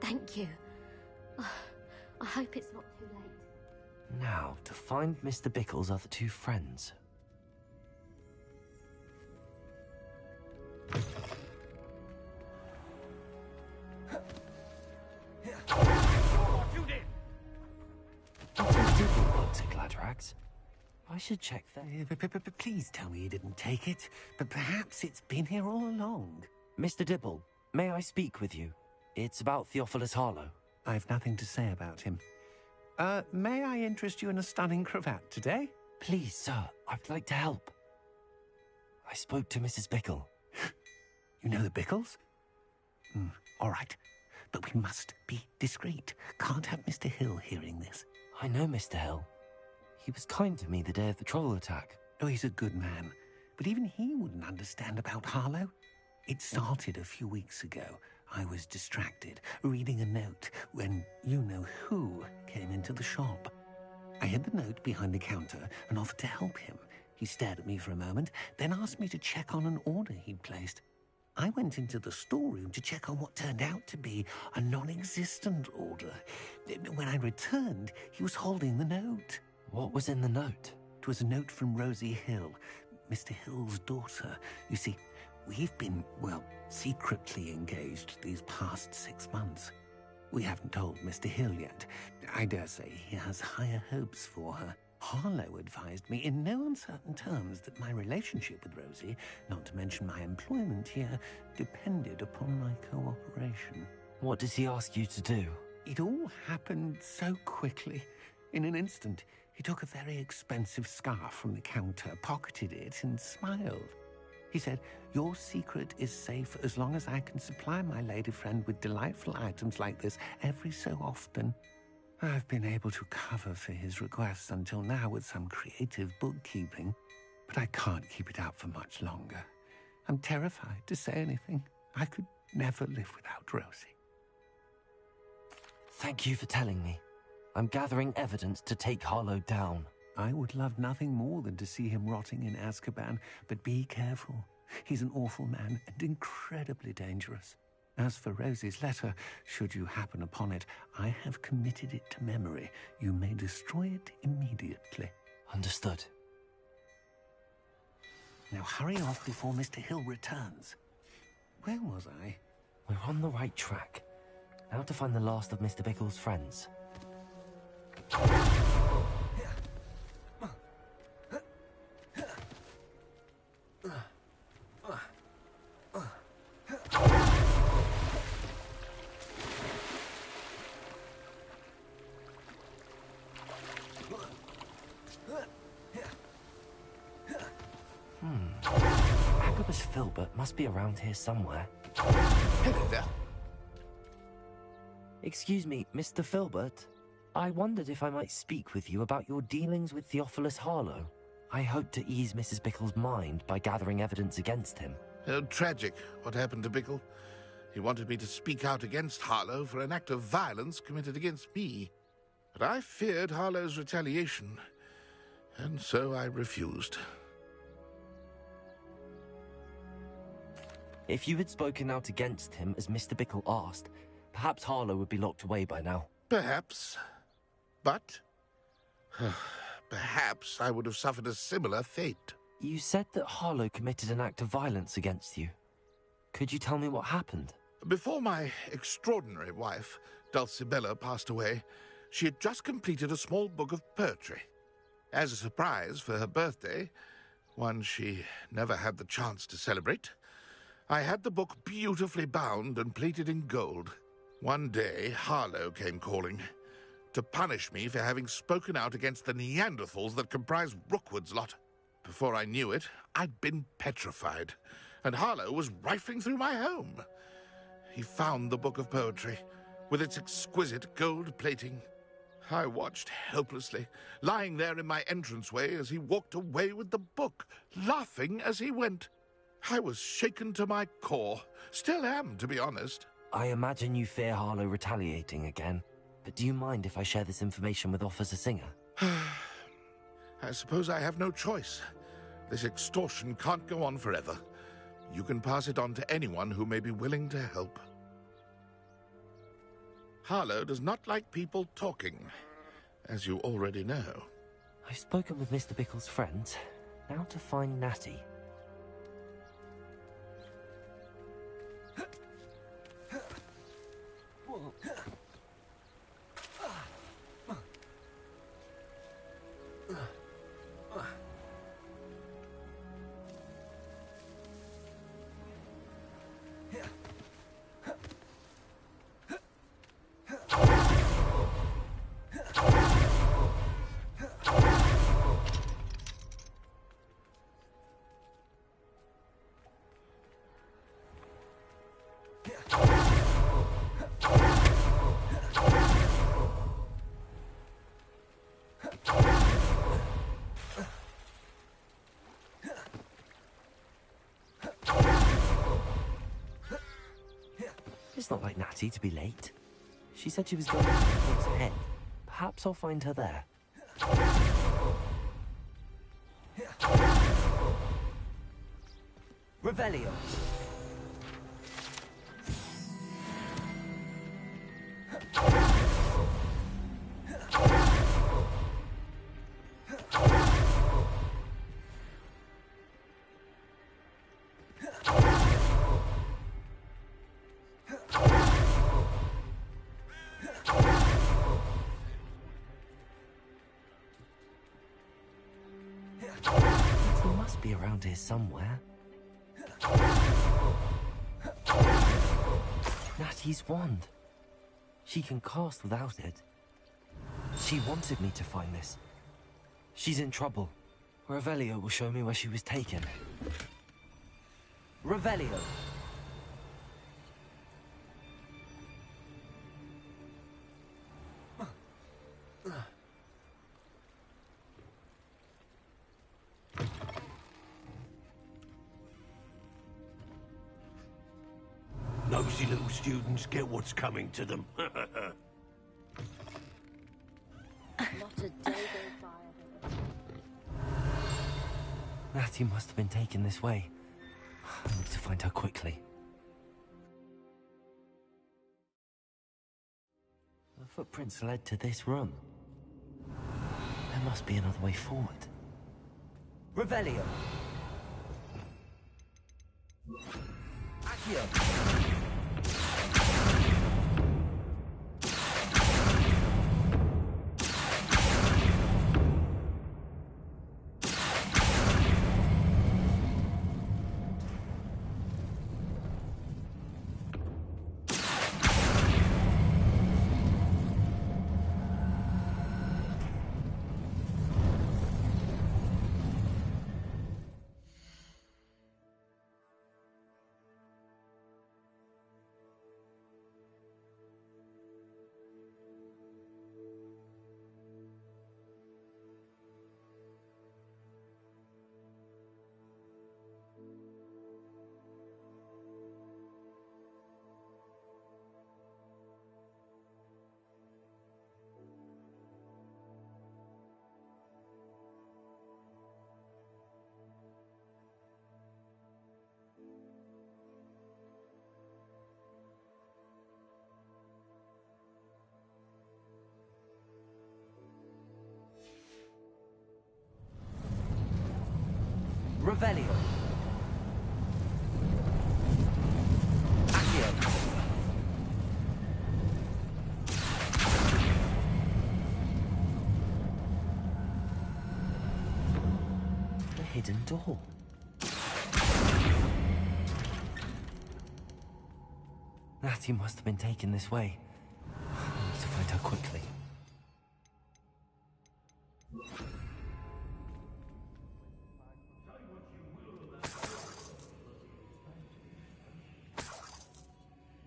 Thank you. I hope it's not too late. Now, to find Mr. Bickle's other two friends. What you did? Dr. Dibble works at Gladrags. I should check that. Please tell me you didn't take it. But perhaps it's been here all along. Mr. Dibble, may I speak with you? It's about Theophilus Harlow. I've nothing to say about him. May I interest you in a stunning cravat today? Please, sir, I'd like to help. I spoke to Mrs. Bickle. You know the Bickles? All right. But we must be discreet. Can't have Mr. Hill hearing this. I know Mr. Hill. He was kind to me the day of the troll attack. Oh, he's a good man. But even he wouldn't understand about Harlow. It started a few weeks ago. I was distracted, reading a note, when you-know-who came into the shop. I hid the note behind the counter and offered to help him. He stared at me for a moment, then asked me to check on an order he'd placed. I went into the storeroom to check on what turned out to be a non-existent order. When I returned, he was holding the note. What was in the note? It was a note from Rosie Hill, Mr. Hill's daughter. You see, we've been, well, secretly engaged these past 6 months. We haven't told Mr. Hill yet. I dare say he has higher hopes for her. Harlow advised me in no uncertain terms that my relationship with Rosie, not to mention my employment here, depended upon my cooperation. What does he ask you to do? It all happened so quickly. In an instant, he took a very expensive scarf from the counter, pocketed it, and smiled. He said, "Your secret is safe as long as I can supply my lady friend with delightful items like this every so often." I've been able to cover for his requests until now with some creative bookkeeping, but I can't keep it out for much longer. I'm terrified to say anything. I could never live without Rosie. Thank you for telling me. I'm gathering evidence to take Harlow down. I would love nothing more than to see him rotting in Azkaban, but be careful. He's an awful man and incredibly dangerous. As for Rosie's letter, should you happen upon it, I have committed it to memory. You may destroy it immediately. Understood. Now hurry off before Mr. Hill returns. Where was I? We're on the right track. Now to find the last of Mr. Bickle's friends. Agabus Filbert must be around here somewhere. Hello there. Excuse me, Mr. Filbert. I wondered if I might speak with you about your dealings with Theophilus Harlow. I hope to ease Mrs. Bickle's mind by gathering evidence against him. Oh, tragic what happened to Bickle. He wanted me to speak out against Harlow for an act of violence committed against me. But I feared Harlow's retaliation, and so I refused. If you had spoken out against him, as Mr. Bickle asked, perhaps Harlow would be locked away by now. Perhaps. But perhaps I would have suffered a similar fate. You said that Harlow committed an act of violence against you. Could you tell me what happened? Before my extraordinary wife, Dulcibella, passed away, she had just completed a small book of poetry. As a surprise for her birthday, one she never had the chance to celebrate, I had the book beautifully bound and plated in gold. One day, Harlow came calling to punish me for having spoken out against the Neanderthals that comprise Rookwood's lot. Before I knew it, I'd been petrified, and Harlow was rifling through my home. He found the book of poetry, with its exquisite gold plating. I watched helplessly, lying there in my entranceway as he walked away with the book, laughing as he went. I was shaken to my core. Still am, to be honest. I imagine you fear Harlow retaliating again, but do you mind if I share this information with Officer Singer? I suppose I have no choice. This extortion can't go on forever. You can pass it on to anyone who may be willing to help. Harlow does not like people talking, as you already know. I've spoken with Mr. Bickle's friends. Now to find Natty. It's not like Natty to be late. She said she was going to Bickle's head. Perhaps I'll find her there. Revelio. He must be around here somewhere. Natty's wand. She can cast without it. She wanted me to find this. She's in trouble. Revelio will show me where she was taken. Revelio! Nosy little students get what's coming to them. Not a day goes by. Natty must have been taken this way. I need to find her quickly. The footprints led to this room. There must be another way forward. Revelio! Accio! Revelio. Accio. The hidden door. Natty must have been taken this way. I need to find her quickly.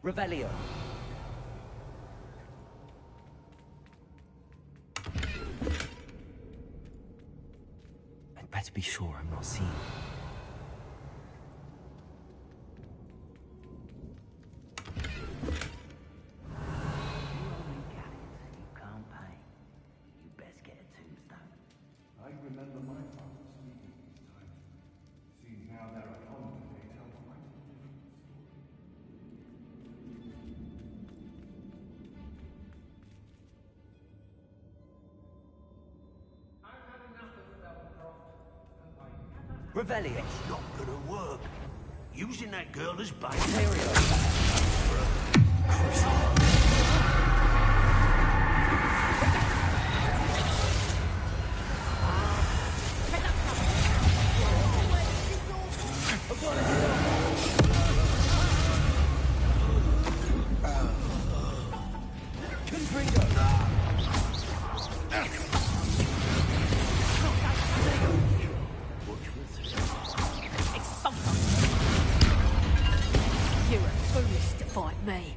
Revelio. I'd better be sure I'm not seen. Revelio. It's not gonna work. Using that girl as bait. You were foolish to fight me.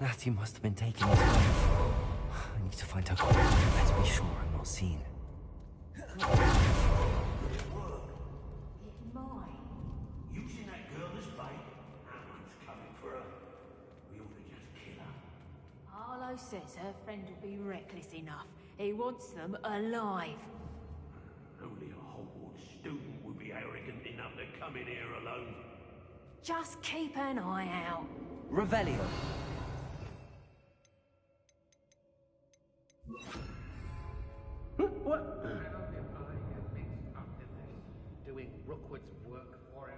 Natty must have been taken this way. I need to find her quickly. I better be sure I'm not seen. Using that girl as bait. No one's coming for her. We ought to just kill her. Arlo says her friend will be reckless enough. He wants them alive. Only a Hogwarts student would be arrogant enough to come in here alone. Just keep an eye out. Revelio. What? Doing Rookwood's work for him.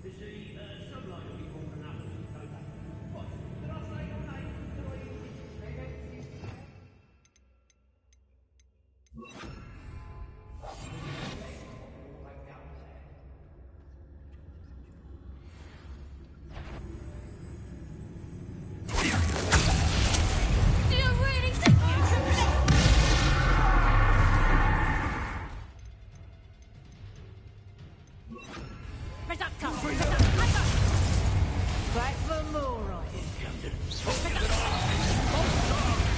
You see, sunlight will be more than enough to go back. What? Did I say your name? Did I use it? Do you really think you can Reducto! Back for more, right?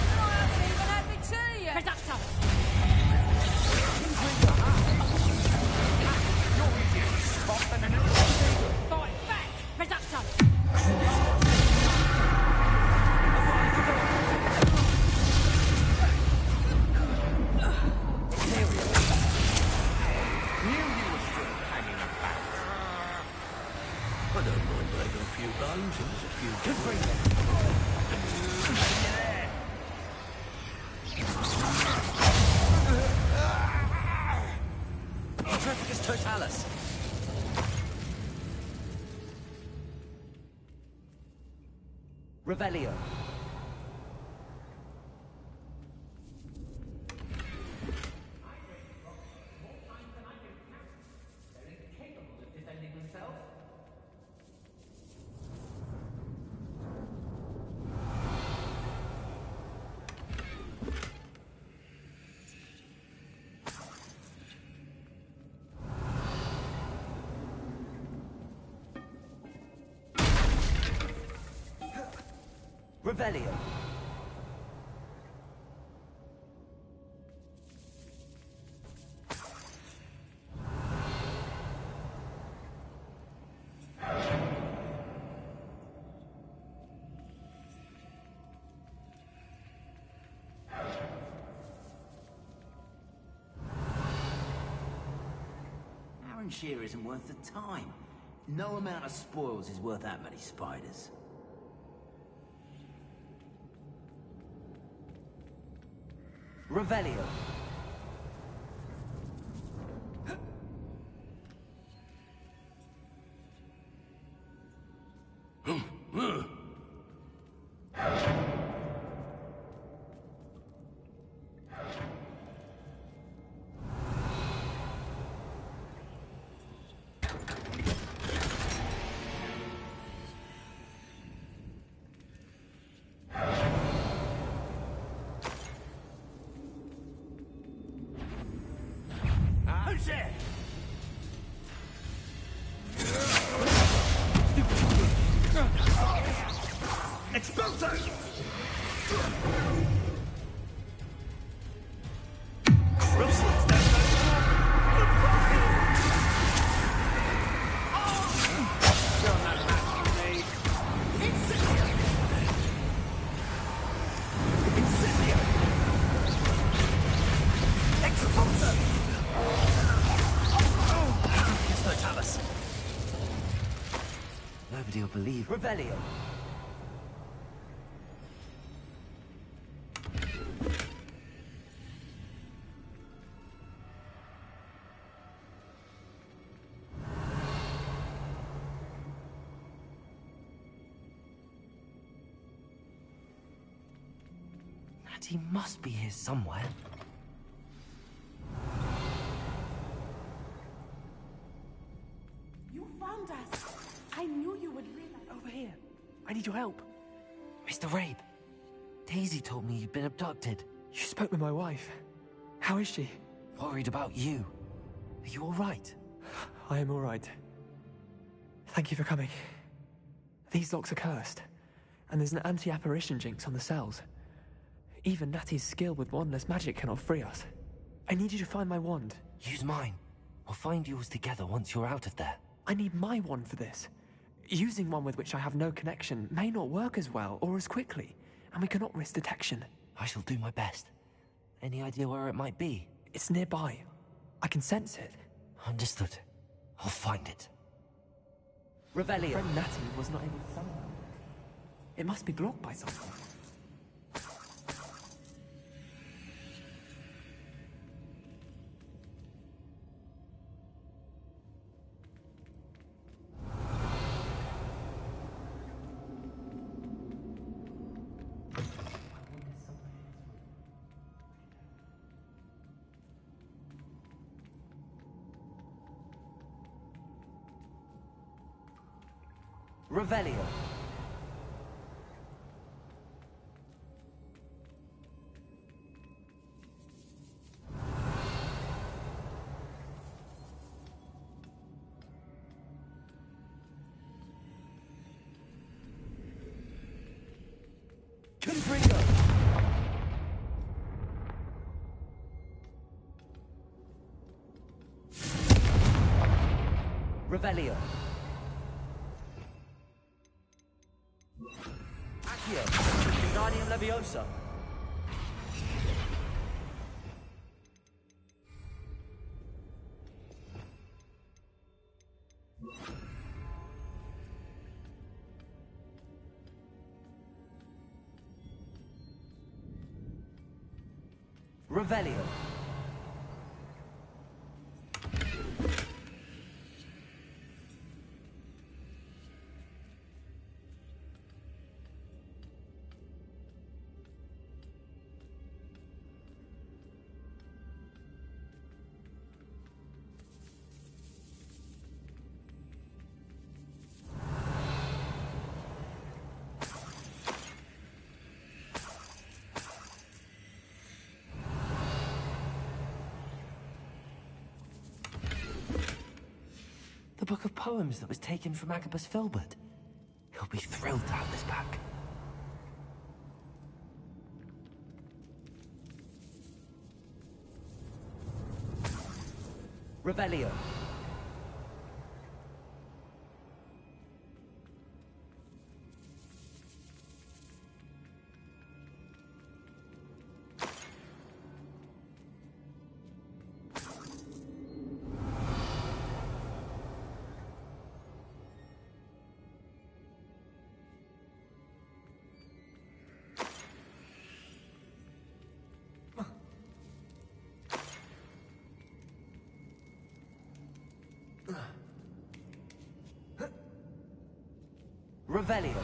I haven't even had me tea yet! Reducto! Fight back! Reducto! I don't mind breaking a few bones if there's a few good Trafficus Totalis. Revelio. Revelio. Shear isn't worth the time. No amount of spoils is worth that many spiders. Revelio. Who's there? Expulso! Nobody will believe. Revelio. Natty must be here somewhere. You found us. I knew you would realize. Over here. I need your help. Mr. Rabe, Daisy told me you'd been abducted. You spoke with my wife. How is she? Worried about you. Are you all right? I am all right. Thank you for coming. These locks are cursed, and there's an anti-apparition jinx on the cells. Even Natty's skill with wandless magic cannot free us. I need you to find my wand. Use mine. We'll find yours together once you're out of there. I need my wand for this. Using one with which I have no connection may not work as well or as quickly, and we cannot risk detection. I shall do my best. Any idea where it might be? It's nearby. I can sense it. Understood. I'll find it. Revelio. Friend Natty was not able to summon it. It must be blocked by something. Revelio. Confringo. Revelio. Accio. Wingardium Leviosa. Revelio. The book of poems that was taken from Agabus Filbert. He'll be thrilled to have this back. Revelio. Revelio.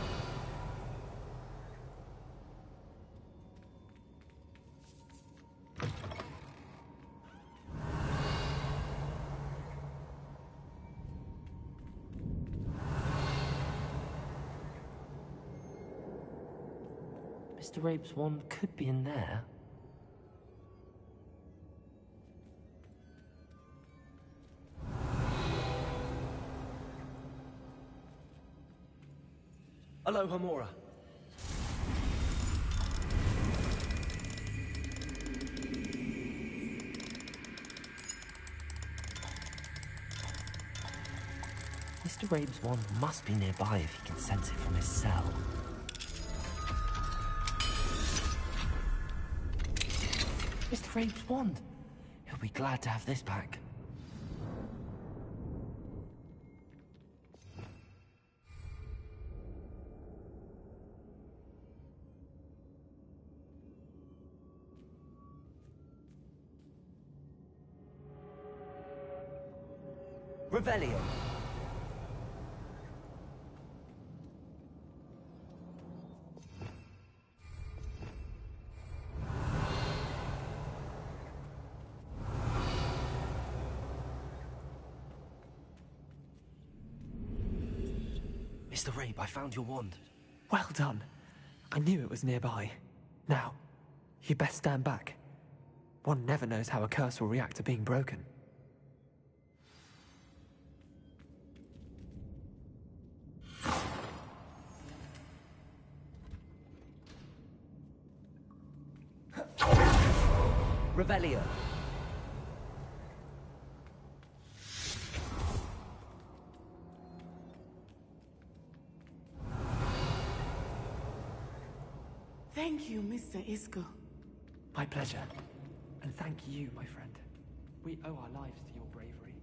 Mr. Rabe's wand could be in there. Aloha, Mora. Mr. Rabe's wand must be nearby if he can sense it from his cell. Mr. Rabe's wand. He'll be glad to have this back. Revelio. Mr. Rabe, I found your wand. Well done. I knew it was nearby. Now, you best stand back. One never knows how a curse will react to being broken. Revelio. Thank you, Mr. Isco. My pleasure. And thank you, my friend. We owe our lives to your bravery.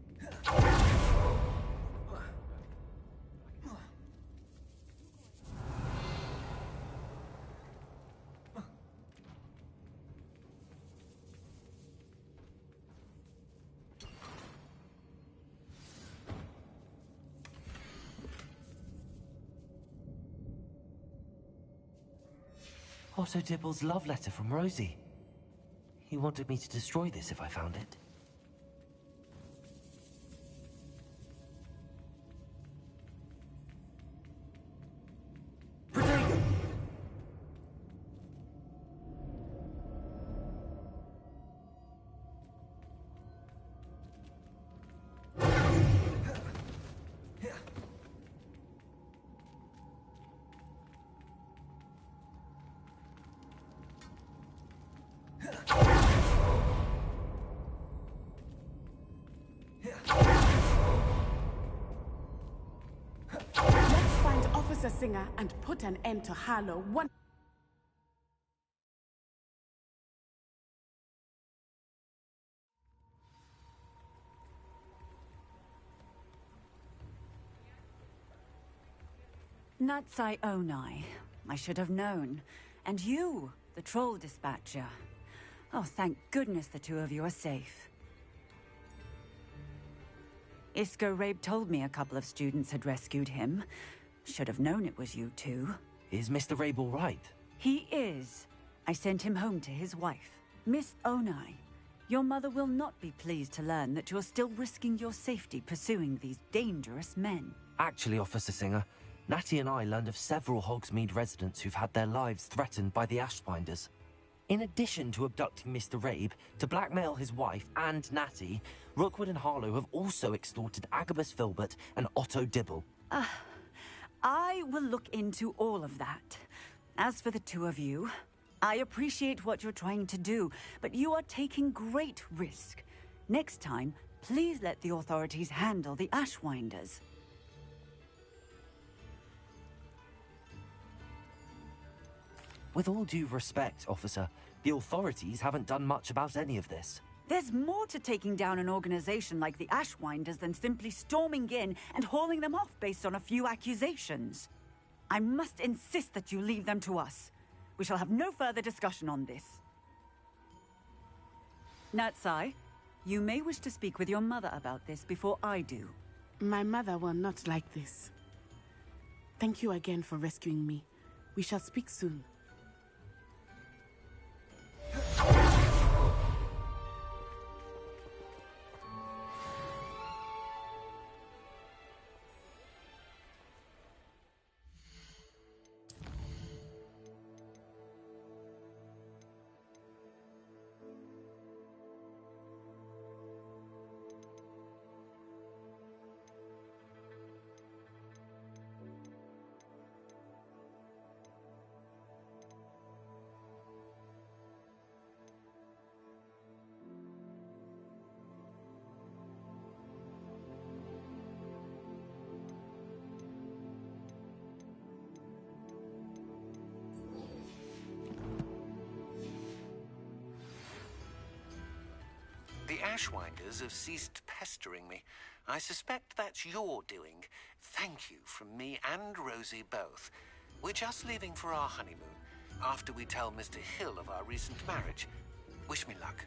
Otto Dibble's love letter from Rosie. He wanted me to destroy this if I found it. Let's find Officer Singer and put an end to Harlow one. Natsai Onai. I should have known. And you, the troll dispatcher. Oh, thank goodness the two of you are safe. Isco Rabe told me a couple of students had rescued him. Should have known it was you two. Is Mr. Rabe all right? He is. I sent him home to his wife. Miss Onai, your mother will not be pleased to learn that you're still risking your safety pursuing these dangerous men. Actually, Officer Singer, Natty and I learned of several Hogsmeade residents who've had their lives threatened by the Ashbinders. In addition to abducting Mr. Rabe, to blackmail his wife and Natty, Rookwood and Harlow have also extorted Agabus Filbert and Otto Dibble. I will look into all of that. As for the two of you, I appreciate what you're trying to do, but you are taking great risk. Next time, please let the authorities handle the Ashwinders. With all due respect, officer, the authorities haven't done much about any of this. There's more to taking down an organization like the Ashwinders than simply storming in and hauling them off based on a few accusations. I must insist that you leave them to us. We shall have no further discussion on this. Natsai, you may wish to speak with your mother about this before I do. My mother will not like this. Thank you again for rescuing me. We shall speak soon. The Ashwinders have ceased pestering me. I suspect that's your doing. Thank you from me and Rosie both. We're just leaving for our honeymoon, after we tell Mr. Hill of our recent marriage. Wish me luck.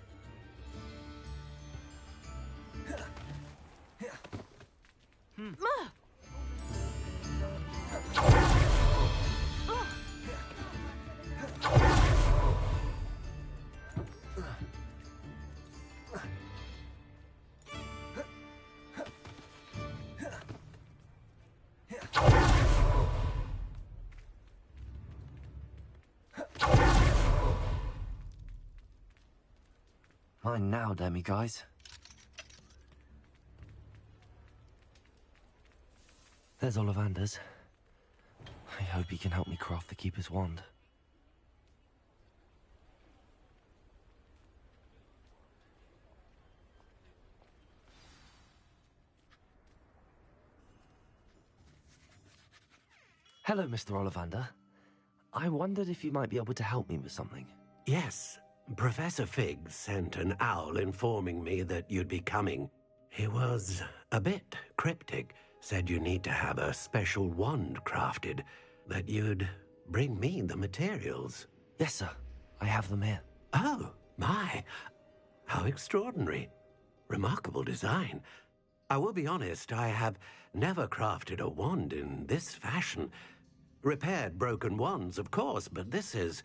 Mine now, demi-guys. There's Ollivander's. I hope he can help me craft the Keeper's wand. Hello, Mr. Ollivander. I wondered if you might be able to help me with something. Yes, Professor Fig sent an owl informing me that you'd be coming. He was a bit cryptic, said you need to have a special wand crafted, that you'd bring me the materials. Yes, sir. I have them here. Oh, my. How extraordinary. Remarkable design. I will be honest, I have never crafted a wand in this fashion. Repaired broken wands, of course, but this is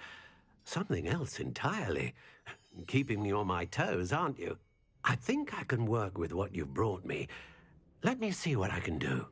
something else entirely. Keeping me on my toes, aren't you? I think I can work with what you've brought me. Let me see what I can do.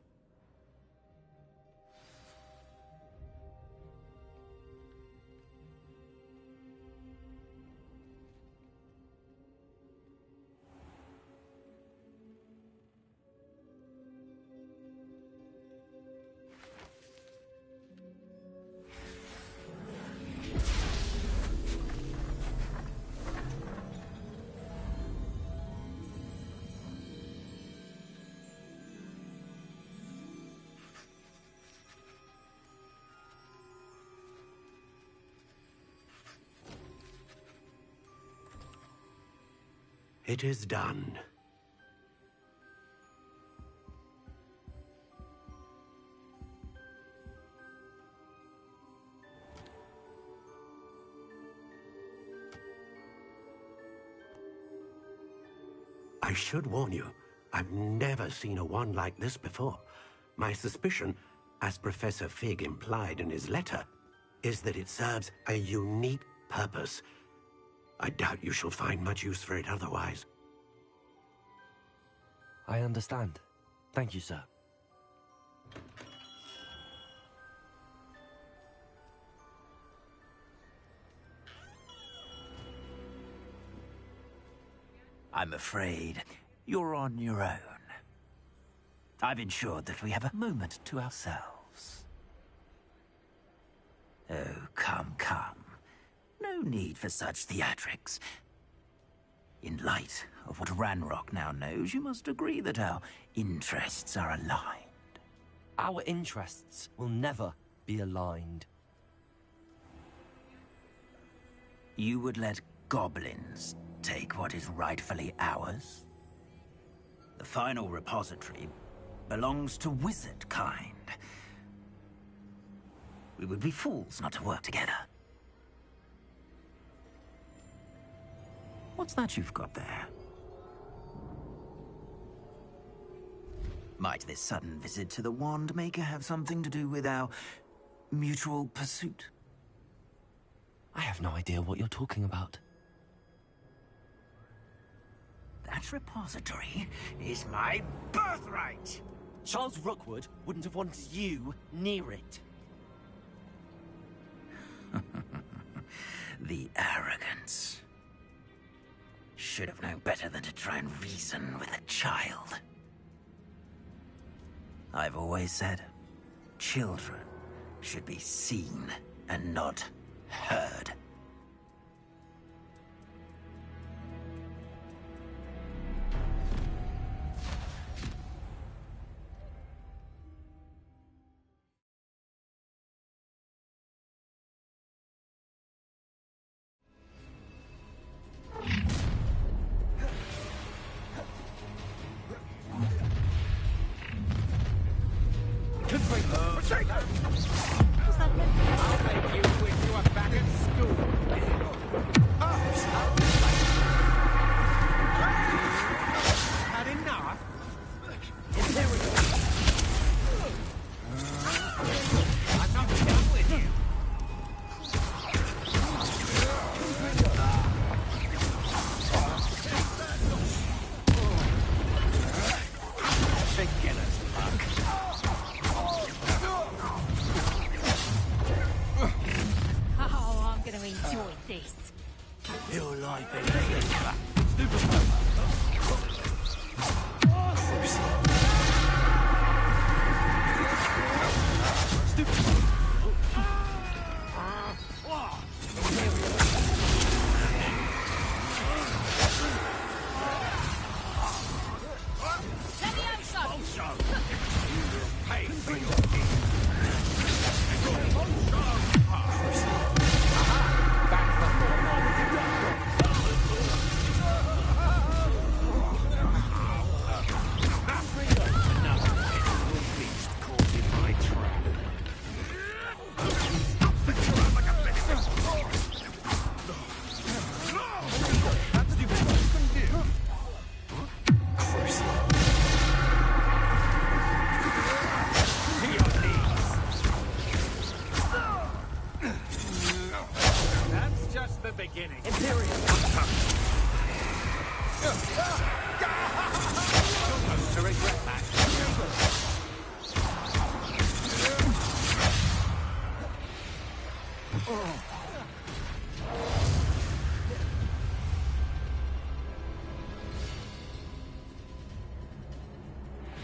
It is done. I should warn you, I've never seen a wand like this before. My suspicion, as Professor Fig implied in his letter, is that it serves a unique purpose. I doubt you shall find much use for it otherwise. I understand. Thank you, sir. I'm afraid you're on your own. I've ensured that we have a moment to ourselves. Oh, come, come. No need for such theatrics. In light of what Ranrock now knows, you must agree that our interests are aligned. Our interests will never be aligned. You would let goblins take what is rightfully ours? The final repository belongs to wizard kind. We would be fools not to work together. What's that you've got there? Might this sudden visit to the Wand Maker have something to do with our mutual pursuit? I have no idea what you're talking about. That repository is my birthright! Charles Rookwood wouldn't have wanted you near it. The arrogance. Should have known better than to try and reason with a child. I've always said, children should be seen and not heard.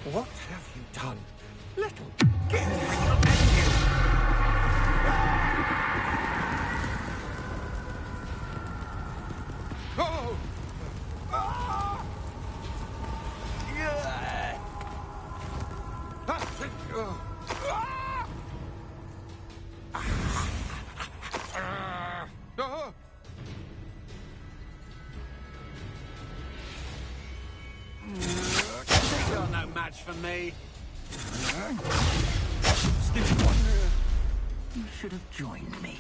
What have you done? Little, get Oh! Ah! Yeah! You're no match for me. Stupid one. You should have joined me.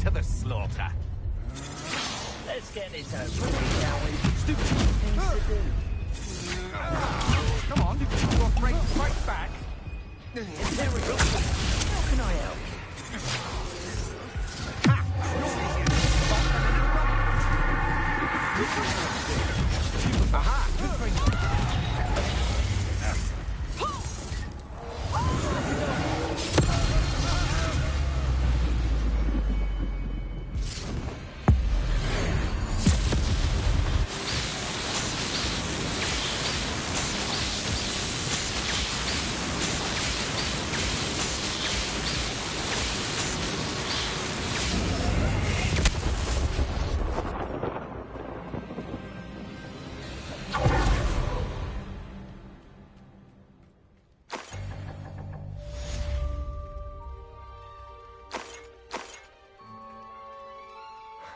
To the slaughter. Let's get this over with, shall we? Stupid things to do. Come on, you're great fight back. Imperial, how can I help you? Ha! You're easier to spot than an eruption. Aha! Good for you.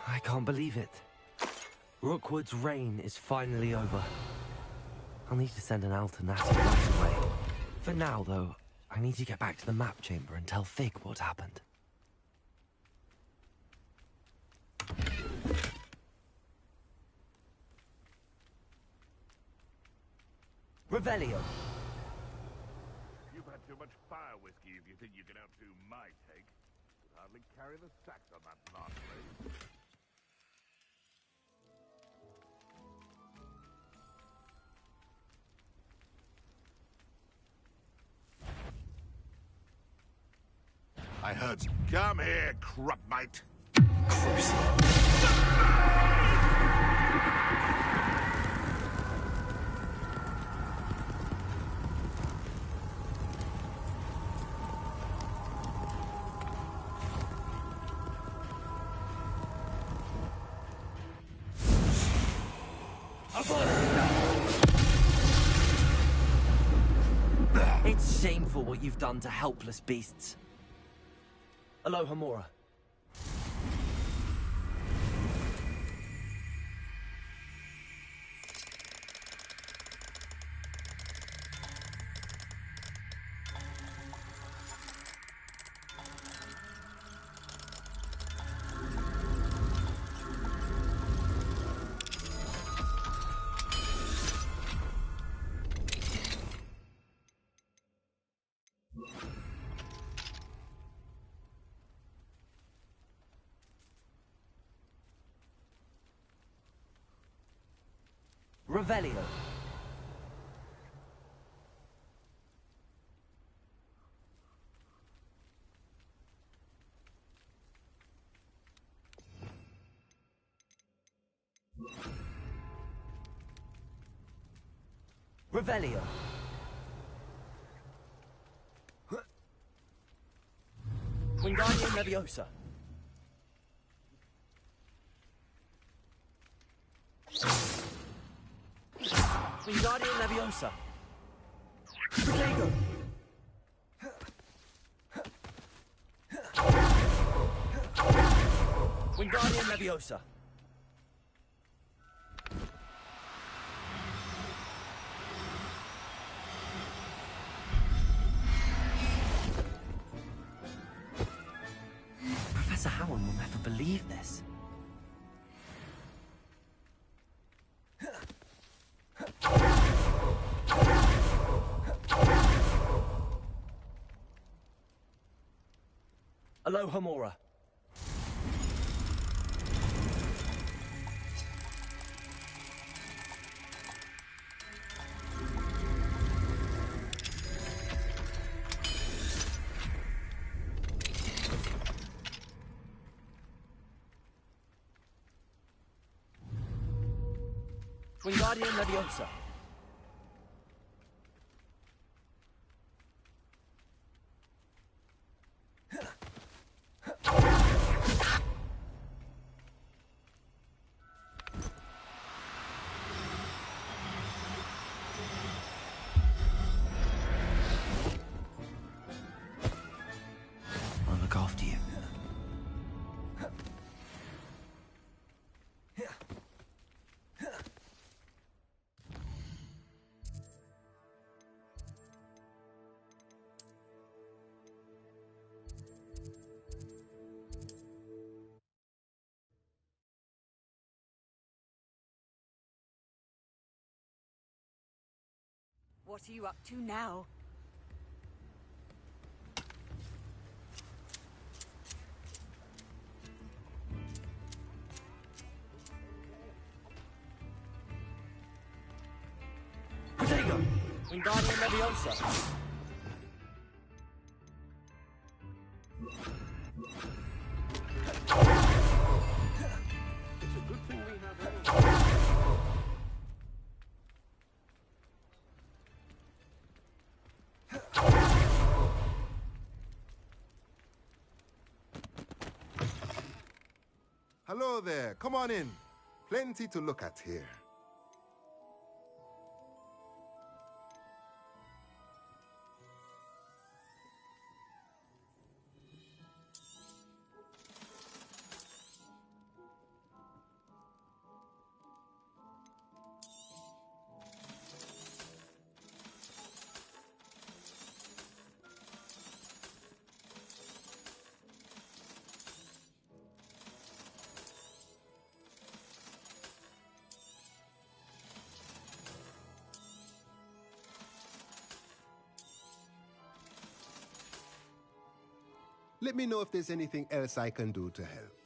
I can't believe it. Rookwood's reign is finally over. I'll need to send an owl to Natty right away. For now, though, I need to get back to the map chamber and tell Fig what happened. Revelio. You've had too much fire whiskey if you think you can outdo my take. Could hardly carry the sacks on that last race. I heard. Come here, crupmite. It's shameful what you've done to helpless beasts. Aloha Mora. Revelio. Revelio. Wingardium Leviosa. Wingardium Leviosa. Protego. Wingardium Leviosa. Professor Howard will never believe this. Aloha Mora. Wingardium Leviosa. I'll look after you. What are you up to now? Protego! Wingardium Leviosa. It's a good thing we have Hello there. Come on in. Plenty to look at here. Let me know if there's anything else I can do to help.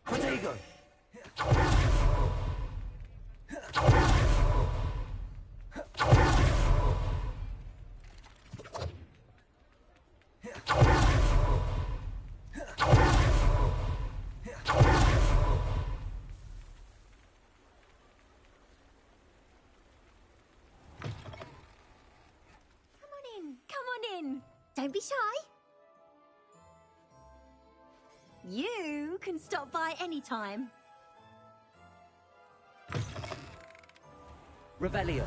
Protego! Come on in. Don't be shy. You can stop by anytime. Revelio.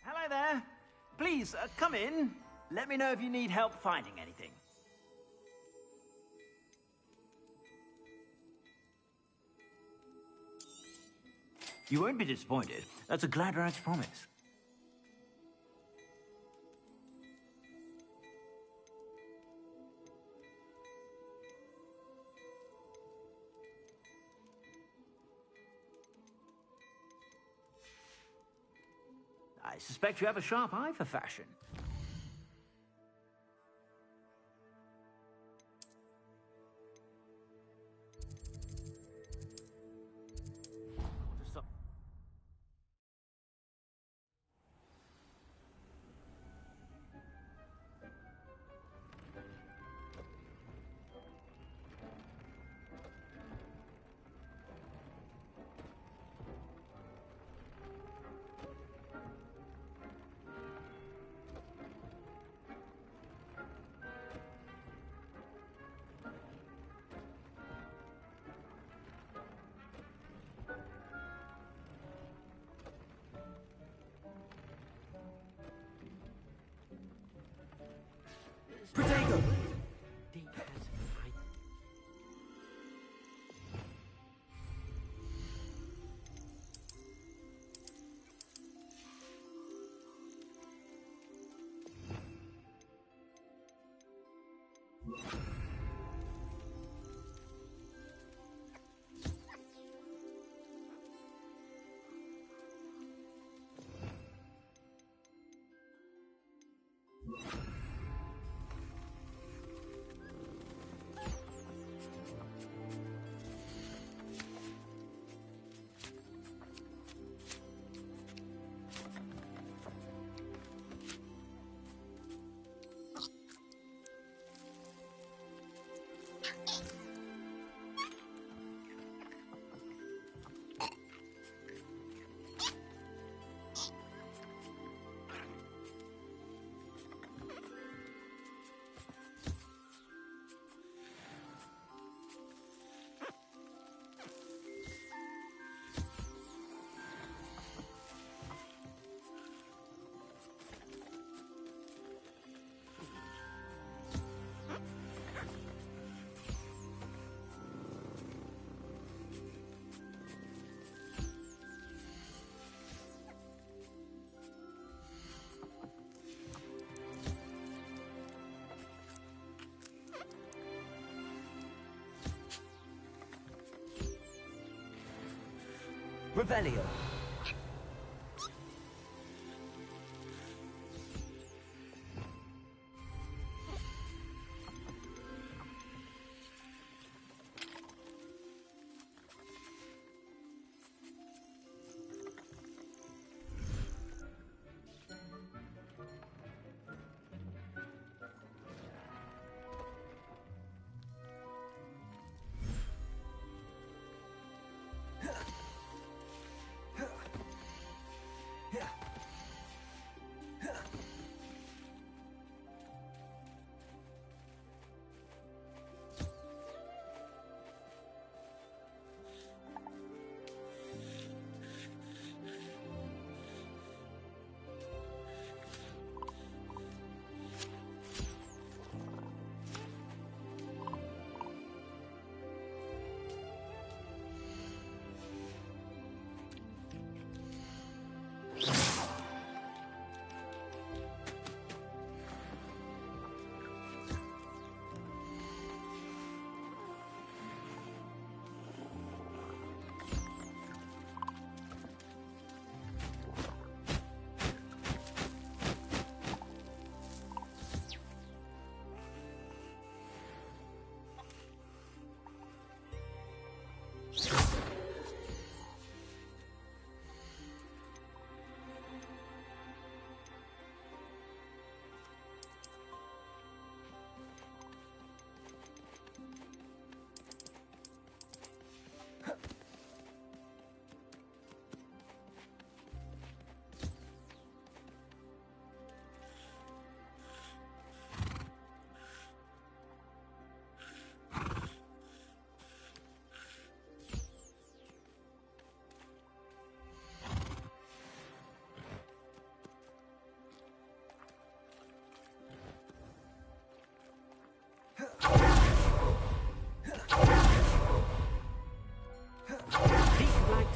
Hello there. Please, come in. Let me know if you need help finding anything. You won't be disappointed. That's a Gladrag's promise. I suspect you have a sharp eye for fashion. Protego! Revelio.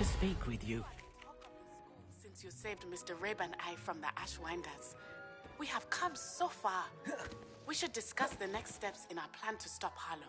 to speak with you. Since you saved Mr. Rib and I from the Ashwinders, we have come so far. We should discuss the next steps in our plan to stop Harlow.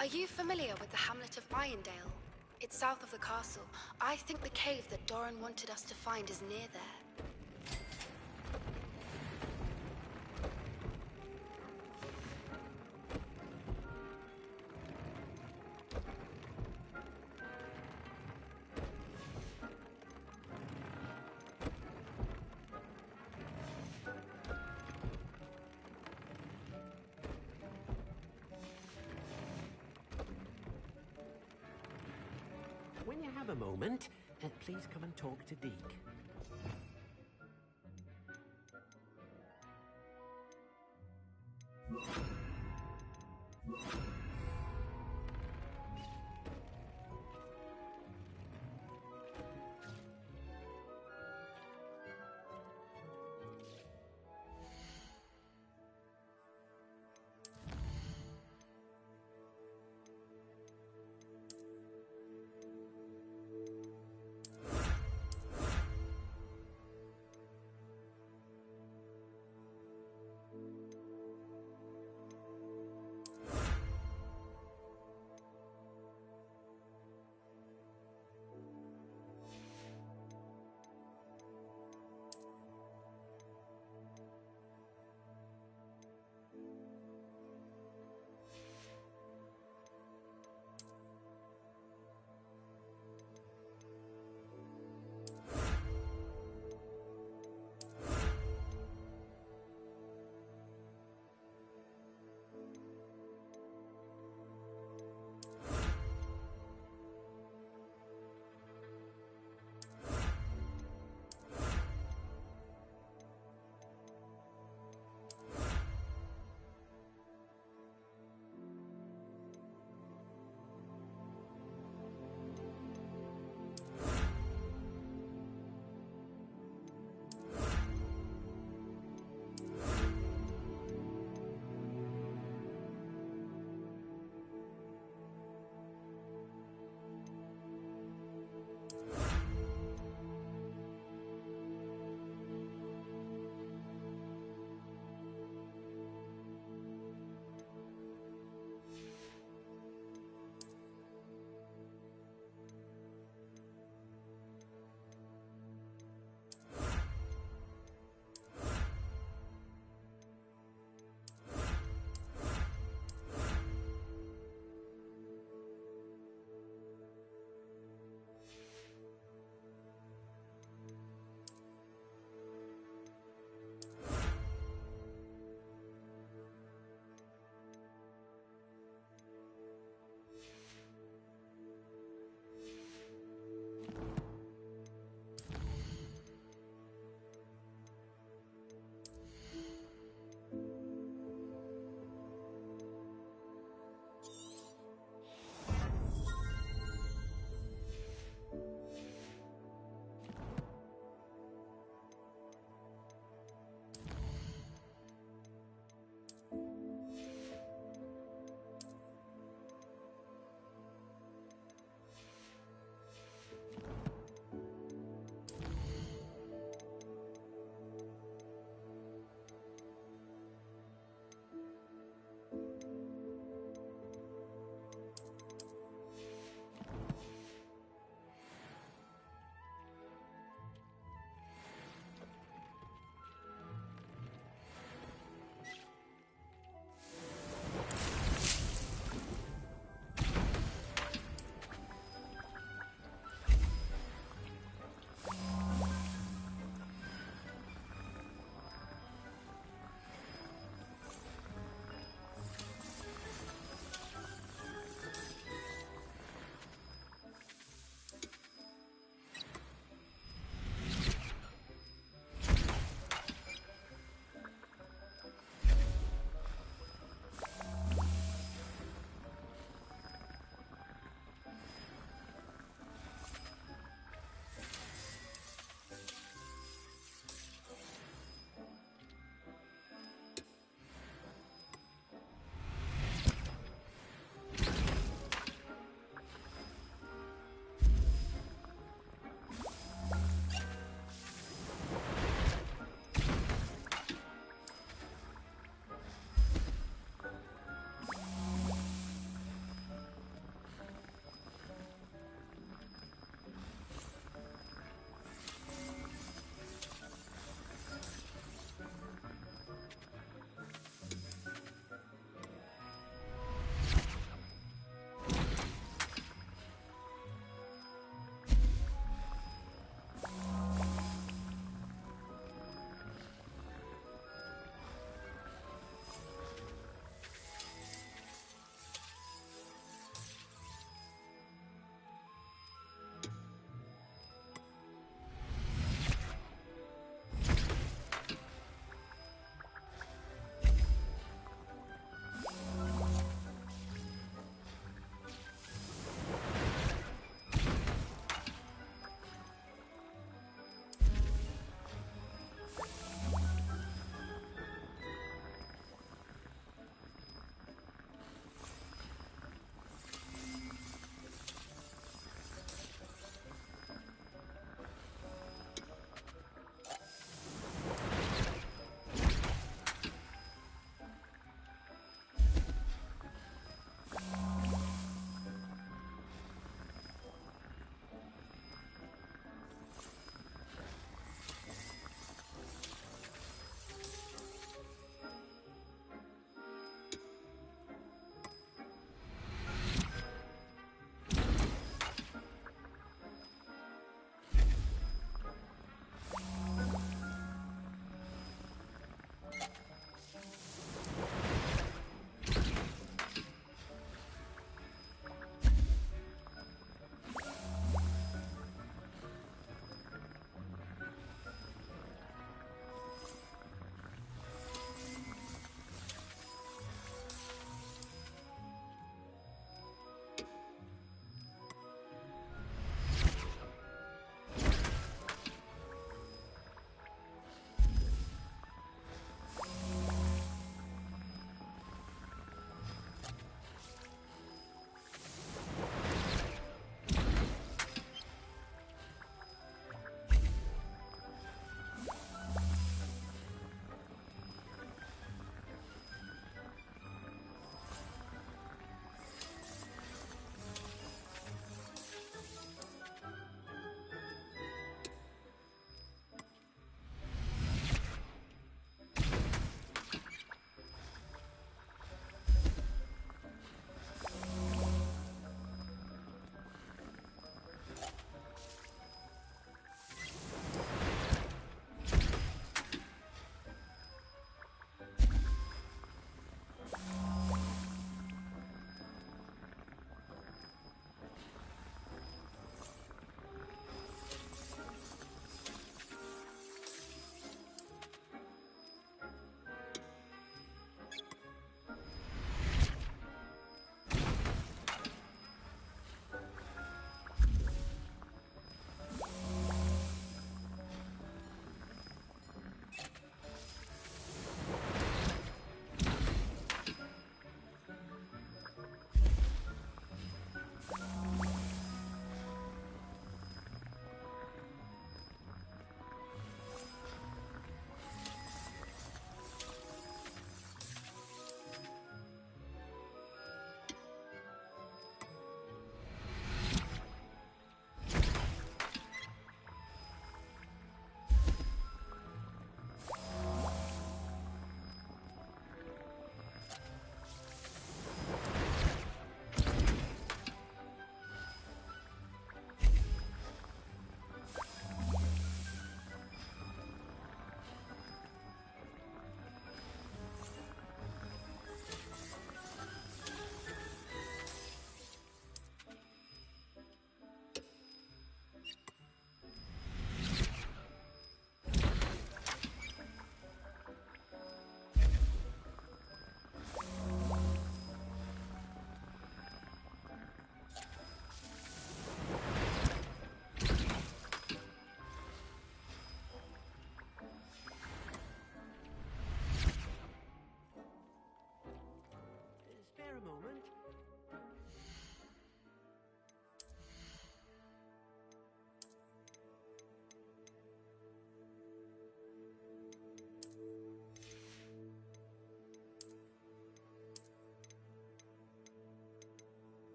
Are you familiar with the hamlet of Irondale? It's south of the castle. I think the cave that Doran wanted us to find is near there. When you have a moment, please come and talk to Deke.